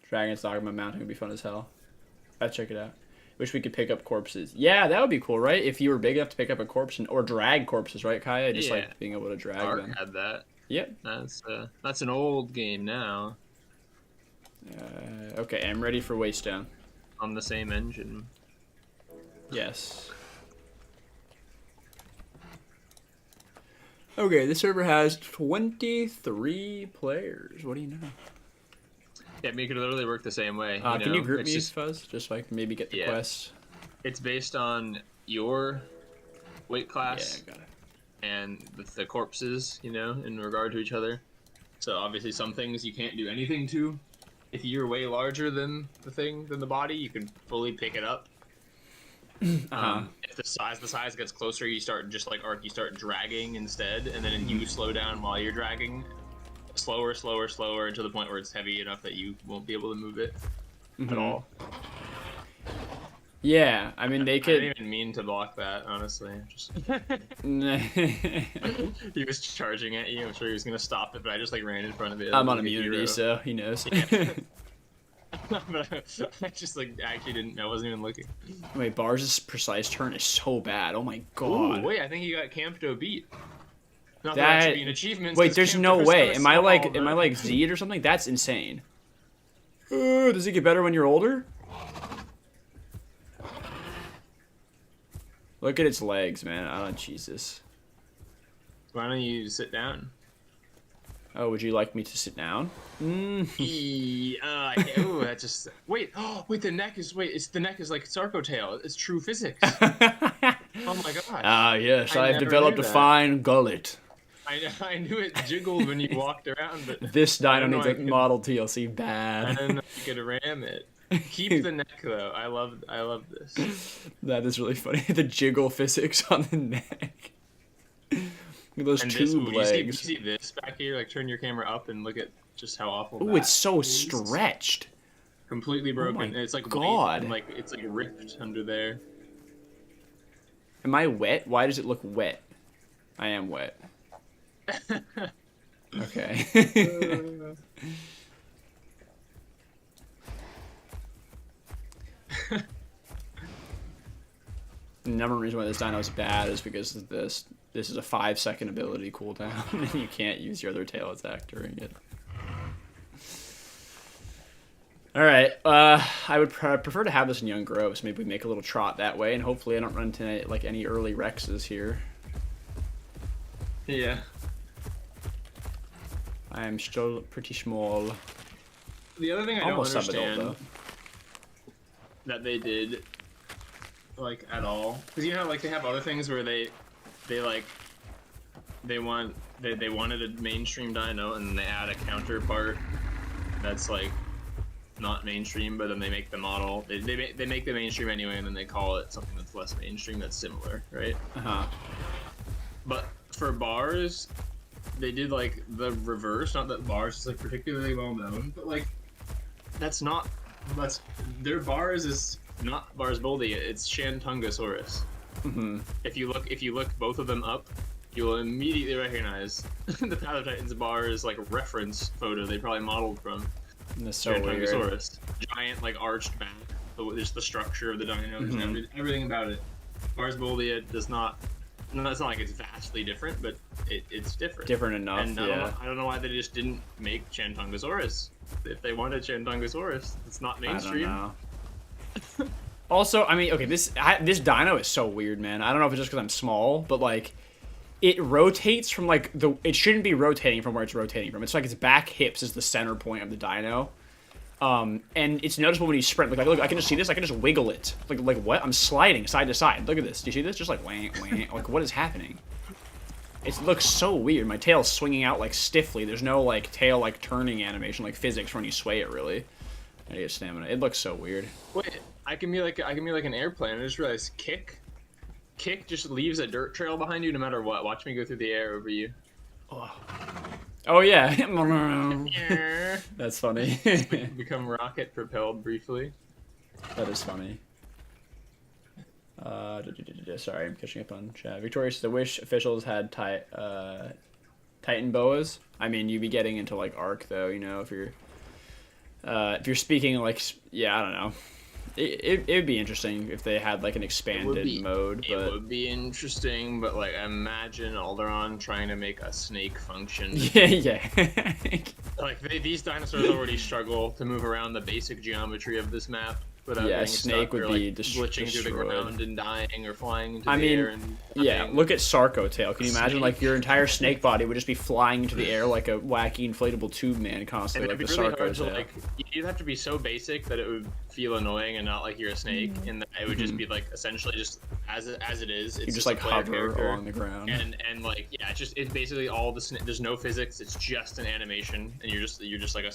Dragons, dogma mounting would be fun as hell. I'd check it out. Wish we could pick up corpses. Yeah, that would be cool, right? If you were big enough to pick up a corpse or drag corpses, right, Kaya? Just like being able to drag them. Had that. Yep. That's an old game now. Okay, I'm ready for Waystone. On the same engine. Yes. Okay, this server has 23 players. What do you know? Yeah, we could literally work the same way. Can you group me, Fuzz? Just so I can maybe get the quest. It's based on your weight class. Yeah, got it. And the corpses, in regard to each other. So obviously some things you can't do anything to. If you're way larger than the body, you can fully pick it up. If the size gets closer, you start just like Ark, you start dragging instead, and then you slow down while you're dragging. Slower, to the point where it's heavy enough that you won't be able to move it at all. Yeah, I mean, they could... I didn't even mean to block that, honestly. He was charging at you. I'm sure he was going to stop it, but I just, ran in front of it. I'm on immunity, so he knows. Yeah. I just, actually didn't... I wasn't even looking. Wait, Bars' precise turn is so bad. Oh, my God. Ooh, wait, I think he got Campto beat. Not that should be an achievement. Wait, there's no way. Am I, Z'd or something? That's insane. Does it get better when you're older? Look at its legs, man. Oh, Jesus. Why don't you sit down? Oh, would you like me to sit down? That just... Wait, the neck is... the neck is like Sarko tail. It's true physics. Oh my gosh. Ah, yes, I've developed a fine gullet. I knew it jiggled when you walked around, but... This dino needs a model TLC bad. I didn't know you could ram it. Keep the neck though. I love this. That is really funny. The jiggle physics on the neck. Look at those tube legs. You see this back here? Turn your camera up and look at just how awful. Ooh, it's so stretched. Completely broken. Oh it's like God. And, it's ripped under there. Am I wet? Why does it look wet? I am wet. Okay. The number one reason why this dino is bad is because of this. This is a 5-second ability cooldown, and you can't use your other tail attack during it. Alright, I would prefer to have this in Young Grove, so maybe we make a little trot that way, and hopefully I don't run into any early Rexes here. Yeah. I am still pretty small. The other thing I Almost don't understand subadult, that they did, at all, because you know how they have other things where they wanted a mainstream dino and they add a counterpart that's not mainstream, but then they make the model. They make the mainstream anyway, and then they call it something that's less mainstream that's similar, right? But for Bars, they did the reverse. Not that Bars is particularly well known, but their Bars is not Bars Boldy. It's Shantungosaurus. If you look both of them up, you will immediately recognize the Path of Titans Bars reference photo they probably modeled from. That's so weird. Giant arched back, just the structure of the dino, and everything about it. Bars Boldia does not no, it's not like it's vastly different, but it's different. Different enough, And yeah. I don't know why they just didn't make Chantungosaurus. If they wanted Chantungosaurus, it's not mainstream. I don't know. Also, I mean, okay, this dino is so weird, man. I don't know if it's just because I'm small, but like, it rotates from like it shouldn't be rotating from where it's rotating from. It's like its back hips is the center point of the dino. And it's noticeable when you sprint. Like, look, I can just see this. I can just wiggle it. Like what? I'm sliding side to side. Look at this. Do you see this? Just like wah, wah. Like, what is happening? It looks so weird. My tail's swinging out like stiffly. There's no like tail like turning animation like physics when you sway it. Really, I need stamina. It looks so weird. Wait, I can be like an airplane. I just realized kick just leaves a dirt trail behind you no matter what. Watch me go through the air over you. Oh yeah. That's funny. Become rocket propelled briefly. That is funny. Sorry, I'm catching up on chat. Victoria says, I wish officials had Titan boas. I mean, you'd be getting into like Arc though, you know, if you're speaking like, yeah, I don't know. It'd be interesting if they had like an expanded mode. But it would be interesting, but like imagine Alderaan trying to make a snake function. Yeah. Like these dinosaurs already struggle to move around the basic geometry of this map without getting snake stuck would or, be like, glitching through the ground and dying or flying into the air and dying. Look at Sarco Tail. Can you imagine like your entire snake body would just be flying into the air like a wacky inflatable tube man constantly, like the really Sarco Tail. like, you'd have to be so basic that it would feel annoying and not like you're a snake, and that it would just be like essentially just as it is. It's you just like hover along the ground. And like it's basically all the there's no physics. It's just an animation, and you're just like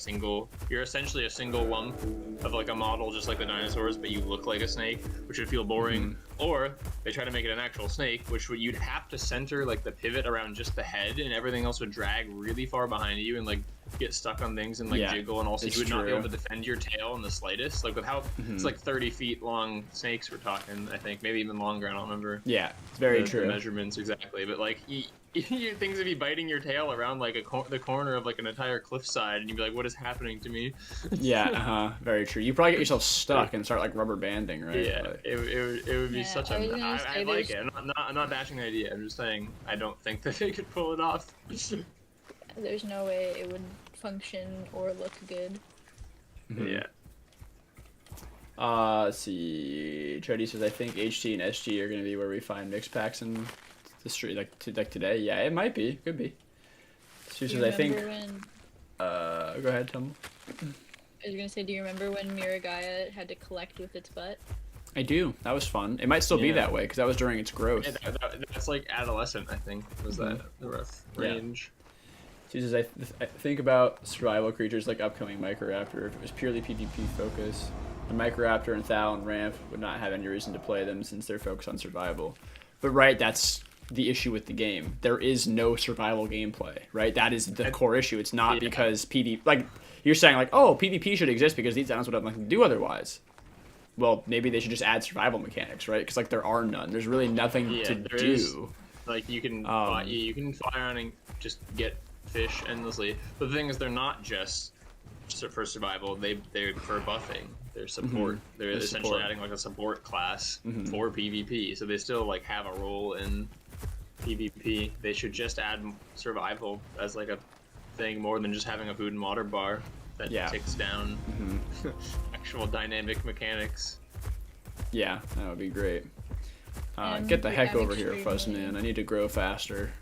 you're essentially a single lump of like a model, just like the dinosaurs, but you look like a snake, which would feel boring. Or they try to make it an actual snake, which you'd have to center like the pivot around just the head, and everything else would drag really far behind you and like get stuck on things and like jiggle, and also you would not be able to defend your tail in the slightest. Like with how it's like 30 feet long snakes we're talking, I think maybe even longer. I don't remember. Yeah, it's very true. The measurements exactly, but like things would be biting your tail around like the corner of like an entire cliffside, and you'd be like, "What is happening to me?" Yeah, very true. You probably get yourself stuck and start like rubber banding, right? Yeah, like, it would be such a. I like it. I'm not bashing the idea. I'm just saying I don't think that they could pull it off. There's no way it would function or look good. Yeah. Let's see. Chody says, I think HT and SG are going to be where we find mixed packs in the street, like today. Yeah, it might be. Could be. She says, I think. Go ahead, Tom. I was going to say, do you remember when Miragaya had to collect with its butt? I do. That was fun. It might still be that way because that was during its growth. Yeah, that's like adolescent, I think, was that the rough range. She says, I think about survival creatures like upcoming Microraptor. If it was purely PvP focus, the Microraptor and Thal and Ramp would not have any reason to play them since they're focused on survival. But right, that's the issue with the game. There is no survival gameplay, right? That is the core issue. It's not because PvP, like you're saying, like, oh, PvP should exist because these dinosaurs would have nothing to do otherwise. Well, maybe they should just add survival mechanics, right? Because like there are none. There's really nothing to do. Like you can fly around and just get fish endlessly. But the thing is, they're not just for survival. They're for buffing. They're support. They're essentially adding like a support class for PvP. So they still like have a role in PvP. They should just add survival as like a thing more than just having a food and water bar that ticks down actual dynamic mechanics. Yeah, that would be great. Get the heck over here, Fuzzman. I need to grow faster.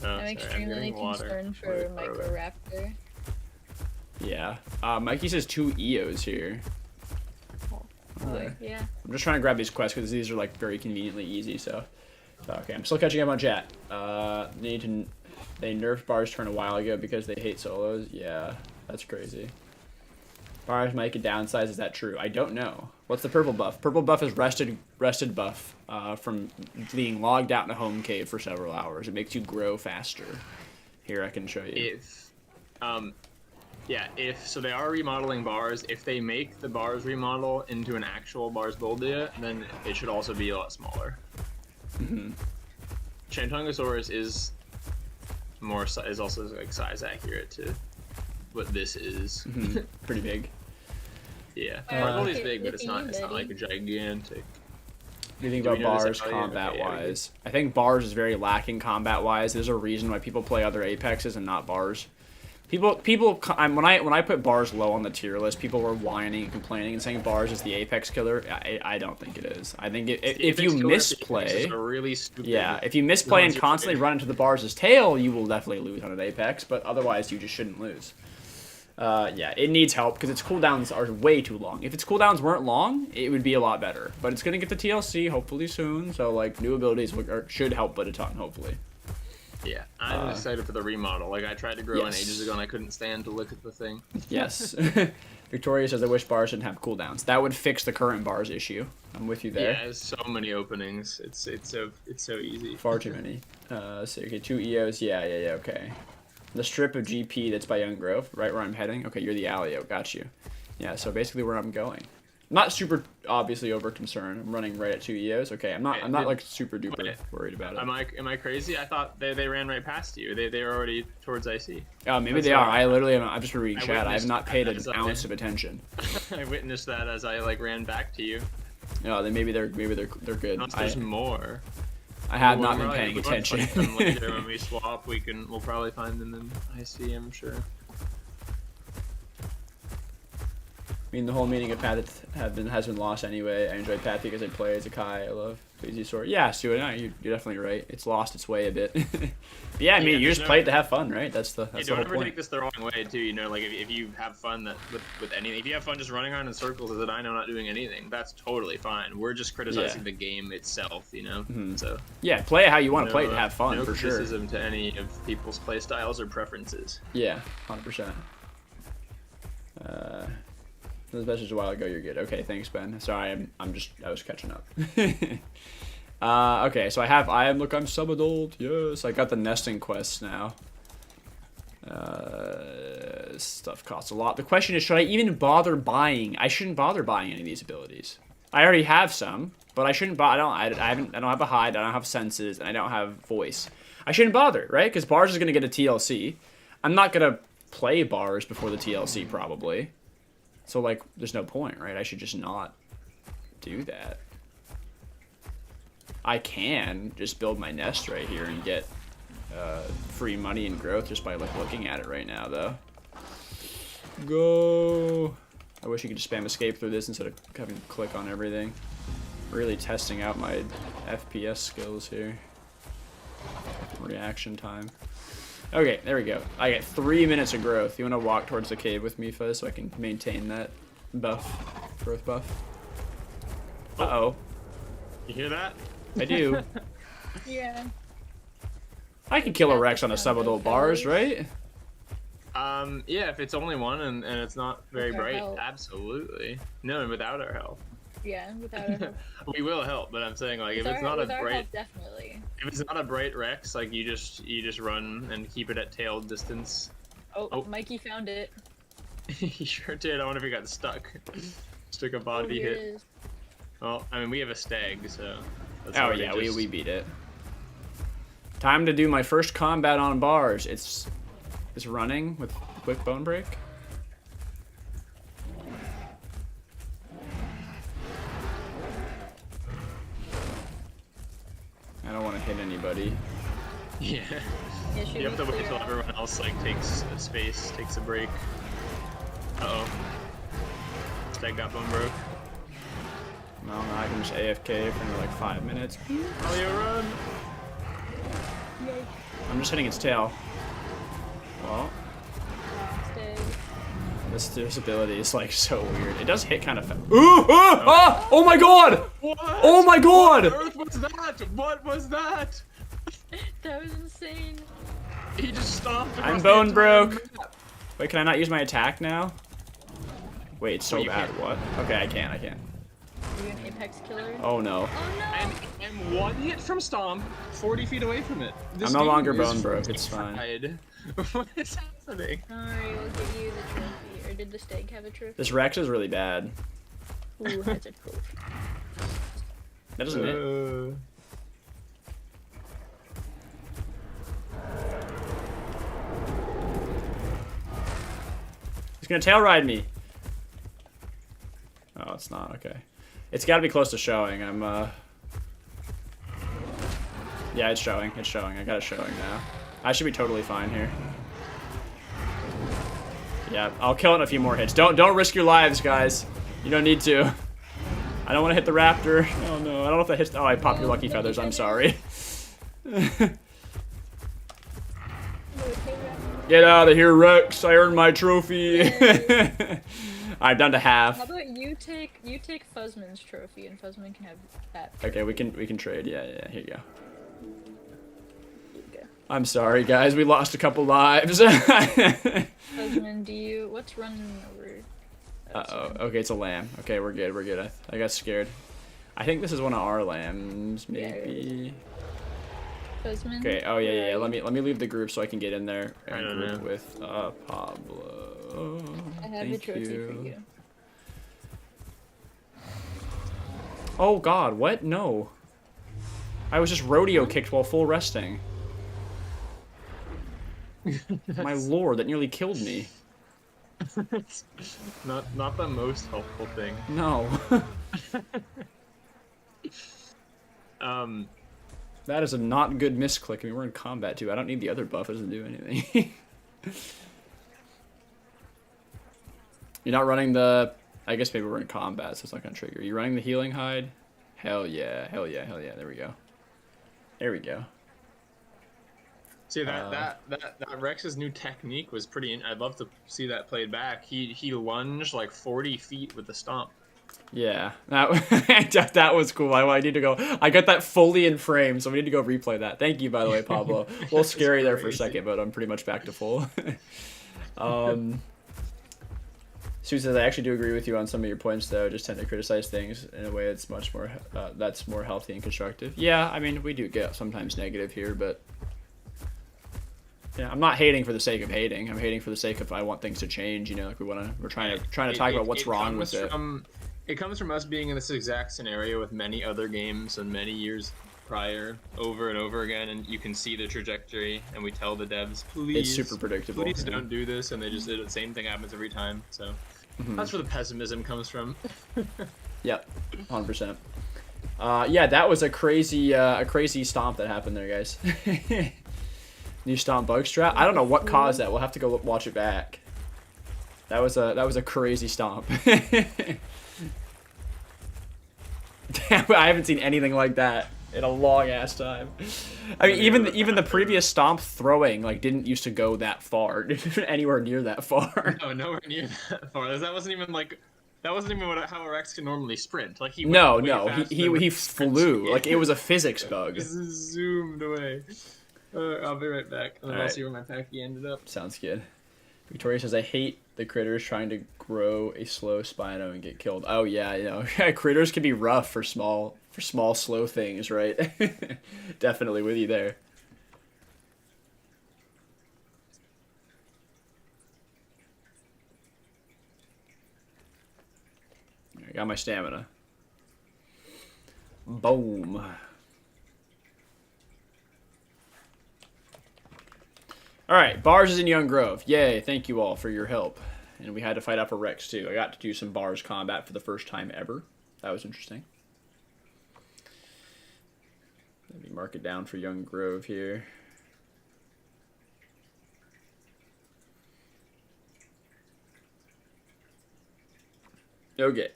I'm extremely concerned for Microraptor. Yeah. Mikey says 2 EOs here. Yeah. I'm just trying to grab these quests because these are like very conveniently easy. So, okay, I'm still catching up on chat. They nerfed bars turn a while ago because they hate solos. Yeah, that's crazy. Bars might get downsized. Is that true? I don't know. What's the purple buff? Purple buff is rested buff from being logged out in a home cave for several hours. It makes you grow faster. Here, I can show you. So they are remodeling bars. If they make the bars remodel into an actual bars Boldia, then it should also be a lot smaller. Chantungosaurus is also like size accurate to what this is. Pretty big. Yeah, Bars Boldia is big, but it's not like a gigantic. do you think Do we about know this bars already? Okay, combat-wise? I think bars is very lacking combat-wise. There's a reason why people play other Apexes and not bars. When I put bars low on the tier list, people were whining and complaining and saying bars is the Apex killer. I don't think it is. I think if you misplay, really stupid. yeah, if you misplay and constantly run into the bars' tail, you will definitely lose on an Apex. But otherwise, you just shouldn't lose. Yeah, it needs help because its cooldowns are way too long. If its cooldowns weren't long, it would be a lot better. But it's gonna get the TLC hopefully soon, so like new abilities should help but a ton hopefully. Yeah, I'm excited for the remodel. Like, I tried to grow in ages ago and I couldn't stand to look at the thing. Yes. Victoria says, I wish bars shouldn't have cooldowns. That would fix the current bars issue. I'm with you there. Yeah, there's so many openings. It's so easy. Far too many. So, okay, 2 EOs. Yeah, okay. The strip of GP that's by Young Grove, right where I'm heading. Okay, you're the Alio. Got you. Yeah, so basically where I'm going. Not super obviously over concerned. I'm running right at 2 EOs. Okay, I'm not like super duper worried about it. Am I crazy? I thought they ran right past you. They were already towards IC. Oh, maybe they are. I literally I'm just reading chat. I have not paid an ounce of attention. I witnessed that as I like ran back to you. No, then maybe they're good. There's more. I have not been paying attention. Later when we swap, we'll probably find them in IC, I'm sure. I mean, the whole meaning of Path has been lost anyway. I enjoy Path because I play as a Kai. I love Easy Sword. Yeah, Stuart, no, you're definitely right. It's lost its way a bit. But yeah, I mean, you just play it to have fun, right? That's the whole point. Don't ever take this the wrong way, too. You know, like if you have fun with anything, if you have fun just running around in circles as an I know not doing anything, that's totally fine. We're just criticizing the game itself, you know. So yeah, play it how you want to play it to have fun, for sure. No criticism to any of people's play styles or preferences. Yeah, 100%. This message a while ago. You're good. Okay, thanks, Ben. Sorry, I was catching up. Okay, so I'm sub-adult. Yes, I got the nesting quests now. Stuff costs a lot. The question is, should I even bother buying? I shouldn't bother buying any of these abilities. I already have some, but I shouldn't buy. I don't have a hide. I don't have senses, and I don't have voice. I shouldn't bother, right? Because bars is gonna get a TLC. I'm not gonna play bars before the TLC probably. So, like, there's no point, right? I should just not do that. I can just build my nest right here and get free money and growth just by, like, looking at it right now, though. Go! I wish you could just spam escape through this instead of having to click on everything. Really testing out my FPS skills here. Reaction time. Okay, there we go. I get 3 minutes of growth. You want to walk towards the cave with me, Fuzz, so I can maintain that growth buff? Uh-oh. You hear that? I do. Yeah. I can kill a Rex on a sub-adult bars, right? Yeah, if it's only one and it's not very With our bright, help. Absolutely. No, and without our help. Yeah, without our help. We will help, but I'm saying like if With it's our- not a with our bright help, definitely. if it's not a bright Rex, like you just run and keep it at tail distance. Oh, Mikey found it. He sure did. I wonder if he got stuck. Just took a Oh, body here it hit. is. Well, I mean we have a stag, so that's Oh already yeah, just... we beat it. Time to do my first combat on bars. It's running with quick bone break. I don't want to hit anybody. Yeah. Yeah, should You have we to wait clear till out? everyone else like takes a space, takes a break. Uh-oh. Stag got bone broke. No, I can just AFK for like 5 minutes. Alio, run! Yay. I'm just hitting its tail. Well, Stay. this ability is like so weird. It does hit kind of fast. Ooh! Ah! Ah! Oh my god! What? Oh my god! What on earth was that? What was that? That was insane. He just stomped across I'm the bone entire broke. map. Wait, can I not use my attack now? Wait, it's so Wait, you bad. can't. What? Okay, I can. Are you an Apex killer? Oh no. Oh no! I'm one hit from stomp, 40 feet away from it. This I'm no game longer is bone broke, it's fine. fried. What is happening? Alright, we'll give you the trophy. Or did the stag have a trophy? This Rex is really bad. Ooh, has a trophy. That doesn't hit. He's gonna tail ride me. Oh, it's not. Okay. It's gotta be close to showing. I'm Yeah, it's showing. It's showing. I got it showing now. I should be totally fine here. Yeah, I'll kill it in a few more hits. Don't risk your lives, guys. You don't need to. I don't want to hit the raptor. Oh no, I don't know if that hits. Oh, I popped your lucky feathers. I'm sorry. Get out of here, Rex. I earned my trophy. Alright, down to half. How about you take Fuzzman's trophy and Fuzzman can have that. Okay, we can trade. Yeah, here you go. Here you go. I'm sorry, guys. We lost a couple lives. Fuzzman, what's running over? Uh-oh. Okay, it's a lamb. Okay, we're good. We're good. I got scared. I think this is one of our lambs, maybe. Fuzzman? Okay. Oh yeah. Let me leave the group so I can get in there I and don't group know. with Pablo. I have a trophy for you. Oh God! What? No. I was just rodeo kicked while full resting. My lord, that nearly killed me. not the most helpful thing. No. That is a not good misclick. I mean, we're in combat too. I don't need the other buff. It doesn't do anything. You're not running the... I guess maybe we're in combat, so it's not going to trigger. You're running the healing hide? Hell yeah. Hell yeah. Hell yeah. There we go. There we go. See, that Rex's new technique was pretty... I'd love to see that played back. He lunged like 40 feet with the stomp. Yeah, that was cool. I need to go. I got that fully in frame, so we need to go replay that. Thank you, by the way, Pablo. A little scary there for a second, but I'm pretty much back to full. Sue says, I actually do agree with you on some of your points, though. Just tend to criticize things in a way that's much more that's more healthy and constructive. Yeah, I mean, we do get sometimes negative here, but yeah, I'm not hating for the sake of hating. I'm hating for the sake of I want things to change. You know, like we're trying to talk about what's wrong with it. It comes from us being in this exact scenario with many other games and many years prior, over and over again, and you can see the trajectory, and we tell the devs, please, it's super predictable. Please don't do this, and they just did it. The same thing happens every time. So that's where the pessimism comes from. Yep, 100%. Yeah, that was a crazy stomp that happened there, guys. New stomp bug strat. I don't know what caused that. We'll have to go watch it back. That was a crazy stomp. Damn, I haven't seen anything like that in a long ass time. I mean, even the previous stomp throwing like didn't used to go that far, anywhere near that far. No, nowhere near that far. That wasn't even how Rex can normally sprint. Like he he flew. Like it was a physics bug. Just zoomed away. I'll be right back, and then I'll see where my pachy ended up. Sounds good. Victoria says, I hate the critters trying to grow a slow Spino and get killed. Oh yeah, you know, critters can be rough for small, slow things, right? Definitely with you there. I got my stamina. Boom. Alright, Bars is in Young Grove. Yay, thank you all for your help. And we had to fight Upper Rex too. I got to do some Bars combat for the first time ever. That was interesting. Let me mark it down for Young Grove here. Okay.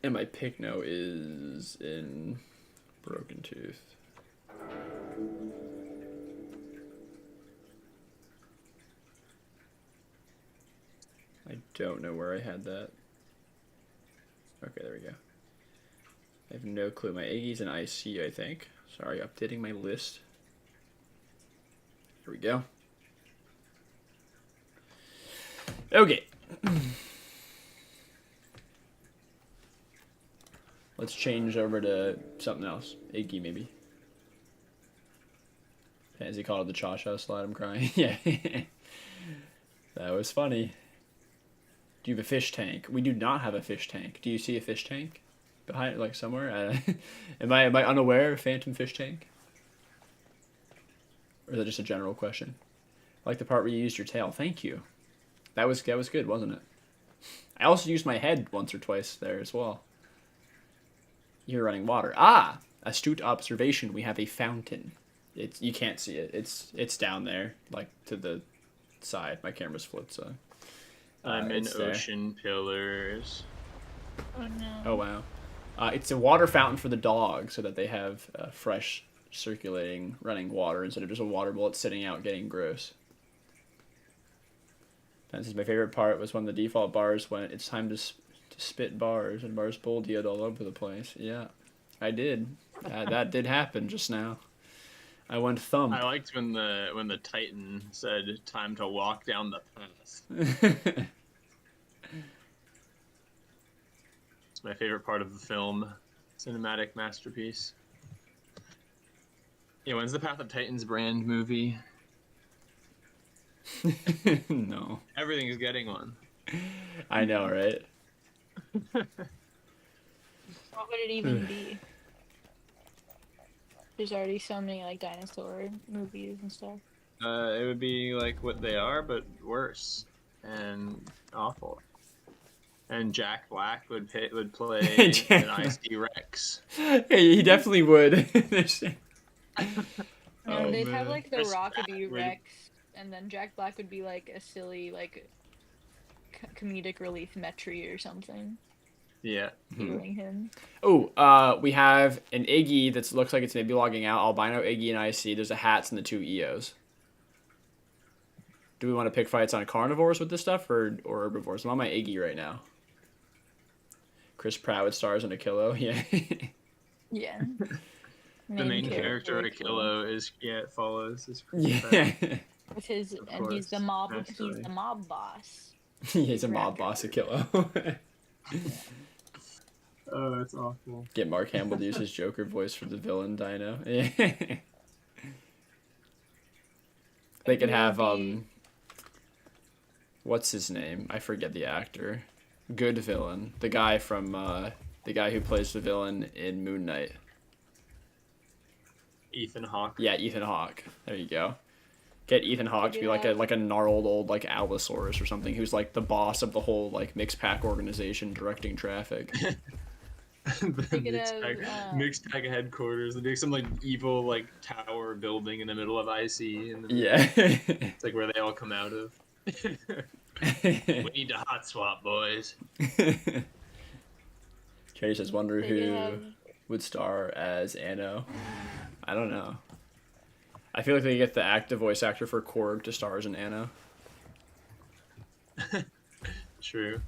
And my pycno is in Broken Tooth. I don't know where I had that. Okay, there we go. I have no clue. My Iggy's an IC, I think. Sorry, updating my list. Here we go. Okay. Let's change over to something else. Iggy, maybe. Fancy called it the Cha-Cha slide. I'm crying. Yeah. That was funny. Do you have a fish tank? We do not have a fish tank. Do you see a fish tank behind, like somewhere? Am I unaware of Phantom Fish Tank? Or is that just a general question? I like the part where you used your tail. Thank you. That was good, wasn't it? I also used my head once or twice there as well. You're running water. Ah, astute observation, we have a fountain. You can't see it. It's down there, like to the side. My camera's flipped, so. I'm in it's there. Ocean Pillars. Oh no. Oh wow. It's a water fountain for the dog, so that they have fresh, circulating, running water instead of just a water bullet sitting out getting gross. This is my favorite part. Was when the default bars went. It's time to spit bars, and bars boldeoed all over the place. Yeah, I did. That did happen just now. I went thump. I liked when the Titan said, "Time to walk down the path." It's my favorite part of the film. Cinematic masterpiece. Yeah, when's the Path of Titans brand movie? No. Everything's getting one. I know, right? What would it even be? There's already so many like dinosaur movies and stuff. It would be like what they are, but worse and awful. And Jack Black would play an IC Rex. Hey, he definitely would. Oh, They'd have man. like The Chris Rock would be Pratt would- Rex, and then Jack Black would be like a silly like comedic relief Metri or something. Yeah. Healing him. Oh, we have an Iggy that looks like it's maybe logging out. Albino Iggy and IC. There's a hats and the 2 EOs. Do we want to pick fights on carnivores with this stuff or herbivores? I'm on my Iggy right now. Chris Pratt with stars and a kilo. Yeah. Yeah. The main character, Akilo, it follows. It's pretty Yeah. With his Of and he's the course, mob. naturally. He's the mob boss. He's a mob boss, a kilo. Oh, that's awful. Get Mark Hamill to use his Joker voice for the villain Dino. Yeah. They could have what's his name? I forget the actor. Good villain. The guy from the guy who plays the villain in Moon Knight. Ethan Hawke. Yeah, Ethan Hawke. There you go. Get Ethan Hawke to be like a gnarled old like Allosaurus or something who's like the boss of the whole like mixed pack organization directing traffic. The mixed pack headquarters. They do some like evil like tower building in the middle of IC. And Yeah. it's like where they all come out of. We need to hot swap, boys. Carrie says, wonder They who could have- would star as Anno. I don't know. I feel like they get the active voice actor for Korg to star as an Anno. True.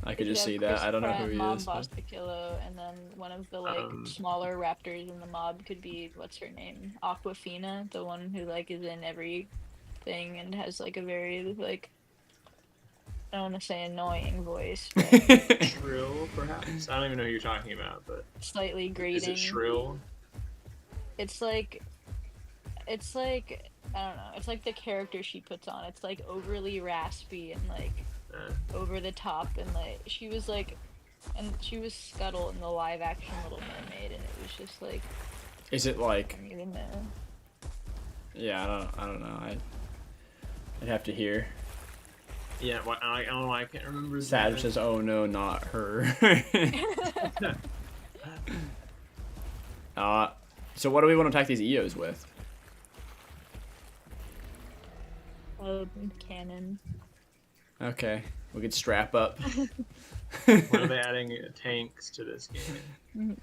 I could They just could see have that. Chris I don't know Pratt, who he mob is. boss but- the kilo, and then one of the like smaller raptors in the mob could be what's her name, Aquafina, the one who like is in every thing and has like a very like I don't want to say annoying voice, but Shrill, perhaps. I don't even know who you're talking about, but slightly grating. is it shrill? It's like I don't know. It's like the character she puts on. It's like overly raspy and like over the top, and like she was Scuttle in the live action Little Mermaid, and it was just like Is it like? I don't even know. Yeah, I don't know. I'd have to hear. Yeah, I don't know why I can't remember. his Savage name. says, "Oh no, not her." So what do we want to attack these EOs with? Cannon. Okay, we could strap up. When are they adding tanks to this game?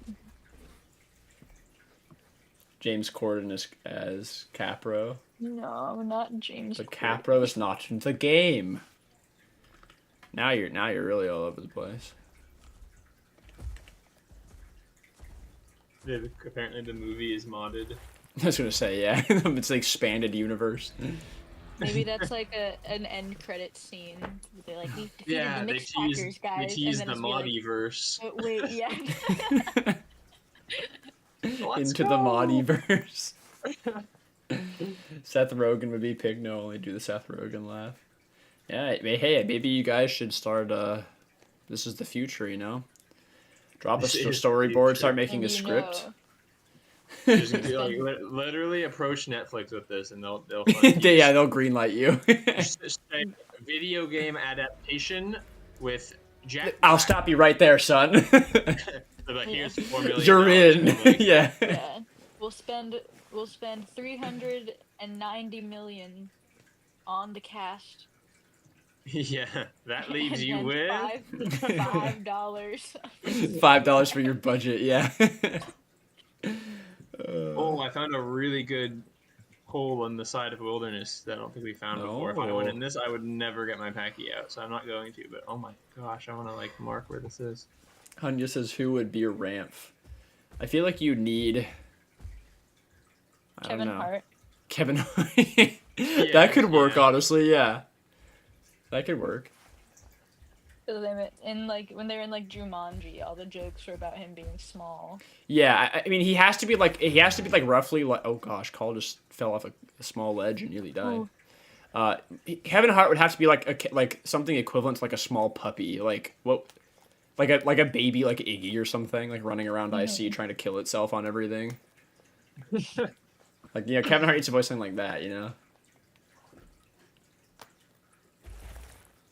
James Corden as Capro. No, not James. But Corden. Capro is not in the game. Now you're really all over the place. Apparently the movie is modded. I was gonna say, yeah, it's an expanded universe. Maybe that's like an end credit scene. They're like, we defeated Yeah, the they mixed tease packers, guys. they tease and the then it's be Modiverse. like, wait, yeah. Let's Into go! the Modiverse. Seth Rogen would be pycno, only do the Seth Rogen laugh. Yeah, hey, maybe you guys should start. This is the future, you know. Drop a This is the storyboard, future. start making a And you script. know, Just be like, literally approach Netflix with this, and they'll fund Yeah, they'll greenlight you. Say, video game adaptation with Jack I'll Black, stop you right there, son. But here's $4 million. You're in. Like, Yeah. Yeah. We'll spend 390 million on the cast. Yeah, that leaves And you then with $5. $5 for your budget. Yeah. Oh, I found a really good hole on the side of wilderness that I don't think we found before. If I went in this, I would never get my pachy out, so I'm not going to. But oh my gosh, I want to like mark where this is. Hanya says, "Who would be a ramp?" I feel like you need. I don't Kevin know. Hart. Kevin Hart. That could work, honestly. Yeah. That could work. In like when they're in like Jumanji, all the jokes are about him being small. Yeah, I mean, he has to be like roughly like. Oh gosh, Call just fell off a small ledge and nearly died. Oh. Kevin Hart would have to be like something equivalent to like a small puppy, like what, like a baby like Iggy or something, like running around IC trying to kill itself on everything. Like, Kevin Hart needs to voice something like that, you know.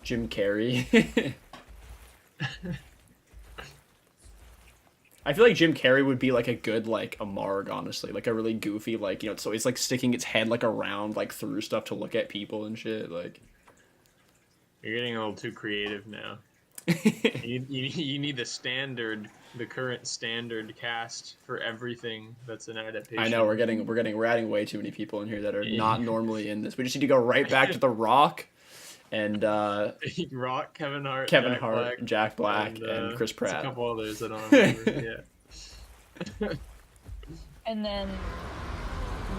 Jim Carrey. I feel like Jim Carrey would be like a good like a Marg, honestly, like a really goofy like so it's like sticking its head like around like through stuff to look at people and shit like. You're getting a little too creative now. you need the current standard cast for everything that's an adaptation. I know we're adding way too many people in here that are not normally in this. We just need to go right back to The Rock. And Rock, Kevin Hart, Jack Black, and Chris Pratt. A couple others that I don't remember. Yeah. And then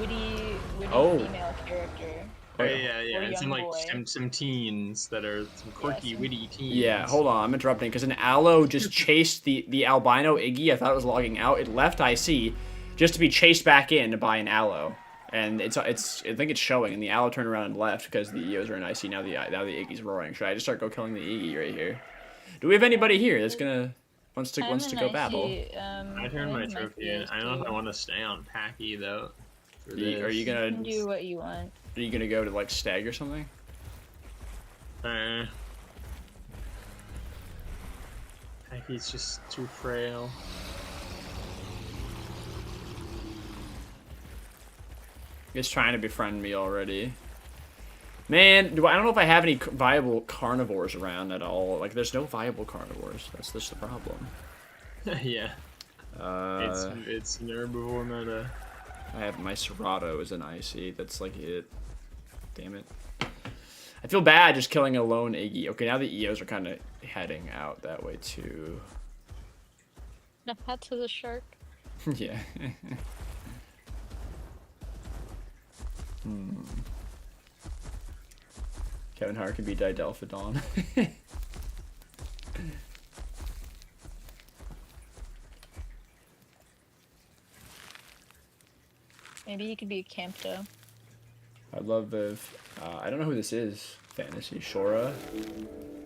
witty female character. Oh yeah. And some teens that are some quirky, witty teens. Yeah, hold on, I'm interrupting because an allo just chased the albino Iggy. I thought it was logging out. It left IC just to be chased back in by an allo. And it's I think it's showing, and the allo turned around and left because the EOs are in IC. Now the Iggy's roaring. Should I just start killing the Iggy right here? Do we have anybody here that's wants to go babble? I turned my trophy in. I don't know if I want to stay on Pachy though. Are you gonna do what you want? Are you gonna go to like Stag or something? Pachy's just too frail. It's trying to befriend me already. Man, I don't know if I have any viable carnivores around at all. Like, there's no viable carnivores. That's just the problem. Yeah. It's an herbivore meta. I have my Serato as an IC. That's like it. Damn it. I feel bad just killing a lone Iggy. Okay, now the EOs are kind of heading out that way too. No, hat to the shark. Yeah. Kevin Hart could be Didelphodon. Maybe he could be a Campto. I'd love if I don't know who this is. Fantasy Shora.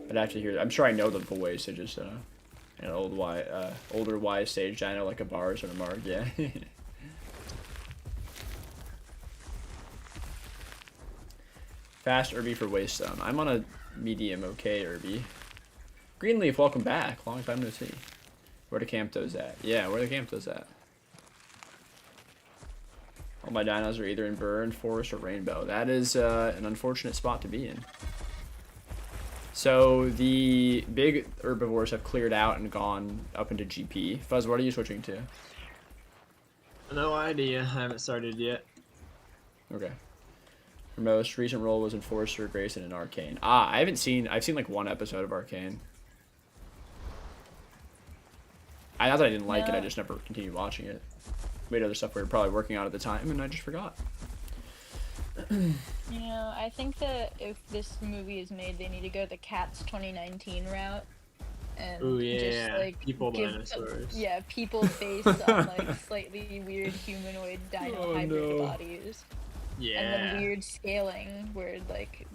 I'd have to hear. I'm sure I know the voice. It's just an older wise sage dino like a Bars or a Marg. Yeah. Fast Irby for Waystone. I'm on a medium okay Irby. Greenleaf, welcome back. Long time no see. Where the Camptos at? Yeah, where the Camptos at? All my dinos are either in Burn, Forest, or Rainbow. That is an unfortunate spot to be in. So the big herbivores have cleared out and gone up into GP. Fuzz, what are you switching to? No idea. I haven't started yet. Okay. Her most recent role was in Forester, Grayson, and Arcane. I've seen like one episode of Arcane. Not that I didn't like it, I just never continued watching it. We had other stuff we were probably working on at the time, and I just forgot. I think that if this movie is made, they need to go the Cats 2019 route. And just, like, people dinosaurs. People based on like slightly weird humanoid dino hybrid bodies. Yeah. And then weird scaling where like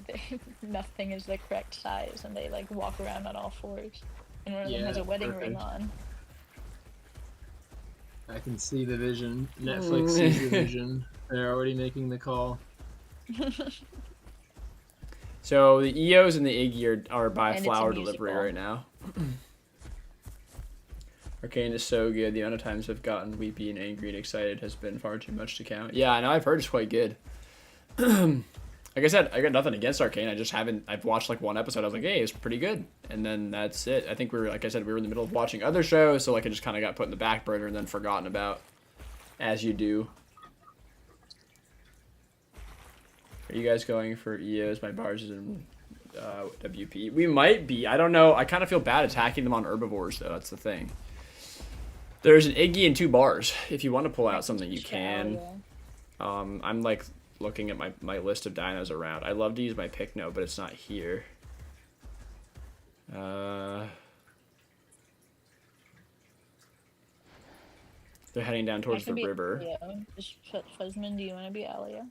nothing is the correct size and they like walk around on all fours. And one of them has a wedding ring on. I can see the vision. Netflix sees the vision. They're already making the call. So the EOs and the Iggy are by And flower delivery right now. Arcane is so good. The amount of times I've gotten weepy and angry and excited has been far too much to count. Yeah, I know. I've heard it's quite good. Like I said, I got nothing against Arcane. I just haven't. I've watched like one episode. I was like, hey, it's pretty good, and then that's it. I think we were, like I said, we were in the middle of watching other shows, so like it just kind of got put in the back burner and then forgotten about, as you do. Are you guys going for EOs? My bars is in WP. We might be. I don't know. I kind of feel bad attacking them on herbivores though. That's the thing. There's an Iggy and 2 bars. If you want to pull out something, you can. I'm like looking at my list of dinos around. I love to use my pycno, but it's not here. They're heading down towards the river. Yeah, just Fuzzman, do you want to be Alia?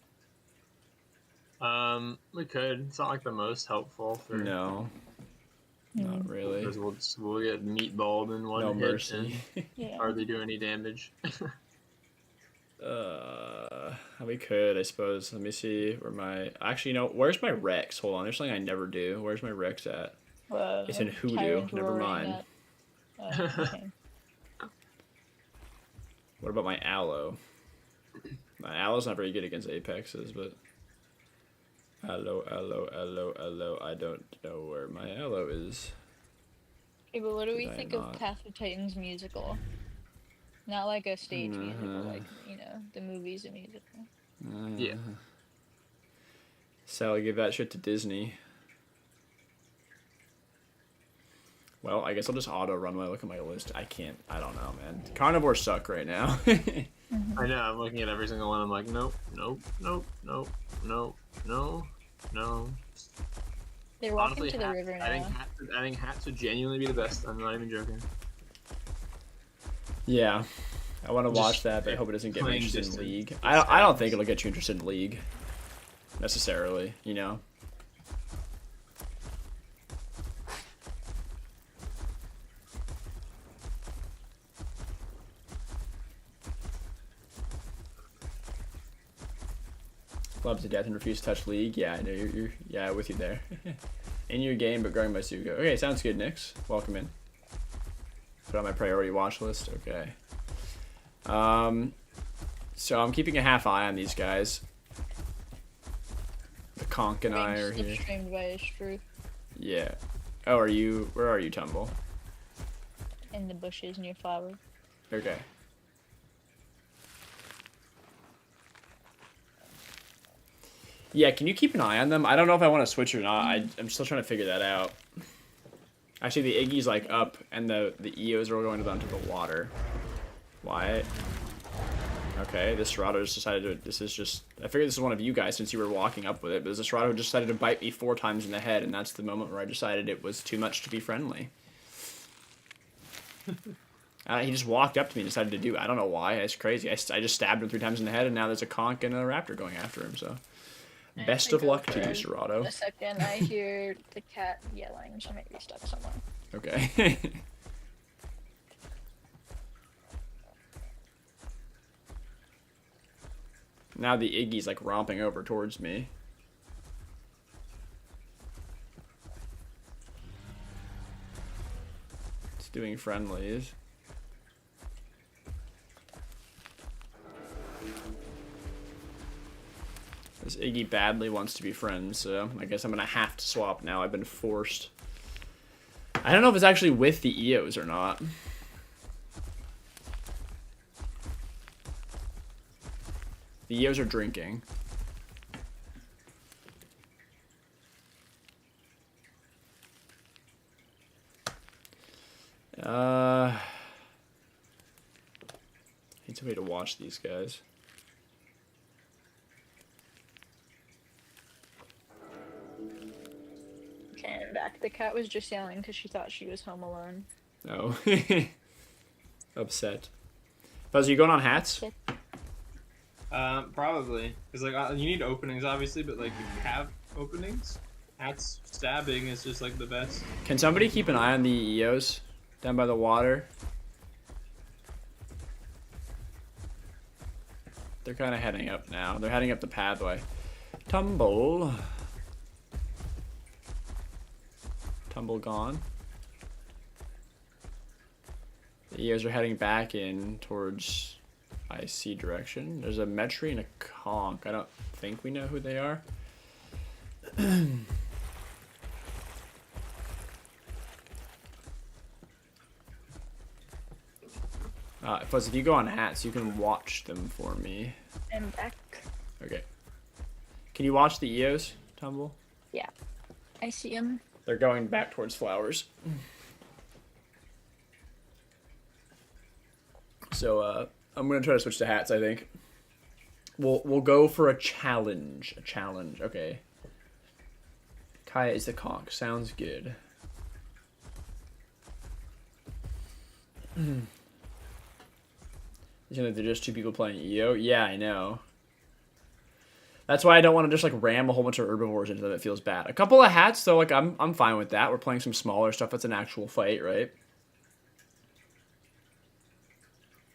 We could. It's not like the most helpful for. No, not really. Because we'll get meatballed in one No hit mercy. and hardly do any damage. We could, I suppose. Let me see where my. Actually, no. Where's my Rex? Hold on. There's something I never do. Where's my Rex at? It's in Hoodoo. Never mind. Okay. What about my Allo? My Allo's not very good against Apexes, but. Allo. I don't know where my Allo is. Okay, but what do we Did I think not? of Path of Titans musical? Not like a stage musical, like, you know, the movie's a musical. Yeah. Sally, give that shit to Disney. Well, I guess I'll just auto run when I look at my list. I don't know, man. Carnivores suck right now. I know, I'm looking at every single one. I'm like, nope, nope, nope, nope, nope, no, no. They're walking Honestly, to the river now. I think hats would genuinely be the best. I'm not even joking. Yeah. I want to Just watch that, but I hope it doesn't get me plain interested in distance. League. I don't think it'll get you interested in League. Necessarily, you know? Love to death and refuse to touch League. Yeah, I know you're yeah, with you there. In your game, but growing my Sugo. Okay, sounds good, Nix. Welcome in. Put on my priority watch list. Okay. So I'm keeping a half eye on these guys. The Conk and I are here. Streamed by a Struth Yeah. Oh, are you? Where are you, Tumble? in the bushes near Flower. Okay. Yeah, can you keep an eye on them? I don't know if I want to switch or not. I'm still trying to figure that out. Actually, the Iggy's like up, and the EOs are all going down to the water. Why? Okay, this Serrato just decided to. This is just. I figured this is one of you guys since you were walking up with it, but this Serrato just decided to bite me 4 times in the head, and that's the moment where I decided it was too much to be friendly. He just walked up to me and decided to do it. I don't know why. It's crazy. I just stabbed him 3 times in the head, and now there's a conch and a raptor going after him, so. Best of luck to you, Serrato. A second, I hear the cat yelling. She might be stuck somewhere. Okay. Now the Iggy's like romping over towards me. It's doing friendlies. This Iggy badly wants to be friends, so I guess I'm gonna have to swap now. I've been forced. I don't know if it's actually with the EOs or not. The EOs are drinking. Need somebody to watch these guys. Okay, I'm back. The cat was just yelling because she thought she was home alone. Oh. Upset. Buzz, are you going on hats? Probably. Because, like, you need openings, obviously, but, like, if you have openings, hats stabbing is just, like, the best. Can somebody keep an eye on the EOs down by the water? They're kind of heading up now. They're heading up the pathway. Tumble. Tumble gone. The EOs are heading back in towards IC direction. There's a Metri and a Conk. I don't think we know who they are. Plus, if you go on hats, you can watch them for me. I'm back. Okay. Can you watch the EOs, Tumble? Yeah. I see him. They're going back towards flowers. So, I'm gonna try to switch to hats, I think. We'll go for a challenge. A challenge, okay. Kaya is the conch. Sounds good. You know, they're just two people playing EO? Yeah, I know. That's why I don't want to just like ram a whole bunch of herbivores into them. It feels bad. A couple of hats though, like I'm fine with that. We're playing some smaller stuff. That's an actual fight, right?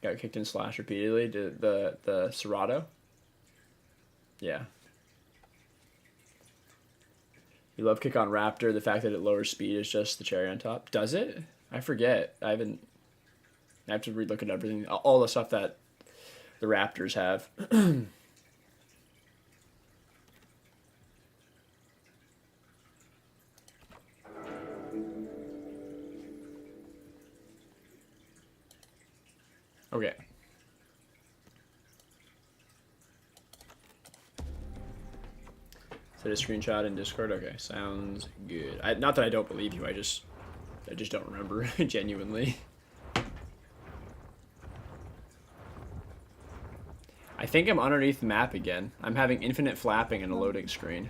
Got kicked in slash repeatedly. The Serato. Yeah. You love kick on Raptor. The fact that it lowers speed is just the cherry on top. Does it? I forget. I have to relook at everything. All the stuff that the Raptors have. Okay. Is that a screenshot in Discord? Okay, sounds good. Not that I don't believe you. I just don't remember genuinely. I think I'm underneath the map again. I'm having infinite flapping and a loading screen.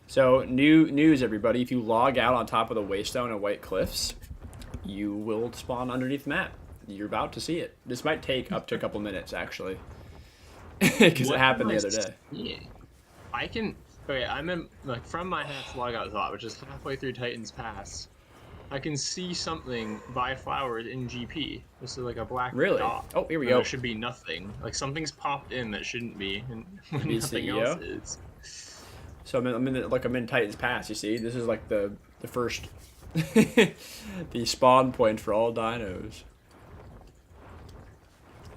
So, new news, everybody. If you log out on top of the Waystone and White Cliffs, you will spawn underneath the map. You're about to see it. This might take up to a couple minutes, actually. Because it happened the other day. Yeah. I can... Okay, I'm in... Like, from my hat's logout slot, which is halfway through Titan's Pass, I can see something by flowers in GP. This is like a black dot. Oh, here we go. There should be nothing. Like, something's popped in that shouldn't be, and when nothing else is. So I'm in Titan's Pass, you see? This is like the first... the spawn point for all dinos.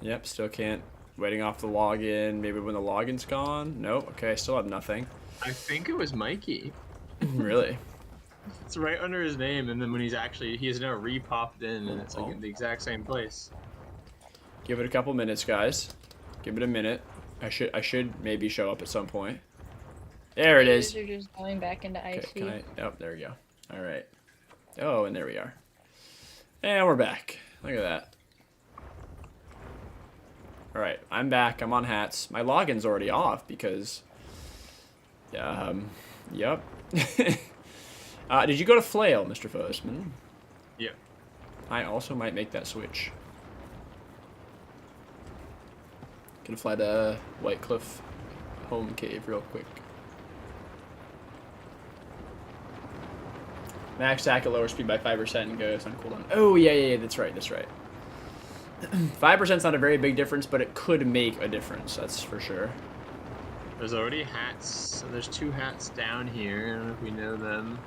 Yep, still can't. Waiting off the login. Maybe when the login's gone? Nope. Okay, I still have nothing. I think it was Mikey. Really? It's right under his name, and then when he has now re-popped in, and it's like in the exact same place. Give it a couple minutes, guys. Give it a minute. I should maybe show up at some point. There it is. You're just going back into IC. Okay, oh, there we go. All right. Oh, and there we are. And we're back. Look at that. All right, I'm back. I'm on hats. My login's already off because... Yep. Did you go to Flail, Mr. Fosman? Yeah. I also might make that switch. Gonna fly to White Cliff home cave real quick. Max attack at lower speed by 5% and goes on cooldown. Oh, yeah, that's right. 5%'s not a very big difference, but it could make a difference, that's for sure. There's already hats, so there's two hats down here, I don't know if we know them.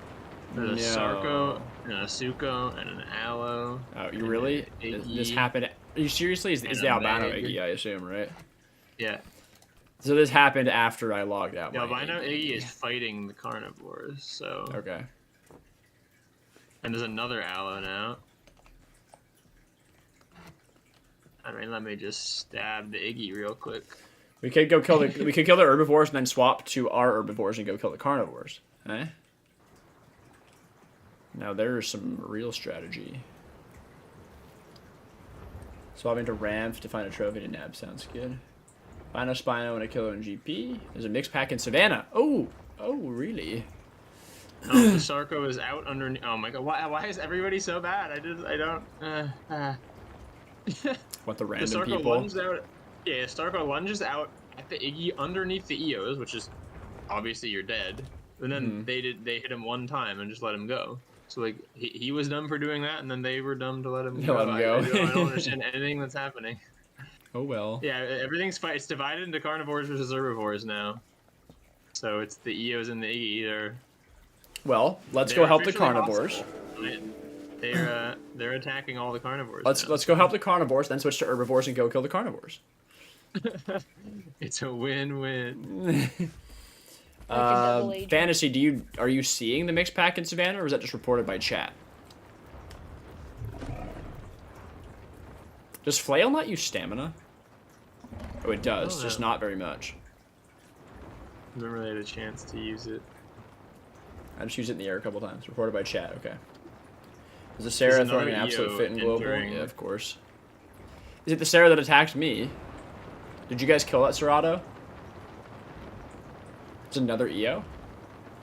There's a Sarko, and a Suko, and an Allo. Oh, you really? This happened... Are you seriously? Is the albino Iggy, I assume, right? Yeah. So this happened after I logged out. The albino Iggy is fighting the carnivores, so... Okay. And there's another Allo now. I mean, let me just stab the Iggy real quick. We could go kill the we could kill the herbivores and then swap to our herbivores and go kill the carnivores. Eh? Now there's some real strategy. Swapping to Ramp to find a trophy to nab sounds good. Find a Spino and a killer in GP. There's a mixed pack in Savannah. Oh, really? Oh, the Sarko is out underneath. Oh my god, why is everybody so bad? I don't. What, the random the Sarko people? Lunges out. Yeah, Sarko lunges out at the Iggy underneath the EOs, which is obviously you're dead. And then they hit him one time and just let him go. So like he was dumb for doing that, and then they were dumb to let him go. Let him go. I don't understand anything that's happening. Oh well. Yeah, everything's it's divided into carnivores versus herbivores now. So it's the EOs and the Iggy. Well, let's go help the carnivores. Hostile. They're attacking all the carnivores. Let's go help the carnivores, then switch to herbivores and go kill the carnivores. It's a win-win. double agent. Fantasy, are you seeing the mixed pack in Savannah, or is that just reported by chat? Does flail not use stamina? Oh, it does, just not very much. I never really had a chance to use it. I just used it in the air a couple times. Reported by chat. Okay. Is the Sarah throwing an absolute fit in global? Yeah, of course. Is it the Sarah that attacked me? Did you guys kill that Serato? It's another EO?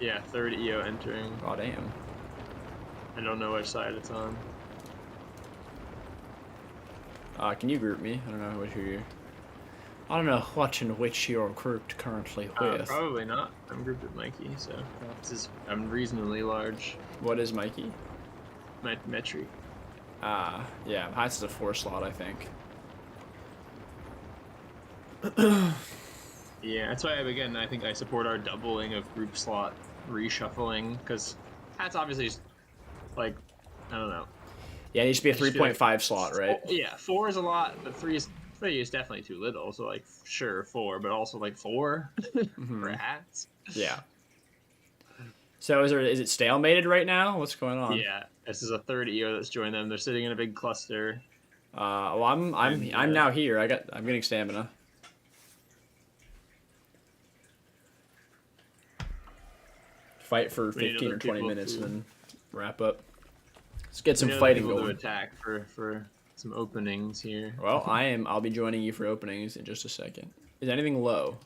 Yeah, third EO entering. Oh, damn. I don't know which side it's on. Can you group me? I don't know which you're... I don't know what in which you're grouped currently with. Probably not. I'm grouped with Mikey, so I'm reasonably large. What is Mikey? Metri. Yeah, Heights is a 4 slot, I think. Yeah, that's why, again, I think I support our doubling of group slot reshuffling, because that's obviously, like, I don't know. Yeah, it needs to be a 3.5 slot, right? Yeah, 4 is a lot, but 3 is definitely too little, so, like, sure, 4, but also, like, 4 for hats. Yeah. So is it stalemated right now? What's going on? Yeah, this is a third EO that's joined them. They're sitting in a big cluster. Well, I'm now here. I'm getting stamina. Fight for 15 or 20 minutes and then wrap up. Let's get some fighting going. To attack for some openings here. Well, I'll be joining you for openings in just a second. Is anything low?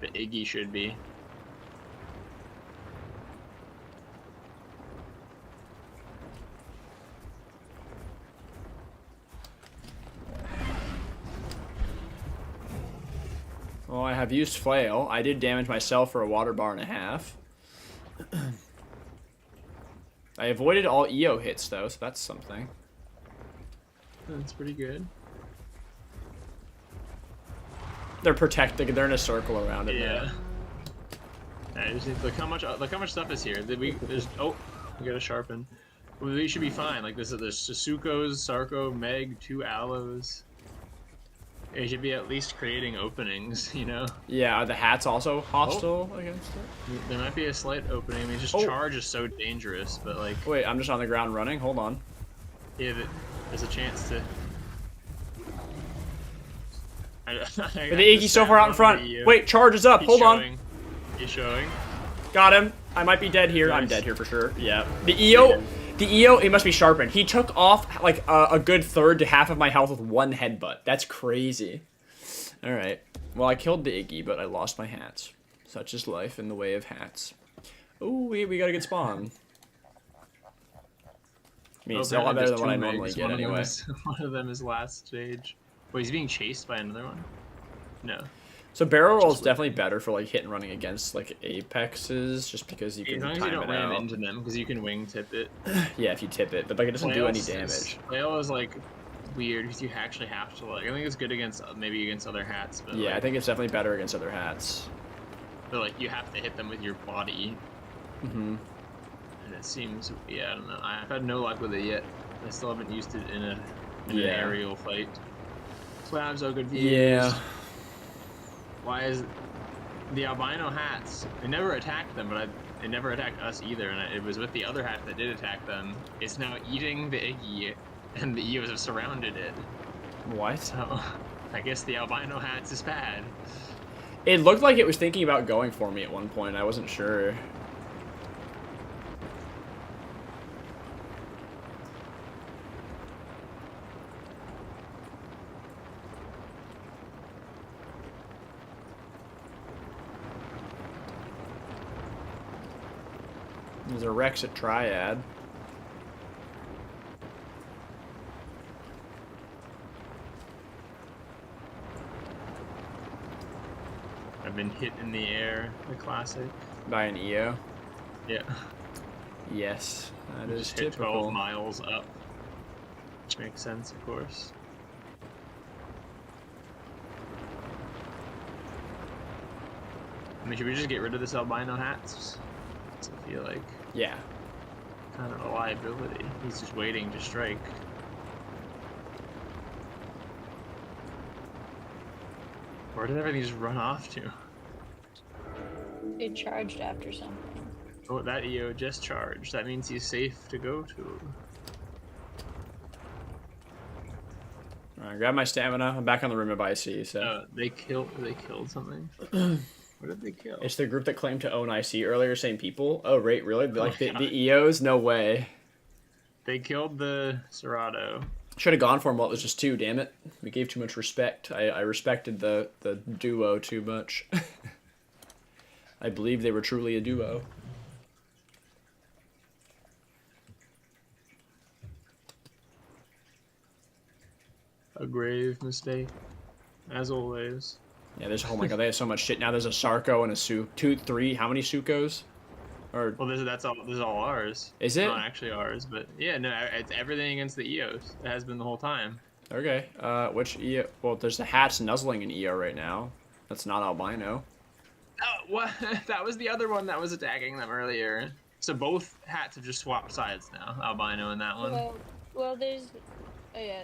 The Iggy should be. Well, I have used flail. I did damage myself for a water bar and a half. I avoided all EO hits though, so that's something. That's pretty good. They're protecting. They're in a circle around it. Yeah. I just need, look how much stuff is here. We gotta sharpen. We should be fine. Like there's Sasuko's, Sarko, Meg, 2 allos. They should be at least creating openings, you know? Yeah, are the hats also hostile against it? There might be a slight opening. I mean, just charge is so dangerous, but like... Wait, I'm just on the ground running? Hold on. Yeah, there's a chance to... The Iggy's so far out in front. Wait, charge is up. Hold on. He's showing. Got him. I might be dead here. Nice. I'm dead here for sure. Yeah. The EO, it must be sharpened. He took off like a good third to half of my health with one headbutt. That's crazy. All right. Well, I killed the Iggy, but I lost my hats. Such is life in the way of hats. Ooh, we got a good spawn. I mean, it's a lot better than what I normally get anyway. One of them is last stage. Wait, he's being chased by another one? No. So barrel roll is definitely better for like hit and running against like apexes, just because you can time it out. As long as you don't ram into them, because you can wingtip it. Yeah, if you tip it, but like it doesn't do any damage. Flail is like weird because you actually have to like. I think it's good against maybe against other hats, but yeah, like, I think it's definitely better against other hats. But like you have to hit them with your body. Mm-hmm. And it seems, yeah, I don't know. I've had no luck with it yet. I still haven't used it in an aerial fight. Slabs are good views. Yeah. Why is the albino hats? They never attacked them, but they never attacked us either. And it was with the other hat that did attack them. It's now eating the Iggy, and the EOs have surrounded it. What? So I guess the albino hats is bad. It looked like it was thinking about going for me at one point. I wasn't sure. There's a Rex at Triad. I've been hit in the air, the classic. By an EO? Yeah. Yes, that is just hit typical. 12 miles up. Which makes sense, of course. I mean, should we just get rid of this albino hats? I feel like. Yeah. kind of a liability. He's just waiting to strike. Where did everything just run off to? It charged after something. Oh, that EO just charged. That means he's safe to go to. Alright, grab my stamina. I'm back on the room of IC, so. They killed something. What did they kill? It's the group that claimed to own IC earlier, same people. Oh, right, really? Like God. the EOs? No way. They killed the Serato. Should have gone for him while it was just 2, damn it. We gave too much respect. I respected the duo too much. I believe they were truly a duo. A grave mistake, as always. Yeah, there's, oh my god, they have so much shit now. There's a Sarko and a Su. 2, 3, how many Sukos? Or, Well, this is all ours. is it? Not actually ours, but yeah, no, it's everything against the EOs. It has been the whole time. Okay, which EO? Well, there's the hats nuzzling an EO right now. That's not albino. Oh, what? That was the other one that was attacking them earlier. So both hats have just swapped sides now, albino and that one. Well, there's, oh yeah,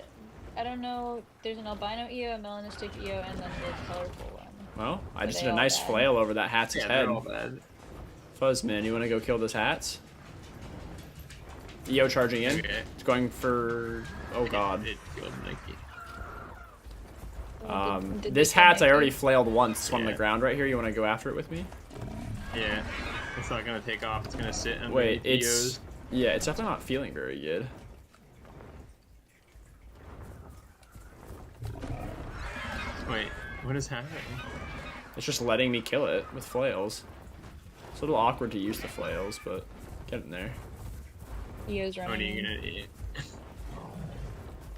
I don't know. There's an albino EO, a melanistic EO, and then the colorful one. Well, I Are just they did a all nice bad? flail over that hat's Yeah, head. they're all bad. Fuzzman, you want to go kill those hats? EO charging in. Okay. It's going for, oh god. It killed Nikki. Did This they kill hat's I Nikki? already flailed once. It's on the Yeah. ground right here. You want to go after it with me? Yeah, it's not gonna take off. It's gonna sit under Wait, the it's EOs. yeah, it's definitely not feeling very good. Wait, what is happening? It's just letting me kill it with flails. It's a little awkward to use the flails, but get in there. EO's What are running. you gonna eat?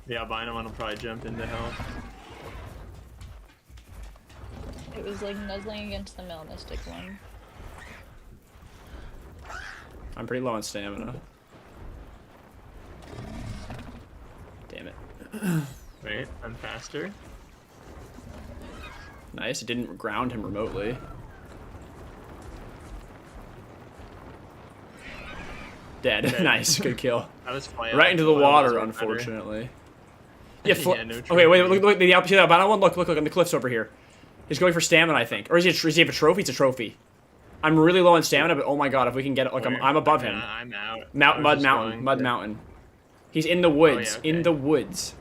The albino one will probably jump into help. It was like nuzzling against the melanistic one. I'm pretty low on stamina. Damn it. Wait, I'm faster. Nice, it didn't ground him remotely. Dead. Dead. Nice, good kill. I was flail. Right into the Flail water, wasn't better. unfortunately. Yeah, Yeah, no okay, wait, trophy. look, see the albino one? Look on the cliffs over here. He's going for stamina, I think. Or does he have a trophy? It's a trophy. I'm really low on stamina, but oh my god, if we can get it, like, I'm above him. I'm out. I was Mud just Mountain, going Mud to- Mountain. He's in the woods, okay. in the woods.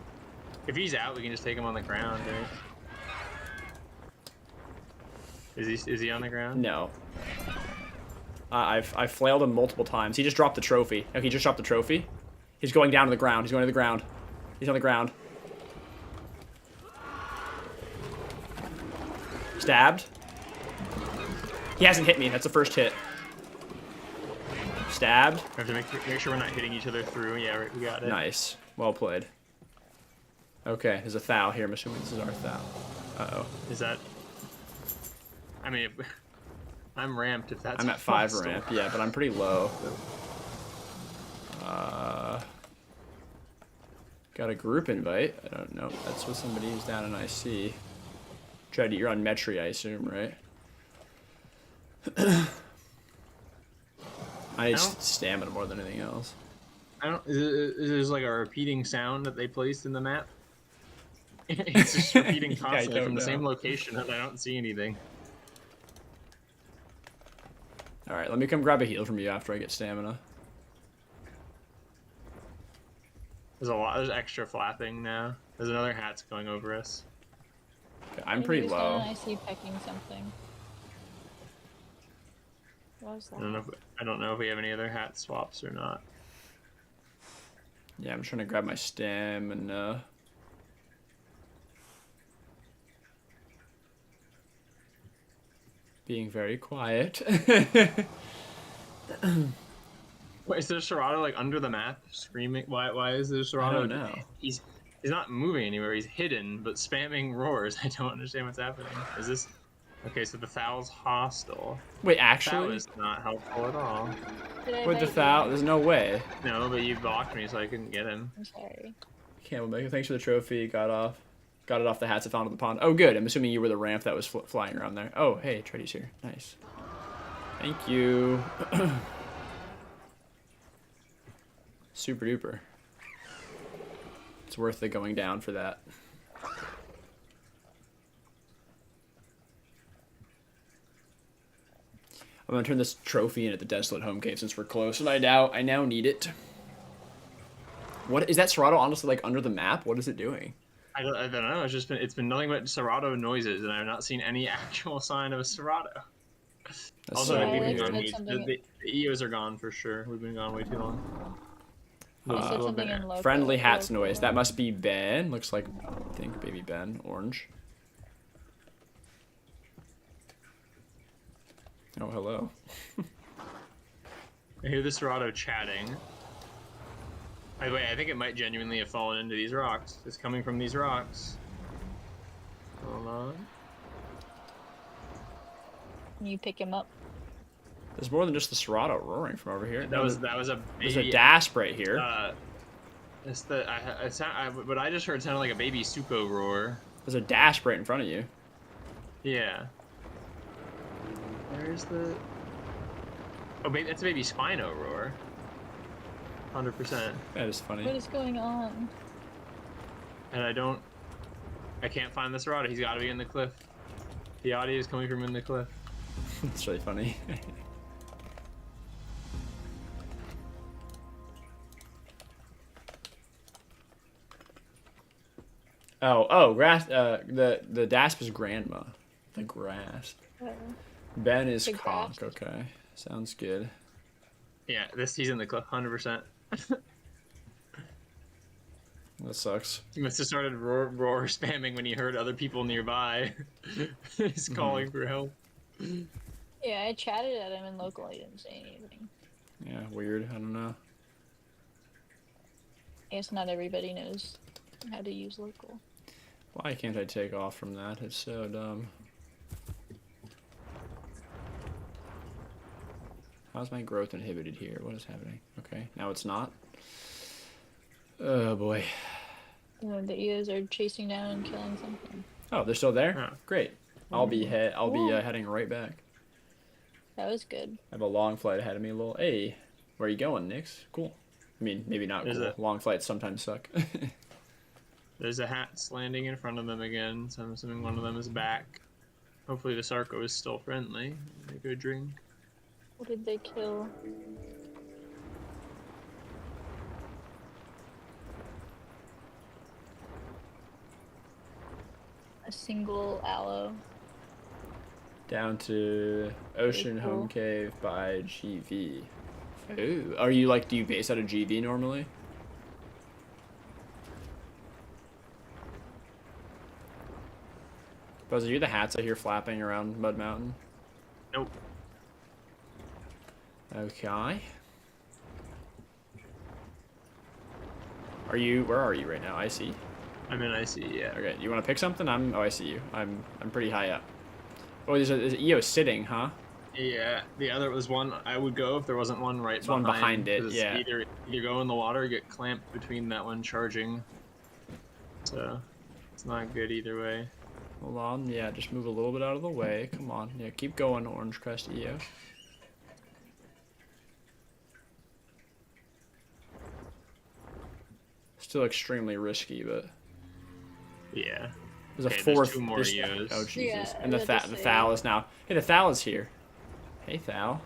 If he's out, we can just take him on the ground, right? Is he on the ground? No. I've flailed him multiple times. He just dropped the trophy. Okay, he just dropped the trophy. He's going down to the ground. He's going to the ground. He's on the ground. Stabbed. He hasn't hit me. That's the first hit. Stabbed. We have to make sure we're not hitting each other through. Yeah, right, we got it. Nice. Well played. Okay, there's a thou here. I'm assuming this is our thou. Uh-oh. Is that? I mean, I'm ramped if that's. I'm at 5 possible. ramp. Yeah, but I'm pretty low. Got a group invite. I don't know. That's with somebody who's down in IC. You're on Metri, I assume, right? I need stamina more than anything else. I don't. Is there like a repeating sound that they placed in the map? It's just repeating I constantly don't from the same know. location, and I don't see anything. All right, let me come grab a heal from you after I get stamina. There's a lot. There's extra flapping now. There's another hat's going over us. Okay, I'm pretty low. I see pecking something. What was that? I don't know if we have any other hat swaps or not. Yeah, I'm trying to grab my stamina. Being very quiet. Wait, is there Serato like under the map screaming? Why is there Serato? I don't know. He's not moving anywhere. He's hidden, but spamming roars. I don't understand what's happening. Is this? Okay, so the Thow's hostile. Wait, That actually? was not helpful at all. Did I With the bite thou? you? There's no way. No, but you blocked me, so I couldn't get him. I'm sorry. Camelback, thanks for the trophy. Got it off the hats I found in the pond. Oh, good. I'm assuming you were the ramp that was flying around there. Oh, hey, Tready's here. Nice. Thank you. Super duper. It's worth it going down for that. I'm gonna turn this trophy in at the Desolate Home Cave since we're close, and I now need it. What is that Serato honestly like under the map? What is it doing? I don't know. It's been nothing but Serato noises, and I've not seen any actual sign of a Serato. That's Also, so we've been weird. gone. Said something- The EOs are gone for sure. We've been gone way too long. You said Little something bit. in local. Friendly hats local. noise. That must be Ben. Looks like, I think, baby Ben. Orange. Oh, hello. I hear the Serato chatting. By the way, I think it might genuinely have fallen into these rocks. It's coming from these rocks. Hold on. Can you pick him up? There's more than just the Serato roaring from over here. That was a There's baby. a dasp right here. It's the what I just heard sounded like a baby Suko roar. There's a dasp right in front of you. Yeah. Where's the? Oh, baby, it's a baby Spino roar. 100%. That is funny. What is going on? And I can't find the Serato. He's got to be in the cliff. The audio is coming from in the cliff. It's really funny. Grass. The dasp is grandma. The grasp. Ben is Big conch. grasp. Okay, sounds good. Yeah, he's in the cliff, 100%. That sucks. He must have started roar spamming when he heard other people nearby. He's calling for help. Yeah, I chatted at him in local. He didn't say anything. Yeah, weird. I don't know. I guess not everybody knows how to use local. Why can't I take off from that? It's so dumb. How's my growth inhibited here? What is happening? Okay, now it's not. Oh boy. The EOs are chasing down and killing something. Oh, they're still there? Oh. Great. I'll be Cool. heading right back. That was good. I have a long flight ahead of me. Hey, where are you going, Nix? Cool. I mean, maybe not There's cool. a- Long flights sometimes suck. There's a hats landing in front of them again, so I'm assuming one of them is back. Hopefully the Sarko is still friendly. A good drink. What did they kill? A single allo. Down to Ocean Very cool. Home Cave by GV. Ooh, are you do you base out of GV normally? Buzz, are you the hats I hear flapping around Mud Mountain? Nope. Okay. Where are you right now? I see. I'm in IC, yeah. Okay, you want to pick something? I see you. I'm pretty high up. Oh, there's an EO sitting, huh? Yeah, the other was one I would go if there wasn't one right There's one behind it, 'cause yeah. Either go in the water or get clamped between that one charging. So, it's not good either way. Hold on, yeah, just move a little bit out of the way. Come on, yeah, keep going, Orange Crest EO. Still extremely risky, but Yeah. there's Okay, a there's fourth. two more EOs. Oh Jesus! Yeah, And the I was about to the say. Thal is now. Hey, the Thal is here. Hey, Thal.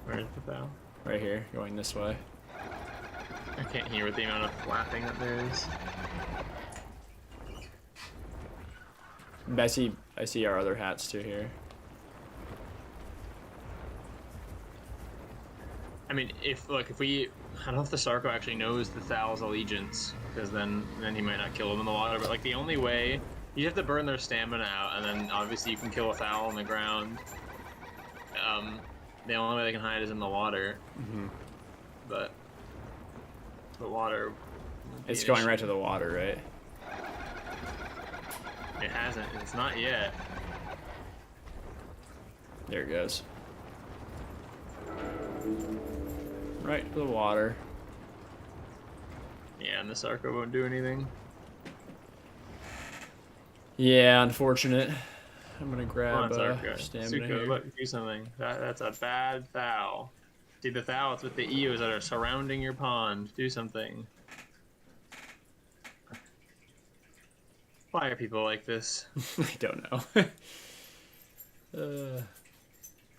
Where's the bow? Right here, going this way. I can't hear with the amount of flapping that there is. I see our other hats too here. I mean, if we, I don't know if the Sarko actually knows the Thal's allegiance, because then he might not kill them in the water. But like the only way, you have to burn their stamina out, and then obviously you can kill a Thal on the ground. The only way they can hide is in the water. Mm-hmm. But the water. would be It's an going issue. right to the water, right? It hasn't. It's not yet. There it goes. Right to the water. Yeah, and the Sarko won't do anything. Yeah, unfortunate. I'm gonna Come grab on, Sarko. stamina Suko, here. look, do something. That's a bad Thal. See the thoughts with the eos that are surrounding your pond. Do something. Why are people like this? I don't know.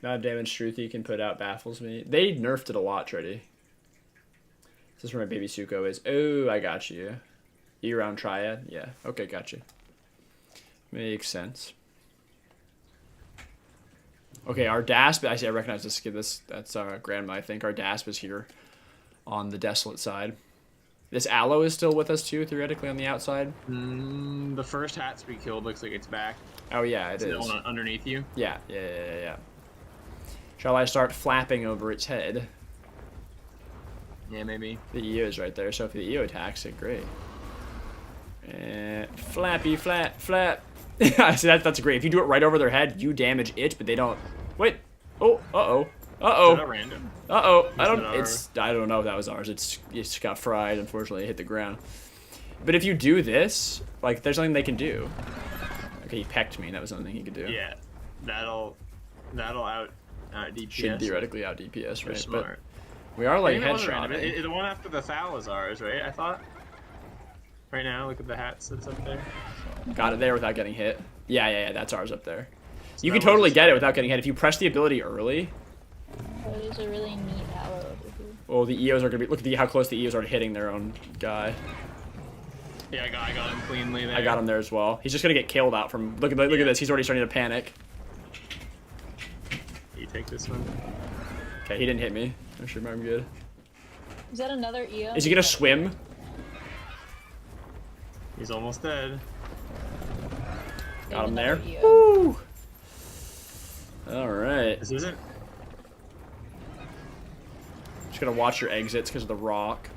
Not damage Shruti can put out baffles me. They nerfed it a lot, Treddy. This is where my baby Suko is. Oh, I got you. Year-round triad? Yeah. Okay, got you. Makes sense. Okay, our Dasp, I see, I recognize this kid. That's Grandma, I think. Our Dasp is here on the desolate side. This Allo is still with us too, theoretically, on the outside. The first hats we killed looks like it's back. Oh yeah, it Is is. it underneath you? Yeah. Shall I start flapping over its head? Yeah, maybe. The EO is right there, so if the EO attacks it, great. And flappy, flap, flap. See, that's great. If you do it right over their head, you damage it, but they don't. Wait. Oh, uh-oh. Is that random? Uh-oh. I that don't know if that was ours. It just got fried, unfortunately. It hit the ground. But if you do this, like, there's something they can do. Okay, he pecked me. That was something he could do. Yeah. That'll out DPS. Should theoretically out DPS, right? Smart. But we are, like, Maybe it was random. headshotting. The one after the Thal is ours, right? I thought. Right now, look at the hats that's up there. Got it there without getting hit. Yeah, that's ours up there. So You that can totally was- get it without getting hit. If you press the ability early, Oh, there's a really neat allo over here. well, the EOs are going to be... Look at how close the EOs are to hitting their own guy. Yeah, I got him cleanly there. I got him there as well. He's just going to get killed out from... Look at this. He's already starting to panic. You take this one. Okay, he didn't hit me. I'm sure I'm good. Is that another EO? Is he going to swim? He's almost dead. Got him there. EO. Woo! Alright. This isn't. Just going to watch your exits because of the rock.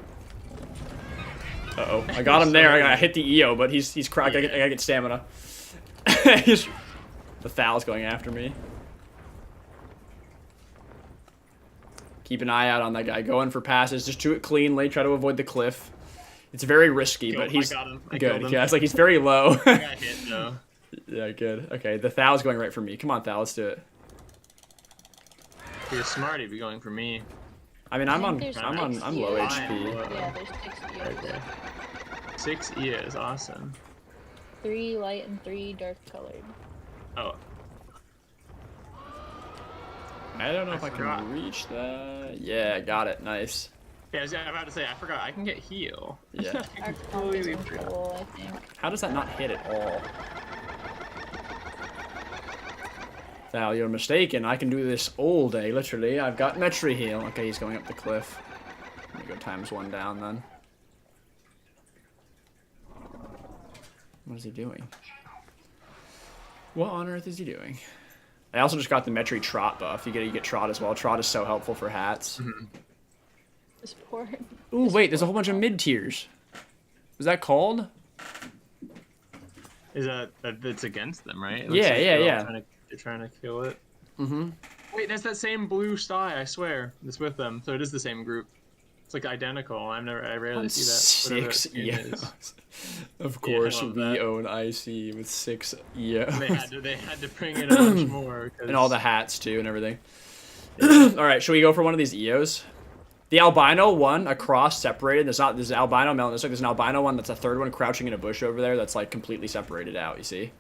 Uh-oh. I got him there. I hit the EO, but he's cracked. I gotta get stamina. The Thal's going after me. Keep an eye out on that guy. Go in for passes. Just do it cleanly. Try to avoid the cliff. It's very risky, but he's I got him. I good. killed him. Yeah, it's like he's very low. I got hit though. Yeah, good. Okay, the Thal's going right for me. Come on, Thal, let's do it. If you're smart, he'd be going for me. I mean, I I'm think on there's I'm six low EOs. HP. Yeah, there's 6 EOs. Okay. 6 EOs, awesome. 3 light and 3 dark colored. Oh, I don't know if I forgot. can reach that. Yeah, got it. Nice. yeah, I was about to say, I forgot, I can get heal. Yeah. I Our completely comp is forgot. full, I think. How does that not hit at all? Thal, you're mistaken. I can do this all day, literally. I've got Metri heal. Okay, he's going up the cliff. Let me go ×1 down then. What is he doing? What on earth is he doing? I also just got the Metri Trot buff. You get Trot as well. Trot is so helpful for hats. This poor. Ooh, wait, there's a whole bunch of mid-tiers. Was that called? Is that's against them, right? It Yeah, looks like yeah, they're all yeah. They're trying to kill it. Mm-hmm. Wait, that's that same blue sty, I swear. It's with them, so it is the same group. It's like identical. I rarely see that. Whatever 6 that skin is. EOs. Of course, love we that. own IC with 6 EOs. They had to bring in a bunch more. 'Cause- And all the hats, too, and everything. Alright, should we go for one of these EOs? The albino one, across, separated. There's an albino melon. There's an albino one that's a third one crouching in a bush over there that's, like, completely separated out, you see?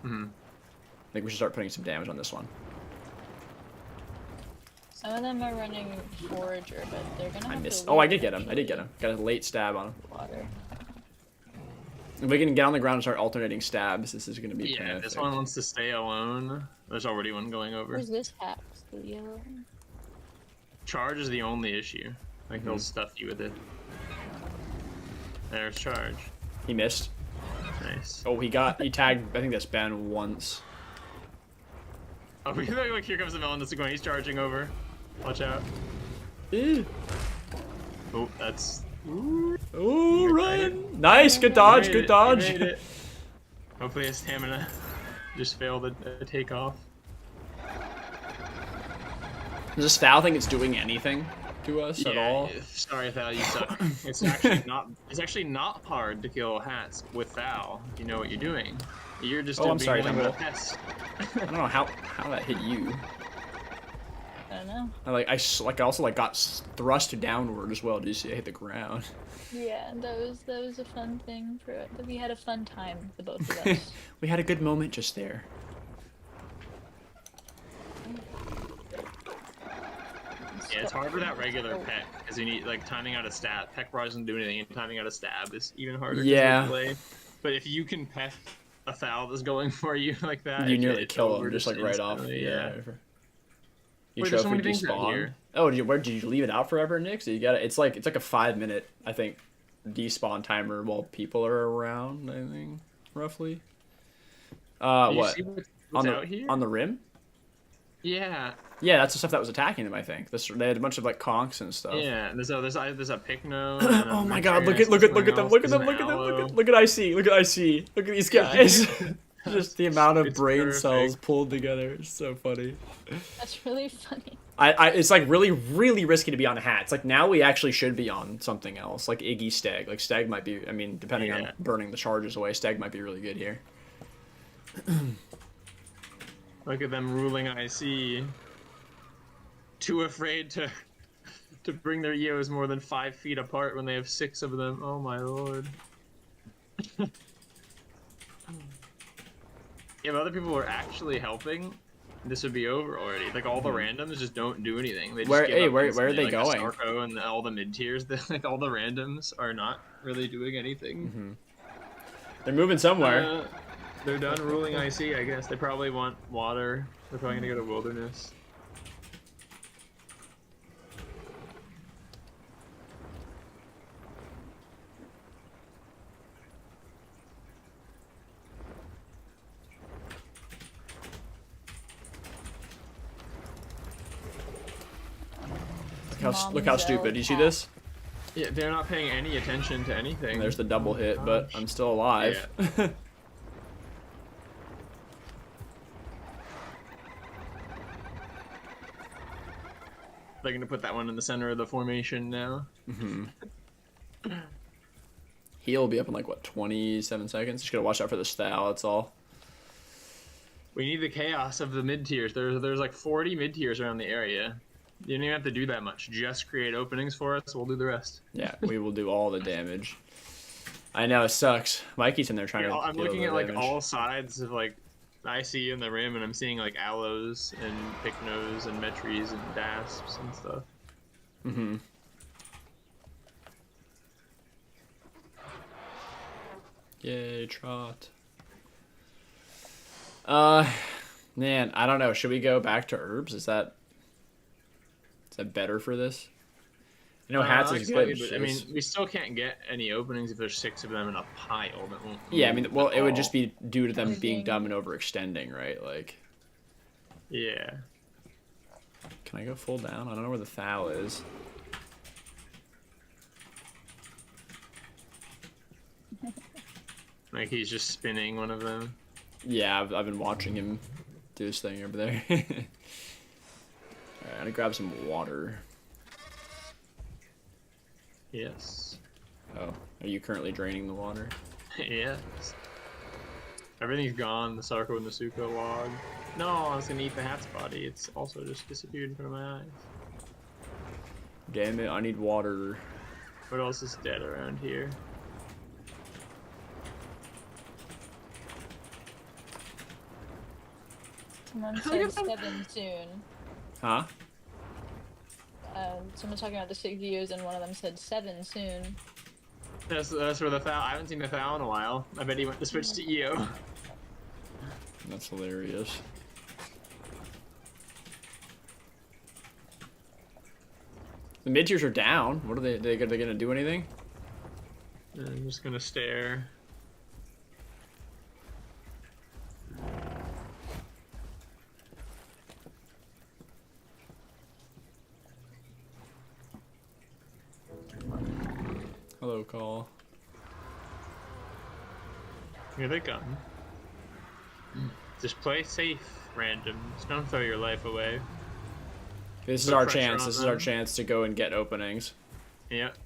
Mhm. I think we should start putting some damage on this one. Some of them are running forager, but they're gonna I have missed. to Oh, I leave did get him. I did get eventually. him. Got a late stab on him. Water. If we can get on the ground and start alternating stabs, this is going to be Yeah, perfect. this one wants to stay alone. There's already one going over. Where's this hat? The yellow one? Charge is the only issue. Like they'll stuff you with it. There's charge. He missed. Nice. Oh, he tagged, I think that's Ben once. Oh, like here comes the melon. That's going. He's charging over. Watch out. Ew. Oh, that's. Ooh, Good run! Nice, good dodge, Made good it, dodge. you made it. Hopefully his stamina just failed the takeoff. Does this Thal think it's doing anything to us at all? Sorry, Thal, you suck. It's actually not hard to kill hats with Thal if you know what you're doing. You're just Oh, I'm being sorry, willing Thumble. to test. I don't know how that hit you. I don't know. I also like got thrust downward as well. Did you see? I hit the ground. Yeah, that was a fun thing for it. We had a fun time, the both of us. We had a good moment just there. Yeah, it's hard for that regular peck because you need like timing out a stab. Peck bar doesn't do anything, and timing out a stab is even harder. 'Cause of the Yeah. delay. But if you can peck a foul that's going for you like that, You it's nearly kill over him just like right off. instantly, Yeah. You Wait, there's so trophy many things out despawn. here. Oh, did you leave it out forever, Nick? So you got it. It's like a 5-minute, I think, despawn timer while people are around. I think roughly. Do you What see what's on the out here? on the rim? Yeah, Yeah, that's the stuff that was attacking them. I think they had a bunch of like conks and stuff. yeah. There's a pycno. Oh my god! Look at them! Look at them! Look at IC! Look at IC! Look at these guys! Just the amount of It's brain perfect. cells pulled together. It's so funny. That's really funny. It's like really risky to be on hats. Like now we actually should be on something else, like Iggy Stag. Like Stag might be. I mean, depending on burning the charges away, Stag might be really good here. Look at them ruling IC. Too afraid to bring their EOs more than 5 feet apart when they have 6 of them. Oh my lord. If other people were actually helping, this would be over already. Like all the randoms just don't do anything. They just Where give up are instantly. they Like going? Sarko and all the mid tiers, like all the randoms are not really doing anything. They're moving somewhere. They're done ruling IC, I guess. They probably want water. They're probably gonna go to wilderness. Look how stupid. Do you see this? Yeah, they're not paying any attention to anything. There's the double hit, but I'm still alive. Yeah. They're gonna put that one in the center of the formation now. Heal will be up in like what 27 seconds. Just gotta watch out for the style. That's all. We need the chaos of the mid tiers. There's like 40 mid tiers around the area. You don't even have to do that much. Just create openings for us. We'll do the rest. Yeah, we will do all the damage. I know it sucks. Mikey's in there trying to. I'm deal looking the at like damage. all sides of like IC in the rim, and I'm seeing like allos and pycnos and metries and dasps and stuff. Yay, trot. Man, I don't know. Should we go back to herbs? Is that better for this? I know hats is good. But, I mean, we still can't get any openings if there's 6 of them in a pile. That won't Yeah, I mean, well, move it at would all. just be due to them being dumb and overextending, right? Like, Yeah. can I go full down? I don't know where the foul is. Like he's just spinning one of them. Yeah, I've been watching him do his thing over there. Alright, I'm gonna grab some water. Yes. Oh, are you currently draining the water? Yes. Everything's gone. The Sarko and the Suko log. No, I was gonna eat the hat's body. It's also just disappeared in front of my eyes. Damn it, I need water. What else is dead around here? Someone said 7 soon. Huh? Someone talking about the 6 years, and one of them said 7 soon. That's where the foul. I haven't seen the foul in a while. I bet he went to switch to EO. That's hilarious. The mid tiers are down. What are they gonna do anything? I'm just gonna stare. Hello, call. Here they come. Just play safe, randoms. Don't throw your life away. This is Put our pressure chance. on This is our them. chance to go and get openings. Yep.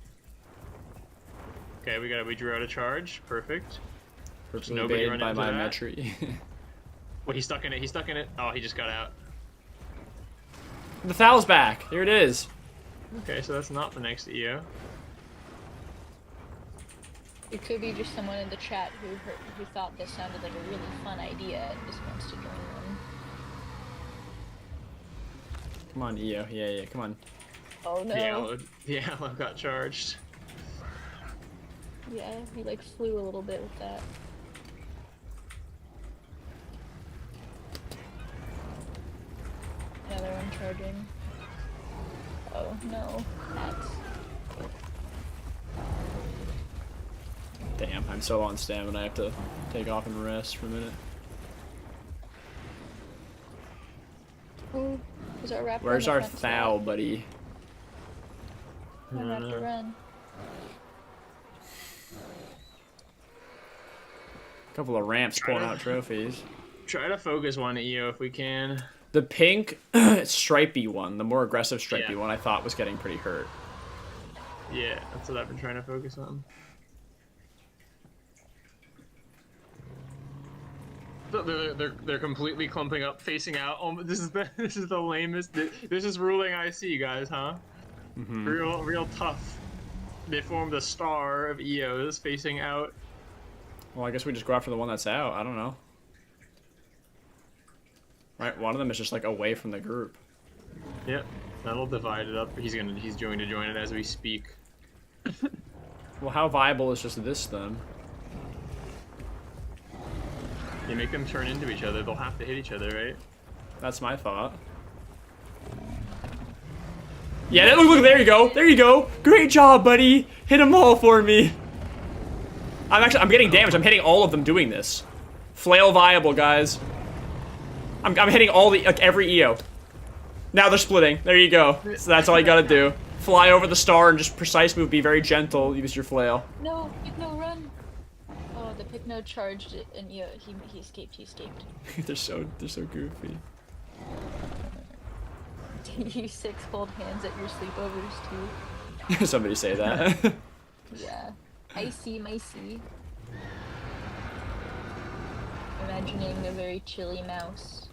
Okay, we drew out a charge. Perfect. Personally nobody baited run by into my that? metry. Wait, he's stuck in it. He's stuck in it. Oh, he just got out. The Thal's back. Here it is. Okay, so that's not the next EO. It could be just someone in the chat who thought this sounded like a really fun idea and just wants to join one. Come on, EO. Yeah, come on. Oh no. The allo got charged. Yeah, he like flew a little bit with that. Another one charging. Oh no, that's... Damn, I'm so on stamina. I have to take off and rest for a minute. Ooh, there's our raptor. Where's our front Thal, spot. buddy? I have to run. Couple of ramps pulling out trophies. Try to focus one EO if we can. The pink stripey one, the more aggressive stripey one, I thought was getting pretty hurt. Yeah, that's what I've been trying to focus on. They're completely clumping up, facing out. Oh, this is the lamest. This is ruling I see, guys, huh? Mm-hmm. Real tough. They formed a star of EOs facing out. Well, I guess we just go after the one that's out. I don't know. Right, one of them is just like away from the group. Yep, that'll divide it up. He's going to join it as we speak. Well, how viable is just this then? You make them turn into each other, they'll have to hit each other, right? That's my thought. Yeah, look, there you go. There you go. Great job, buddy. Hit them all for me. I'm getting damage. I'm hitting all of them doing this. Flail viable, guys. I'm hitting all the, like, every EO. Now they're splitting. There you go. So that's all you gotta do. Fly over the star and just precise move. Be very gentle. Use your flail. No, pycno, run! Oh, the pycno charged it, and he escaped. He escaped. they're so goofy. You six hold hands at your sleepovers too. Somebody say that. Yeah. I see. Imagining a very chilly mouse.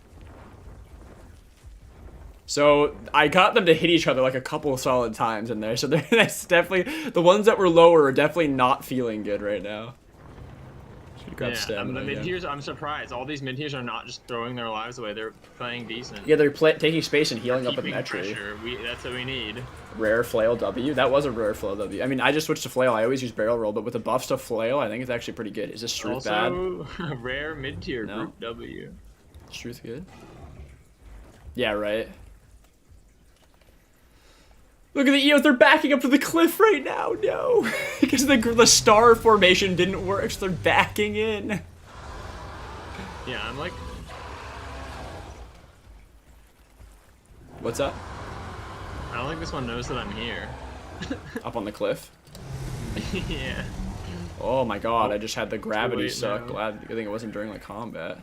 So I got them to hit each other like a couple of solid times in there. So that's definitely the ones that were lower are definitely not feeling good right now. Should grab stamina. The mid-tiers, I'm surprised. All these mid-tiers are not just throwing their lives away. They're playing decent. Yeah, they're taking space and healing up with Keeping Metri. pressure. That's what we need. Rare flail W. That was a rare flail W. I mean, I just switched to flail. I always use barrel roll, but with the buffs to flail, I think it's actually pretty good. Is this truth bad? Also, rare mid-tier No? group W. Is truth good? Yeah, right. Look at the EOs, they're backing up to the cliff right now. No. Because the star formation didn't work, so they're backing in. Yeah, I'm like... What's up? I don't think this one knows that I'm here. Up on the cliff. Yeah. Oh my god, I just had the gravity late suck. now. Glad good thing it wasn't during like combat.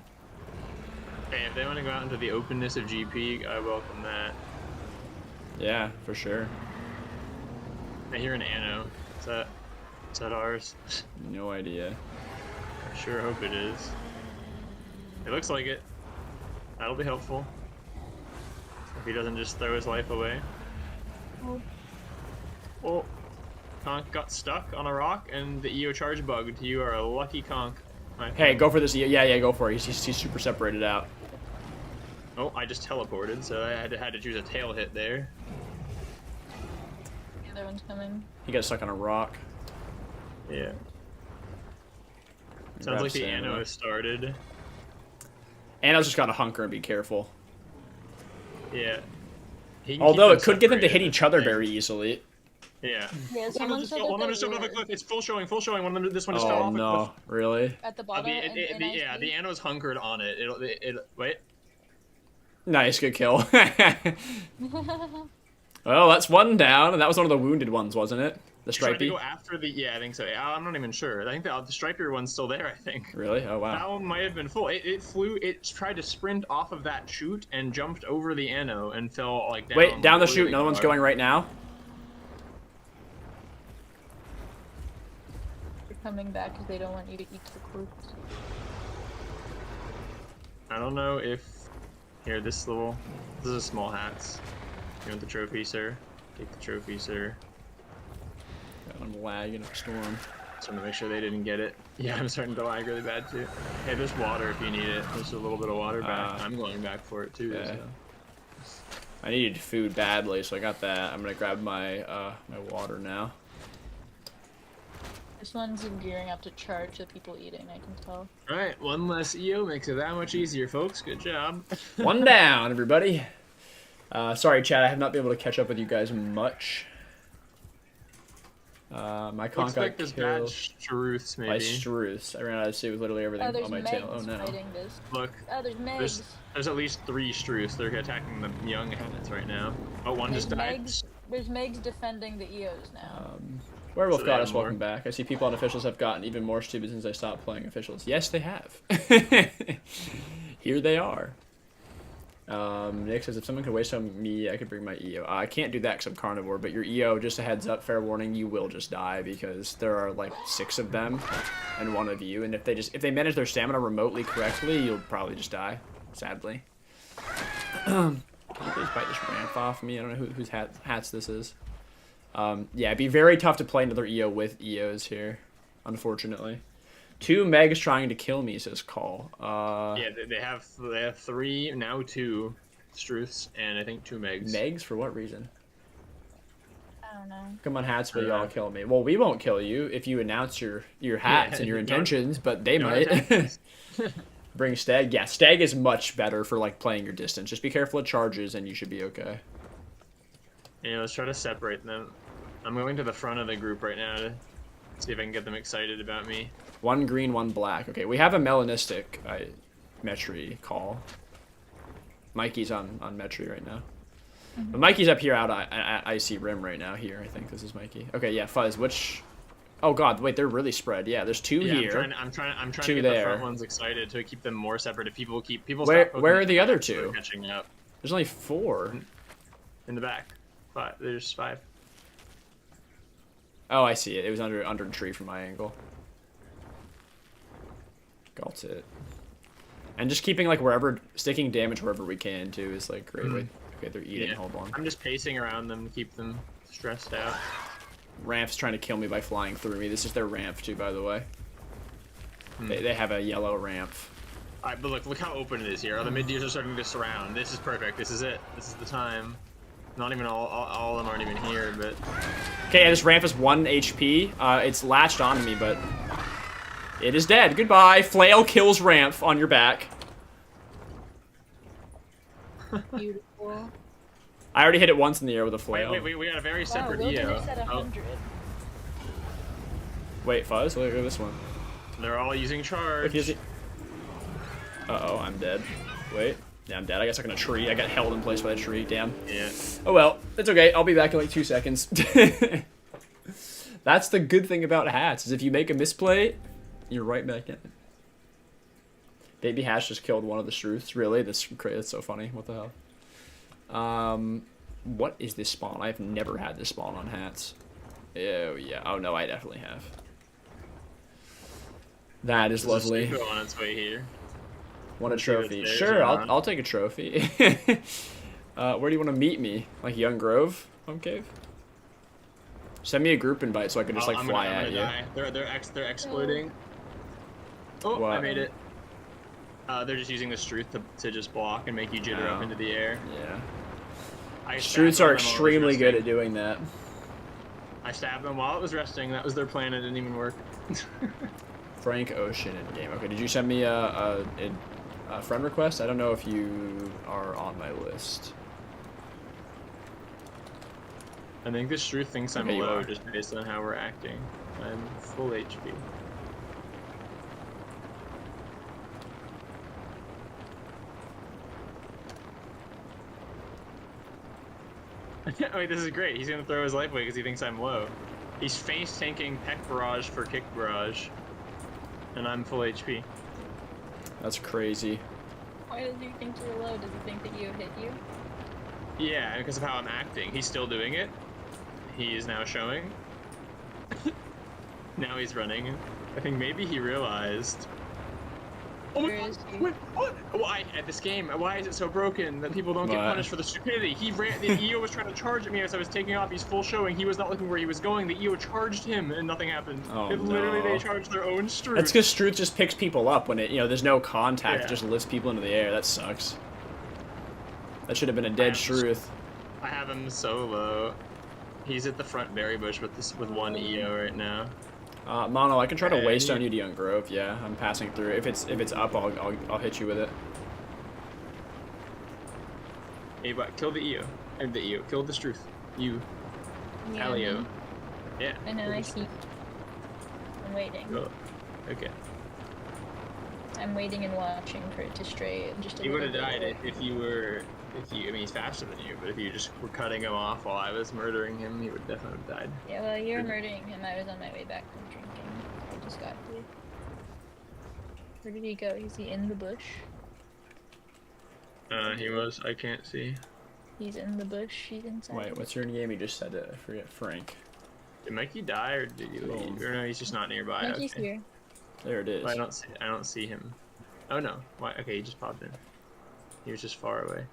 Hey, if they want to go out into the openness of GP, I welcome that. Yeah, for sure. I hear an Anno. Is that ours? No idea. I sure hope it is. It looks like it. That'll be helpful. If he doesn't just throw his life away. Oh. Conk got stuck on a rock and the EO charge bugged. You are a lucky Conk. Hey, go for this. Yeah, go for it. He's super separated out. Oh, I just teleported, so I had to choose a tail hit there. The other one's coming. He got stuck on a rock. Yeah. Sounds Grab like the stamina. Anno has started. And I was just gotta hunker and be careful. Yeah. He can Although keep it could get them to hit separated, each other I think. very easily. Yeah. Yeah, One of someone them said just that jumped off a cliff. It's full showing. One of them, this one just fell Oh off a no, cliff. really? at the bottom. Yeah, the Anno's hunkered on it. Wait. Nice, good kill. Well, that's one down, and that was one of the wounded ones, wasn't it? The Tried to stripey? go after the, yeah, I think so. Yeah, I'm not even sure. I think the striper one's still there, I think. Really? Oh, wow. That one might have been full. It flew, it tried to sprint off of that chute and jumped over the Anno and fell, like, down. Wait, down the really chute. Another one's far. going right now. They're coming back because they don't want you to eat the corpse. I don't know if... Here, this is small hats. You want the trophy, sir? Take the trophy, sir. God, I'm lagging up storm. Just want to make sure they didn't get it. Yeah, I'm starting to lag really bad too. Hey, there's water if you need it. There's a little bit of water back. I'm going back for it too. Okay. So. I needed food badly, so I got that. I'm gonna grab my my water now. This one's gearing up to charge the people eating, I can tell. Alright, one less EO makes it that much easier, folks. Good job. One down, everybody. Sorry, chat. I have not been able to catch up with you guys much. My conch got this killed bad Struths, maybe. by Struths. I ran out of soup with literally everything There's on my Megs tail. Oh no. fighting this. Look, Oh, there's Megs. there's at least 3 Struths. They're attacking the young hens right now. Oh, one There's just died. There's Megs defending the EOs now. Werewolf So they Goddess, have more. welcome back. I see people on officials have gotten even more stupid since I stopped playing officials. Yes, they have. Here they are. Nick says, if someone could waste on me, I could bring my EO. I can't do that because I'm carnivore, but your EO, just a heads up, fair warning, you will just die because there are like 6 of them and 1 of you. And if they manage their stamina remotely correctly, you'll probably just die, sadly. Can you please bite this ramp off me? I don't know whose hats this is. Yeah, it'd be very tough to play another EO with EOs here, unfortunately. 2 Megs trying to kill me, says Call. Yeah, they have 3, now 2 Struths, and I think 2 Megs. Megs? For what reason? I don't know. Come on, hats, will y'all kill me? Well, we won't kill you if you announce your hats and your intentions, but they might. Bring Stag. Yeah, Stag is much better for like playing your distance. Just be careful of charges and you should be okay. Yeah, let's try to separate them. I'm going to the front of the group right now to see if I can get them excited about me. 1 green, 1 black. Okay, we have a melanistic Metri call. Mikey's on Metri right now. But Mikey's up here out at Icy Rim right now. Here, I think this is Mikey. Okay, yeah, Fuzz. Which? Oh God, wait, they're really spread. Yeah, there's 2 here. I'm trying to 2 get there. the front ones excited to keep them more separate. If people Where are the other 2? Catching up There's only 4. in the back. 5. There's 5. Oh, I see it. It was under a tree from my angle. Got it. And just keeping like sticking damage wherever we can too is like great way. Okay, they're eating. Yeah. Hold on. I'm just pacing around them to keep them stressed out. Ramp's trying to kill me by flying through me. This is their ramp too, by the way. They have a yellow ramp. Alright, but look how open it is here. All the mid-tiers are starting to surround. This is perfect. This is it. This is the time. Not even all of them aren't even here, but... Okay, this ramp is 1 HP. It's latched onto me, but... It is dead. Goodbye. Flail kills ramp on your back. Beautiful. I already hit it once in the air with a flail. Wait, we got a very separate Wow, EO. Wilderness at Oh, 100. Wait, Fuzz, look at this one. they're all using charge. Uh-oh, I'm dead. Wait. Yeah, I'm dead. I guess I got a tree. I got held in place by the tree. Damn. Yeah. Oh well, it's okay. I'll be back in like 2 seconds. That's the good thing about hats, is if you make a misplay, you're right back in. Baby Hash just killed one of the Struths. Really? That's so funny. What the hell? What is this spawn? I've never had this spawn on hats. Oh yeah. Oh no, I definitely have. That is lovely. There's a Stuco on its way here. Want a See what's trophy? there, Sure, John. I'll take a trophy. Where do you want to meet me? Like Young Grove, Home Cave? Send me a group invite so I can just like I'm fly gonna at you. die. They're exploiting. Oh, What? I made it. They're just using the Struth to just block and make you jitter up Oh. into the air. Yeah. I stabbed Struths them are while it was extremely good resting. at doing that. I stabbed them while it was resting. That was their plan. It didn't even work. Frank Ocean in game. Okay, did you send me a friend request? I don't know if you are on my list. I think the Struth thinks I'm Okay, you low are. just based on how we're acting. I'm full HP. Wait, this is great. He's gonna throw his life away because he thinks I'm low. He's face tanking Peck Barrage for Kick Barrage, and I'm full HP. That's crazy. Why does he think you're low? Does he think that you hit you? Yeah, because of how I'm acting. He's still doing it. He is now showing. Now he's running. I think maybe he realized. Oh Where my is god! he? Wait, what? Why at this game? Why is it so broken that people don't get What? punished for the stupidity? He ran. The EO was trying to charge at me as I was taking off. He's full showing. He was not looking where he was going. The EO charged him, and nothing happened. Oh, Literally, they no. charged their own Struth. That's because Struth just picks people up when it, there's no contact. Yeah. It just lifts people into the air. That sucks. That should have been a dead Struth. I have him solo. He's at the front berry bush with one EO right now. Mono, I can try to Hey. waste on you to Young Grove. Yeah, I'm passing through. If it's up, I'll hit you with it. Hey, but kill the EO. And the EO. Kill the Struth. You. Yeah, Alio. Yeah. I know, I see. I'm waiting. Oh, okay. I'm waiting and watching for it to stray just a He little would have bit. died if you were. I mean, he's faster than you, but if you just were cutting him off while I was murdering him, he would definitely have died. Yeah, well, you're murdering him. I was on my way back from drinking. I just got here. Where did he go? Is he in the bush? He was. I can't see. He's in the bush. He's inside. Wait, what's your name? You just said it. I forget. Frank. Did Mikey die or did you leave? Or no, he's just not nearby. Mikey's Okay. here. There it is. Well, I don't see him. Oh no. Why? Okay, he just popped in. He was just far away.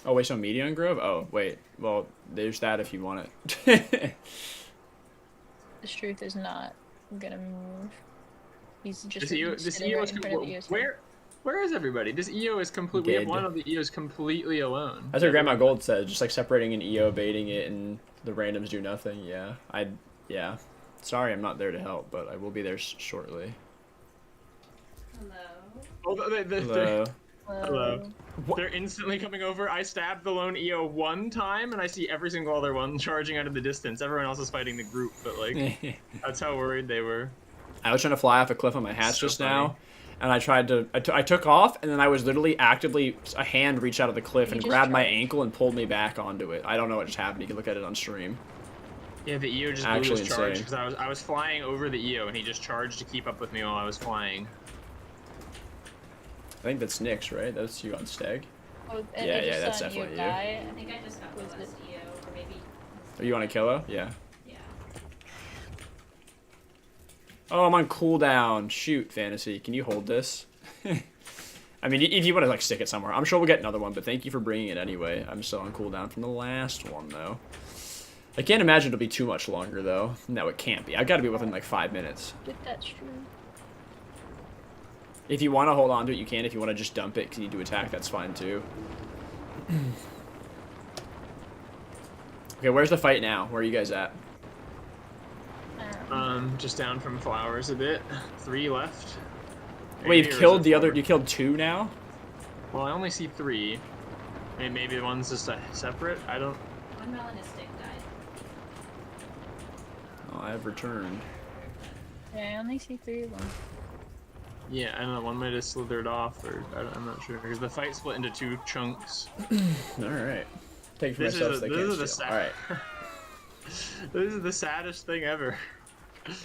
Oh, wait, so Median Grove? Oh, wait. Well, there's that if you want it. The Struth is not gonna move. He's just This EO, sitting right in front of EO's head. where is everybody? This EO is complete. We have Dead. one of the EOs completely alone. That's what Grandma Gold said. Just like separating an EO, baiting it, and the randoms do nothing. Yeah. Yeah. Sorry, I'm not there to help, but I will be there shortly. Oh, Hello. Hello. They're instantly coming over. I stabbed the lone EO one time, and I see every single other one charging out of the distance. Everyone else is fighting the group, but like, that's how worried they were. I was trying to fly off a cliff on my hatch So just funny. now, and I tried to. I took off, and then I was literally actively a hand reached out of the cliff You and just grabbed my tried. ankle and pulled me back onto it. I don't know what just happened. You can look at it on stream. Yeah, the EO just blew Actually his charge insane. because I was flying over the EO, and he just charged to keep up with me while I was flying. I think that's Nyx, right? That's you on Stag. Oh, Yeah, I yeah, just that's saw definitely you. die. I think I just got the Was last EO, or maybe. Are you on a Kilo? Yeah. Yeah. Oh, I'm on cooldown. Shoot, Fantasy. Can you hold this? I mean, if you want to like stick it somewhere, I'm sure we'll get another one. But thank you for bringing it anyway. I'm still on cooldown from the last one though. I can't imagine it'll be too much longer though. No, it can't be. I've got to be within like 5 minutes. Get that Struth. If you want to hold on to it, you can. If you want to just dump it because you need to attack, that's fine too. Okay, where's the fight now? Where are you guys at? Just down from flowers a bit. 3 left. Wait, Or you've is killed it the other. 4? You killed 2 now? Well, I only see 3. I mean, maybe one's just separate. I don't. One melanistic died. Oh, I have returned. Yeah, I only see 3 of them. Yeah, I don't know. One might have slithered off, or I'm not sure because the fight split into 2 chunks. All right. Take it for This myself. is So they this can't is the steal. sad. All right. This is the saddest thing ever.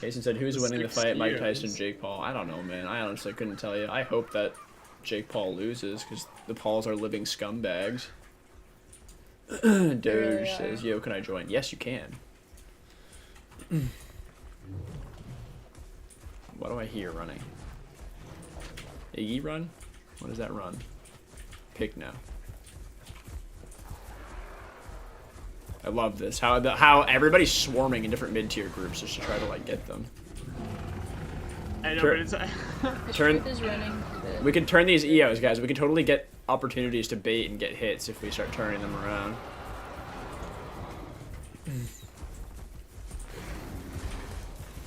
Jason said, "Who's The winning the 6 fight? Mike years. Tyson, Jake Paul?" I don't know, man. I honestly couldn't tell you. I hope that Jake Paul loses because the Pauls are living scumbags. Doge really says, are. "Yo, can I join?" Yes, you can. What do I hear running? Iggy run? What does that run? Pycno. I love this. How everybody's swarming in different mid-tier groups just to try to like get them. I know, Sure. but it's. The Turn- Struth is running. We can turn these EOs, guys. We can totally get opportunities to bait and get hits if we start turning them around.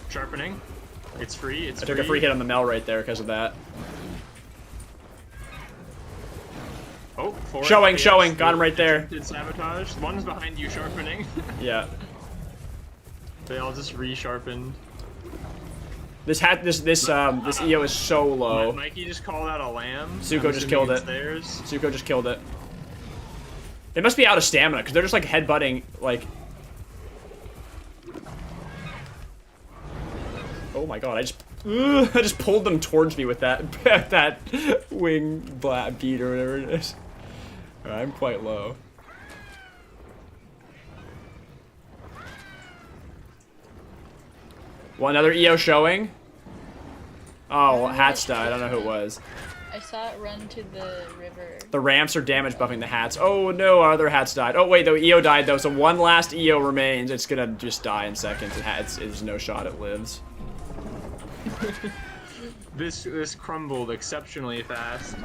Sharpening. It's free. It's I took a free hit on the Mel right there because of that. Oh, 4 Showing, FPS. showing. Got him right there. Attempted sabotage. One's behind you, sharpening. Yeah. They all just resharpened. This EO is so low. Mikey just called out a lamb. Zuko I'm just assuming killed it's it. Theirs. Zuko just killed it. They must be out of stamina because they're just like headbutting like. Oh my god! I just pulled them towards me with that that wing beat or whatever it is. I'm quite low. One other EO showing. Oh, hats died. I don't know who it was. I saw it run to the river. The ramps are damage buffing the hats. Oh no, our other hats died. Oh wait, the EO died though, so one last EO remains. It's gonna just die in seconds. There's no shot it lives. This crumbled exceptionally fast.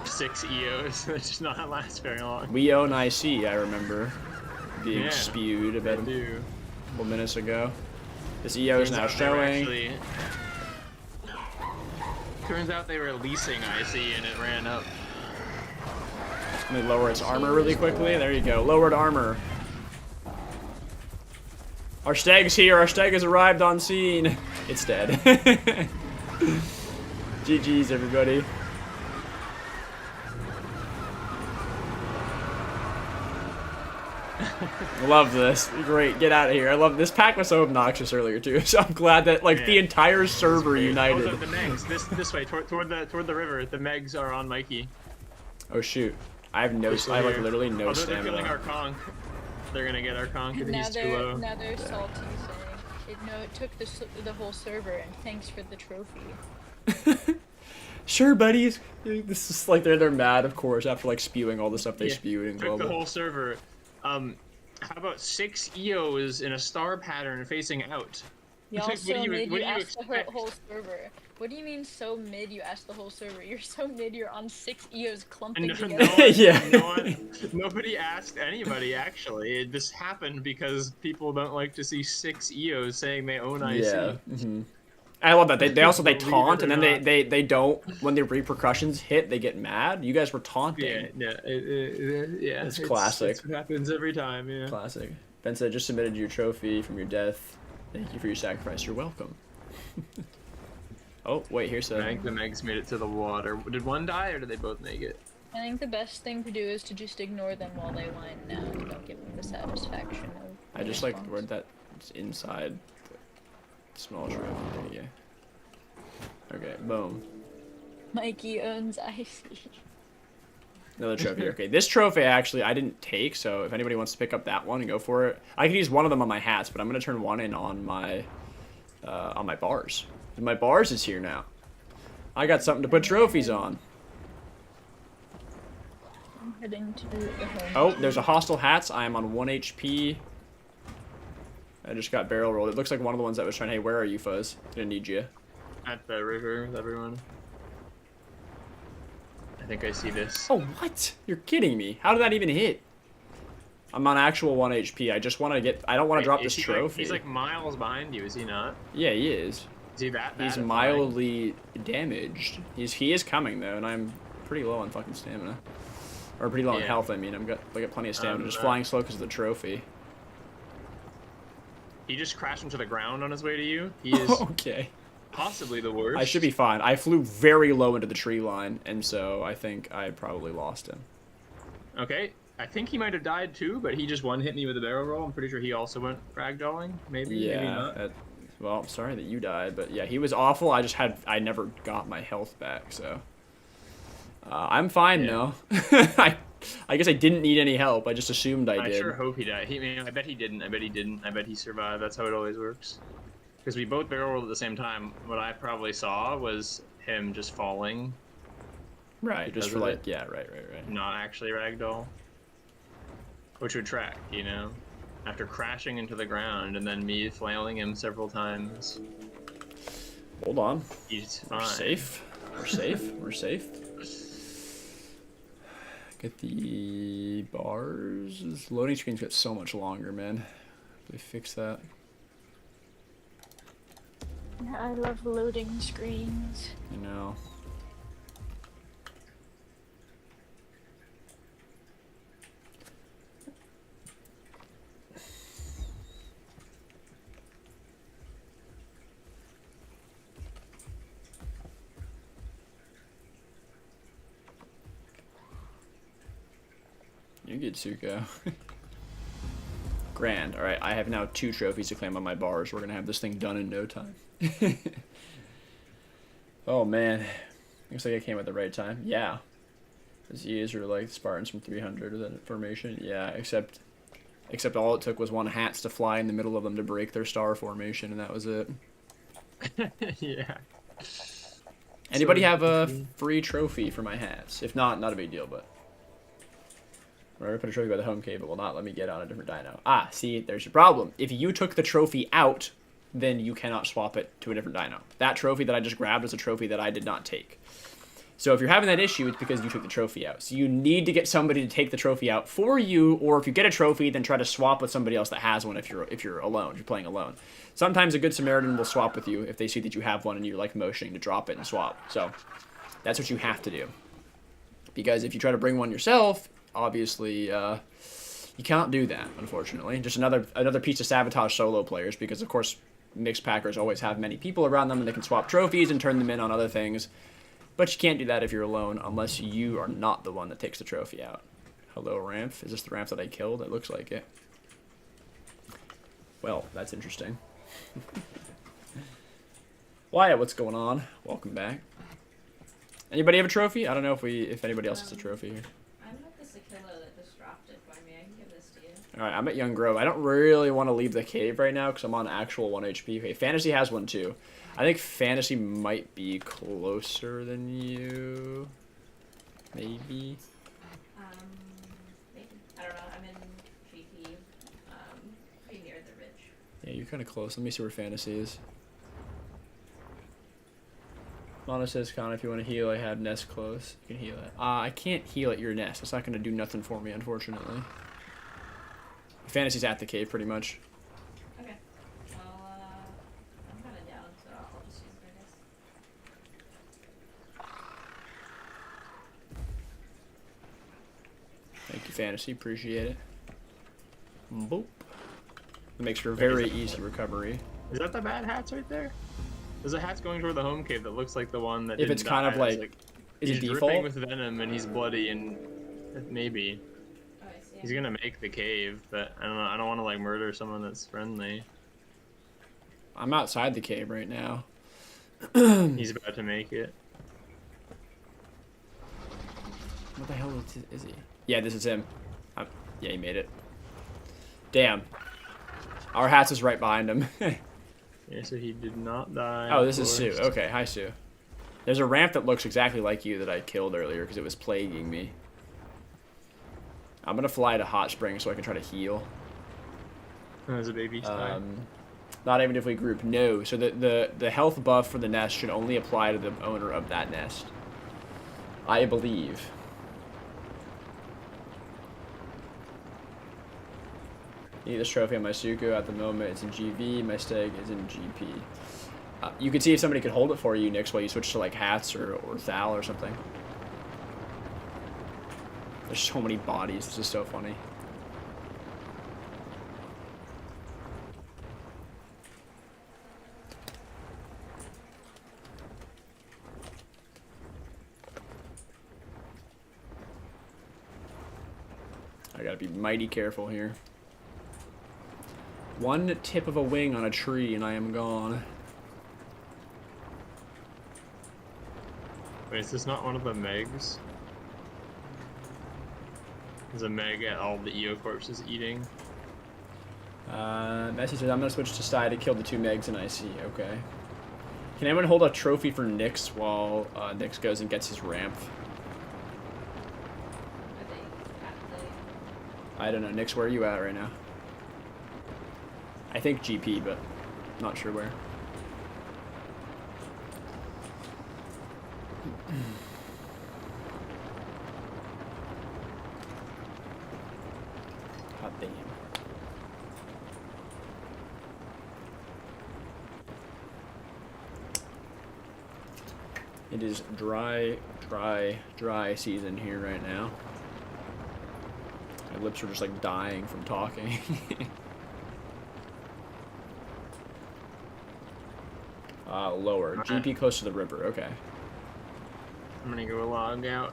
6 EOs. That does not last very long. We own IC, I remember being Yeah, spewed about I a do. couple minutes ago. This EO is now showing. Turns out they were leasing IC and it ran up. Let me lower its armor really quickly. There you go. Lowered armor. Our stag's here. Our stag has arrived on scene. It's dead. GG's, everybody. Love this. Great. Get out of here. I love this. Pack was so obnoxious earlier too. So I'm glad that like the entire server united. Oh, the Megs. This way toward the river. The Megs are on Mikey. Oh shoot. I have no. I have like literally no They're killing our stamina. conch. They're gonna get our conch if Now he's too low. they're salty saying, it took the whole server and thanks for the trophy. Sure, buddies. This is like they're mad, of course, after like spewing all the stuff they spewed in Took global. the whole server. How about 6 EOs in a star pattern facing out? Y'all What so do you- mid, what you do you asked the expect? whole server. What do you mean so mid, you asked the whole server? You're so mid, you're on 6 EOs clumping No, together. Yeah. Nobody asked anybody, actually. It just happened because people don't like to see 6 EOs saying they own IC. Yeah. I love that. They also Believe it taunt or and then not. they don't when the repercussions hit they get mad. You guys were taunting. Yeah, It's classic. It happens every time, yeah. Classic. Ben said just submitted your trophy from your death. Thank you for your sacrifice. You're welcome. Oh wait, here's I think a. the Megs made it to the water. Did one die or did they both make it? I think the best thing to do is to just ignore them while they whine now. Don't give them the satisfaction of I just response. like word that it's inside the small trophy. There you go. Okay, boom. Mikey owns IC. Another trophy. Okay, this trophy actually I didn't take, so if anybody wants to pick up that one and go for it, I can use one of them on my hats, but I'm gonna turn one in on my bars. And my bars is here now. I got something to put trophies on. I'm heading to the home. Oh, there's a hostile hats. I am on 1 HP. I just got barrel rolled. It looks like one of the ones that was trying. Hey, where are you, Fuzz? Gonna need you. At the river with everyone. I think I see this. Oh, what? You're kidding me. How did that even hit? I'm on actual 1 HP. I just want to get... I don't want to drop this Is he trophy. he's like miles behind you, is he not? Yeah, he is. Is he that bad? He's at flying? mildly damaged. He is coming, though, and I'm pretty low on fucking stamina. Or pretty low on Yeah. health, I mean. I got plenty of stamina. Just no. flying slow because of the trophy. He just crashed into the ground on his way to you. He is Okay. possibly the worst. I should be fine. I flew very low into the tree line, and so I think I probably lost him. Okay. I think he might have died too, but he just one hit me with a barrel roll. I'm pretty sure he also went ragdolling. Maybe, maybe Yeah. not. Well, I'm sorry that you died, but yeah, he was awful. I never got my health back, so I'm fine Yeah. now. I guess I didn't need any help. I just assumed I I did. sure hope he died. I bet he didn't. I bet he didn't. I bet he survived. That's how it always works. Because we both barrel rolled at the same time. What I probably saw was him just falling, Right, just because for of like, it. yeah, right. not actually ragdoll. Which would track, you know? After crashing into the ground and then me flailing him several times. Hold on. He's fine. We're safe. We're safe. We're safe. Get the bars. This loading screens get so much longer, man. They fix that. Yeah, I love loading screens. You know. You're good, Suko. Grand. Alright, I have now 2 trophies to claim on my bars. We're gonna have this thing done in no time. Oh man. Looks like I came at the right time. Yeah. These E's are like Spartans from 300 of that formation. Yeah, except all it took was one hats to fly in the middle of them to break their star formation, and that was it. Yeah. Anybody Sorry, have a Kiki. free trophy for my hats? If not, not a big deal, but... We're going to put a trophy by the home cave, but will not let me get on a different dino. Ah, see, there's your problem. If you took the trophy out, then you cannot swap it to a different dino. That trophy that I just grabbed was a trophy that I did not take. So if you're having that issue, it's because you took the trophy out. So you need to get somebody to take the trophy out for you, or if you get a trophy, then try to swap with somebody else that has one if you're alone, if you're playing alone. Sometimes a good Samaritan will swap with you if they see that you have one and you're like motioning to drop it and swap. So that's what you have to do. Because if you try to bring one yourself, obviously you can't do that, unfortunately. Just another piece to sabotage solo players, because of course mixed packers always have many people around them and they can swap trophies and turn them in on other things. But you can't do that if you're alone unless you are not the one that takes the trophy out. Hello, Ramp. Is this the Ramp that I killed? It looks like it. Well, that's interesting. Wyatt, what's going on? Welcome back. Anybody have a trophy? I don't know if anybody else has a trophy here. I'm with the Sakilla that just dropped it for me. I can give this to you. Alright, I'm at Young Grove. I don't really want to leave the cave right now because I'm on actual 1 HP. Okay, Fantasy has one too. I think Fantasy might be closer than you. Maybe. Maybe. I don't know. I'm in GP. Pretty near the ridge. Yeah, you're kind of close. Let me see where Fantasy is. Lana says, Con, if you want to heal, I have nest close. You can heal it. I can't heal at your nest. That's not going to do nothing for me, unfortunately. Fantasy's at the cave, pretty much. Okay. Well, I'm kind of down, so I'll just use it, I guess. Thank you, Fantasy. Appreciate it. Boop. It makes for a very easy recovery. Is that the bad hats right there? There's a hat's going toward the home cave that looks like the one that. If it's kind of like, is he's it dripping default? with venom and he's bloody and maybe Oh, I see. he's gonna make the cave, but I don't know. I don't want to like murder someone that's friendly. I'm outside the cave right now. He's about to make it. What the hell is he? Yeah, this is him. Yeah, he made it. Damn. Our hats is right behind him. Yeah, so he did not die. Oh, of this is Sue. course. Okay, hi, Sue. There's a ramp that looks exactly like you that I killed earlier because it was plaguing me. I'm going to fly to Hot Springs so I can try to heal. There's a baby sky. Not even if we group. No. So the health buff for the nest should only apply to the owner of that nest. I believe. Need this trophy on my Suku at the moment. It's in GV. My stag is in GP. You could see if somebody could hold it for you, Nix, while you switch to like hats or Thal or something. There's so many bodies. This is so funny. I gotta be mighty careful here. One tip of a wing on a tree and I am gone. Wait, is this not one of the Megs? There's a Meg at all the EO corpses eating. Messi says, I'm gonna switch to side to kill the two Megs and IC. Okay. Can anyone hold a trophy for Nyx while Nyx goes and gets his ramp? Are they at the... I don't know. Nyx, where are you at right now? I think GP, but not sure where. God damn. It is dry season here right now. My lips are just like dying from talking. Lower. GP close to the river. Okay. I'm gonna go log out.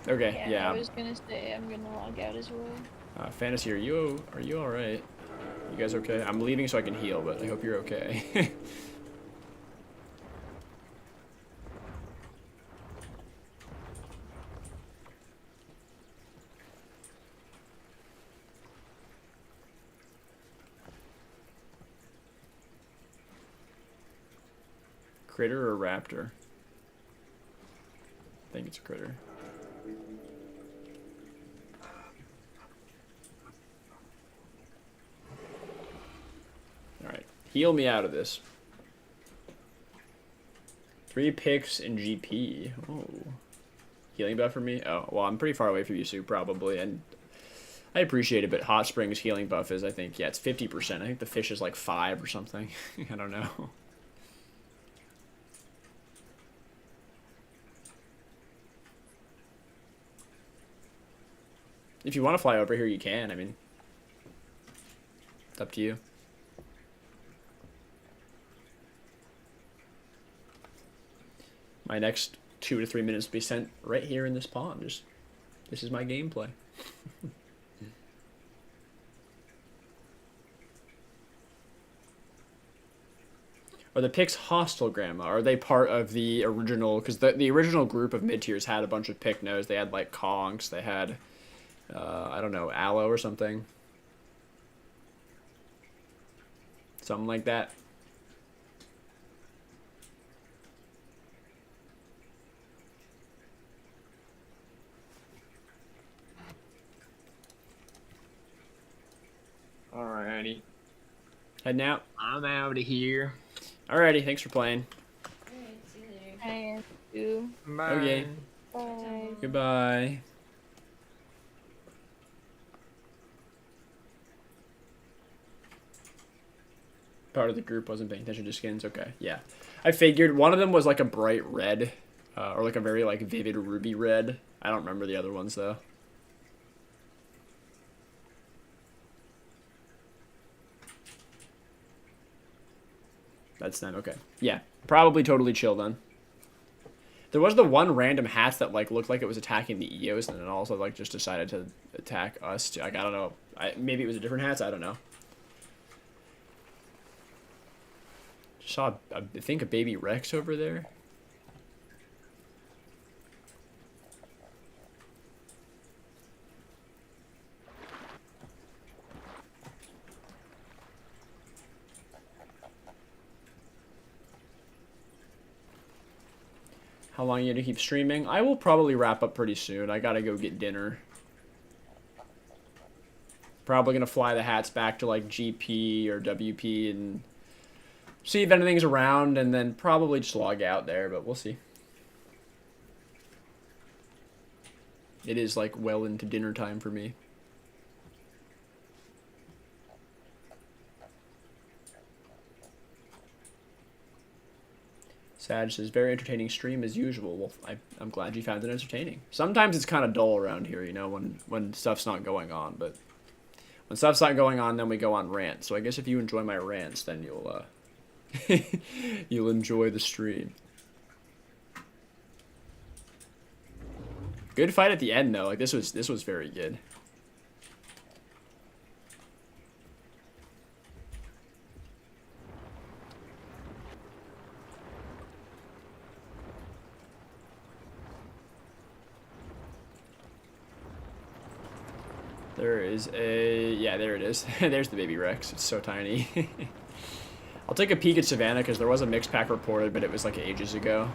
Okay. Yeah. I was gonna say I'm gonna log out as well. Fantasy, are you all right? You guys okay? I'm leaving so I can heal, but I hope you're okay. Critter or raptor? I think it's a critter. Alright. Heal me out of this. 3 picks in GP. Oh. Healing buff for me? Oh, well, I'm pretty far away from you, Sue, probably, and I appreciate it, but Hot Springs healing buff is, I think, yeah, it's 50%. I think the fish is like 5 or something. I don't know. If you want to fly over here, you can. I mean, it's up to you. My next 2 to 3 minutes will be spent right here in this pond. Just, this is my gameplay. Are the picks hostile, Grandma? Are they part of the original? Because the original group of mid-tiers had a bunch of pycnos. They had, like, conks. They had, I don't know, allo or something. Something like that. Alrighty. Heading out. I'm out of here. Alrighty, thanks for playing. Alright, see you later. Hi, you. Bye. Okay. Bye. Goodbye. Part of the group wasn't paying attention to skins. Okay, yeah. I figured one of them was like a bright red, or like a very like vivid ruby red. I don't remember the other ones though. That's then okay. Yeah, probably totally chill then. There was the one random hat that like looked like it was attacking the EOs, and then also like just decided to attack us. Like I don't know. Maybe it was a different hats. I don't know. Saw I think a baby Rex over there. How long are you gonna keep streaming? I will probably wrap up pretty soon. I gotta go get dinner. Probably gonna fly the hats back to like GP or WP and see if anything's around, and then probably just log out there, but we'll see. It is like well into dinner time for me. Sag says, very entertaining stream as usual. Well, I'm glad you found it entertaining. Sometimes it's kind of dull around here, you know, when stuff's not going on. But when stuff's not going on, then we go on rants. So I guess if you enjoy my rants, then you'll you'll enjoy the stream. Good fight at the end, though. Like this was very good. There is a... Yeah, there it is. There's the baby Rex. It's so tiny. I'll take a peek at Savannah because there was a mixed pack reported, but it was like ages ago.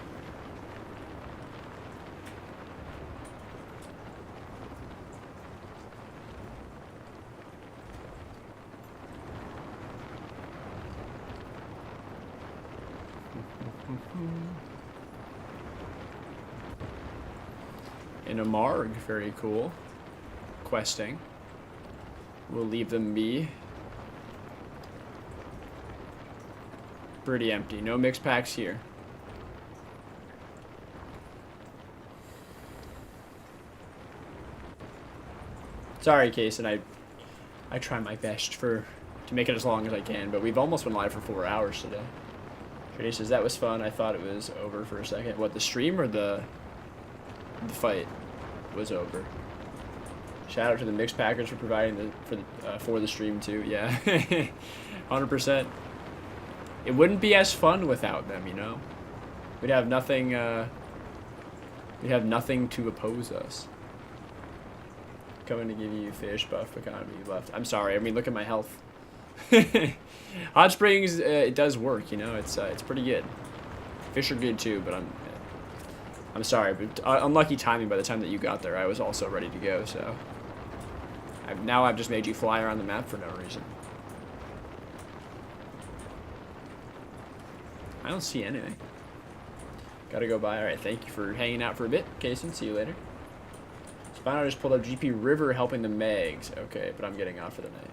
In a Marg, very cool. Questing. We'll leave them be. Pretty empty. No mixed packs here. Sorry, Case, and I try my best to make it as long as I can, but we've almost been live for 4 hours today. Trey says that was fun. I thought it was over for a second. What, the stream or the fight was over? Shout out to the mixed packers for providing for the stream too. Yeah, 100%. It wouldn't be as fun without them, you know. We'd have nothing. We'd have nothing to oppose us. Coming to give you fish buff economy left. I'm sorry. I mean, look at my health. Hot Springs, it does work. You know, it's pretty good. Fish are good too, but I'm sorry, but unlucky timing. By the time that you got there, I was also ready to go. So now I've just made you fly around the map for no reason. I don't see anything. Gotta go by. All right, thank you for hanging out for a bit, Kason. See you later. Spino just pulled up GP River helping the Megs. Okay, but I'm getting off for the night.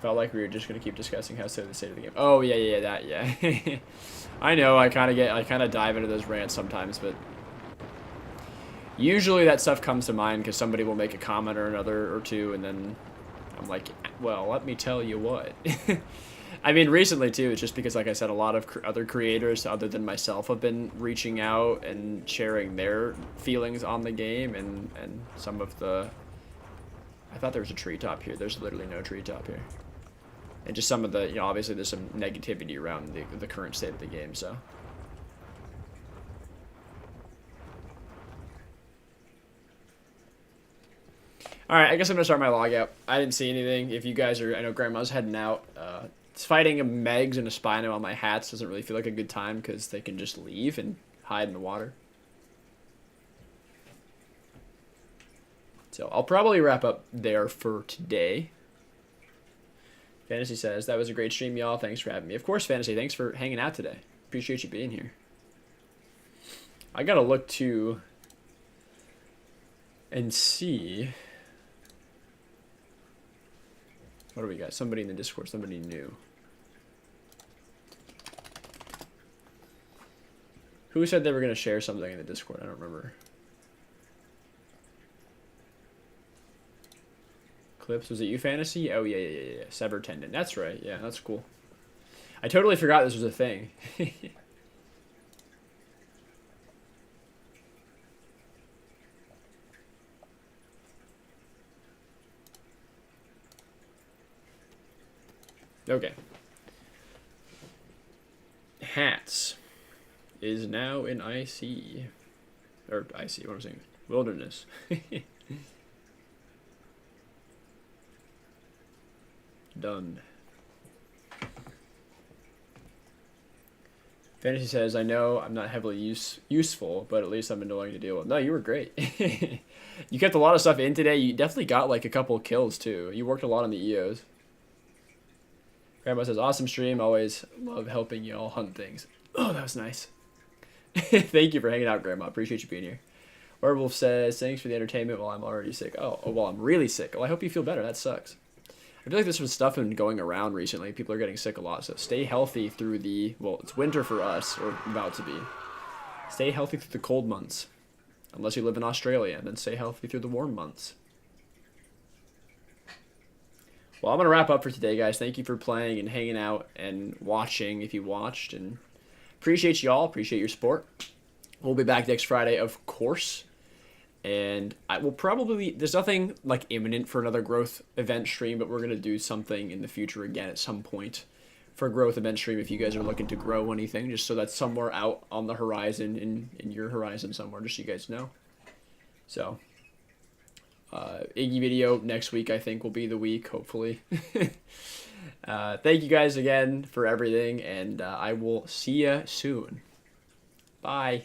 Felt like we were just gonna keep discussing how silly the state of the game. Oh yeah, that yeah. I know. I kind of dive into those rants sometimes, but usually that stuff comes to mind because somebody will make a comment or another or two, and then I'm like, well, let me tell you what. I mean, recently too, it's just because, like I said, a lot of other creators other than myself have been reaching out and sharing their feelings on the game, and some of the. I thought there was a treetop here. There's literally no treetop here. And just some of the, obviously there's some negativity around the current state of the game, so. Alright, I guess I'm going to start my log out. I didn't see anything. If you guys are, I know Grandma's heading out. Fighting a Megs and a Spino on my hats doesn't really feel like a good time because they can just leave and hide in the water. So I'll probably wrap up there for today. Fantasy says, that was a great stream, y'all. Thanks for having me. Of course, Fantasy. Thanks for hanging out today. Appreciate you being here. I gotta look too and see. What do we got? Somebody in the Discord. Somebody new. Who said they were gonna share something in the Discord? I don't remember. Clips, was it you, Fantasy? Oh, yeah. Severed tendon. That's right. Yeah, that's cool. I totally forgot this was a thing. Okay. Hats is now in IC. Or IC, what am I saying? Wilderness. Done. Fantasy says, I know I'm not heavily useful, but at least I'm annoying to deal with. No, you were great. You kept a lot of stuff in today. You definitely got like a couple of kills too. You worked a lot on the EOs. Grandma says, awesome stream. Always love helping y'all hunt things. Oh, that was nice. Thank you for hanging out, Grandma. Appreciate you being here. Werewolf says, thanks for the entertainment while I'm already sick. Oh, well, I'm really sick. Well, I hope you feel better. That sucks. I feel like this was stuff been going around recently. People are getting sick a lot, so stay healthy through the, well, it's winter for us, or about to be. Stay healthy through the cold months. Unless you live in Australia, then stay healthy through the warm months. Well, I'm going to wrap up for today, guys. Thank you for playing and hanging out and watching if you watched. And appreciate y'all. Appreciate your support. We'll be back next Friday, of course. And I will probably, there's nothing like imminent for another growth event stream, but we're going to do something in the future again at some point for a growth event stream if you guys are looking to grow anything, just so that's somewhere out on the horizon, in your horizon somewhere, just so you guys know. So, Iggy video next week, I think, will be the week, hopefully. Thank you guys again for everything, and I will see ya soon. Bye.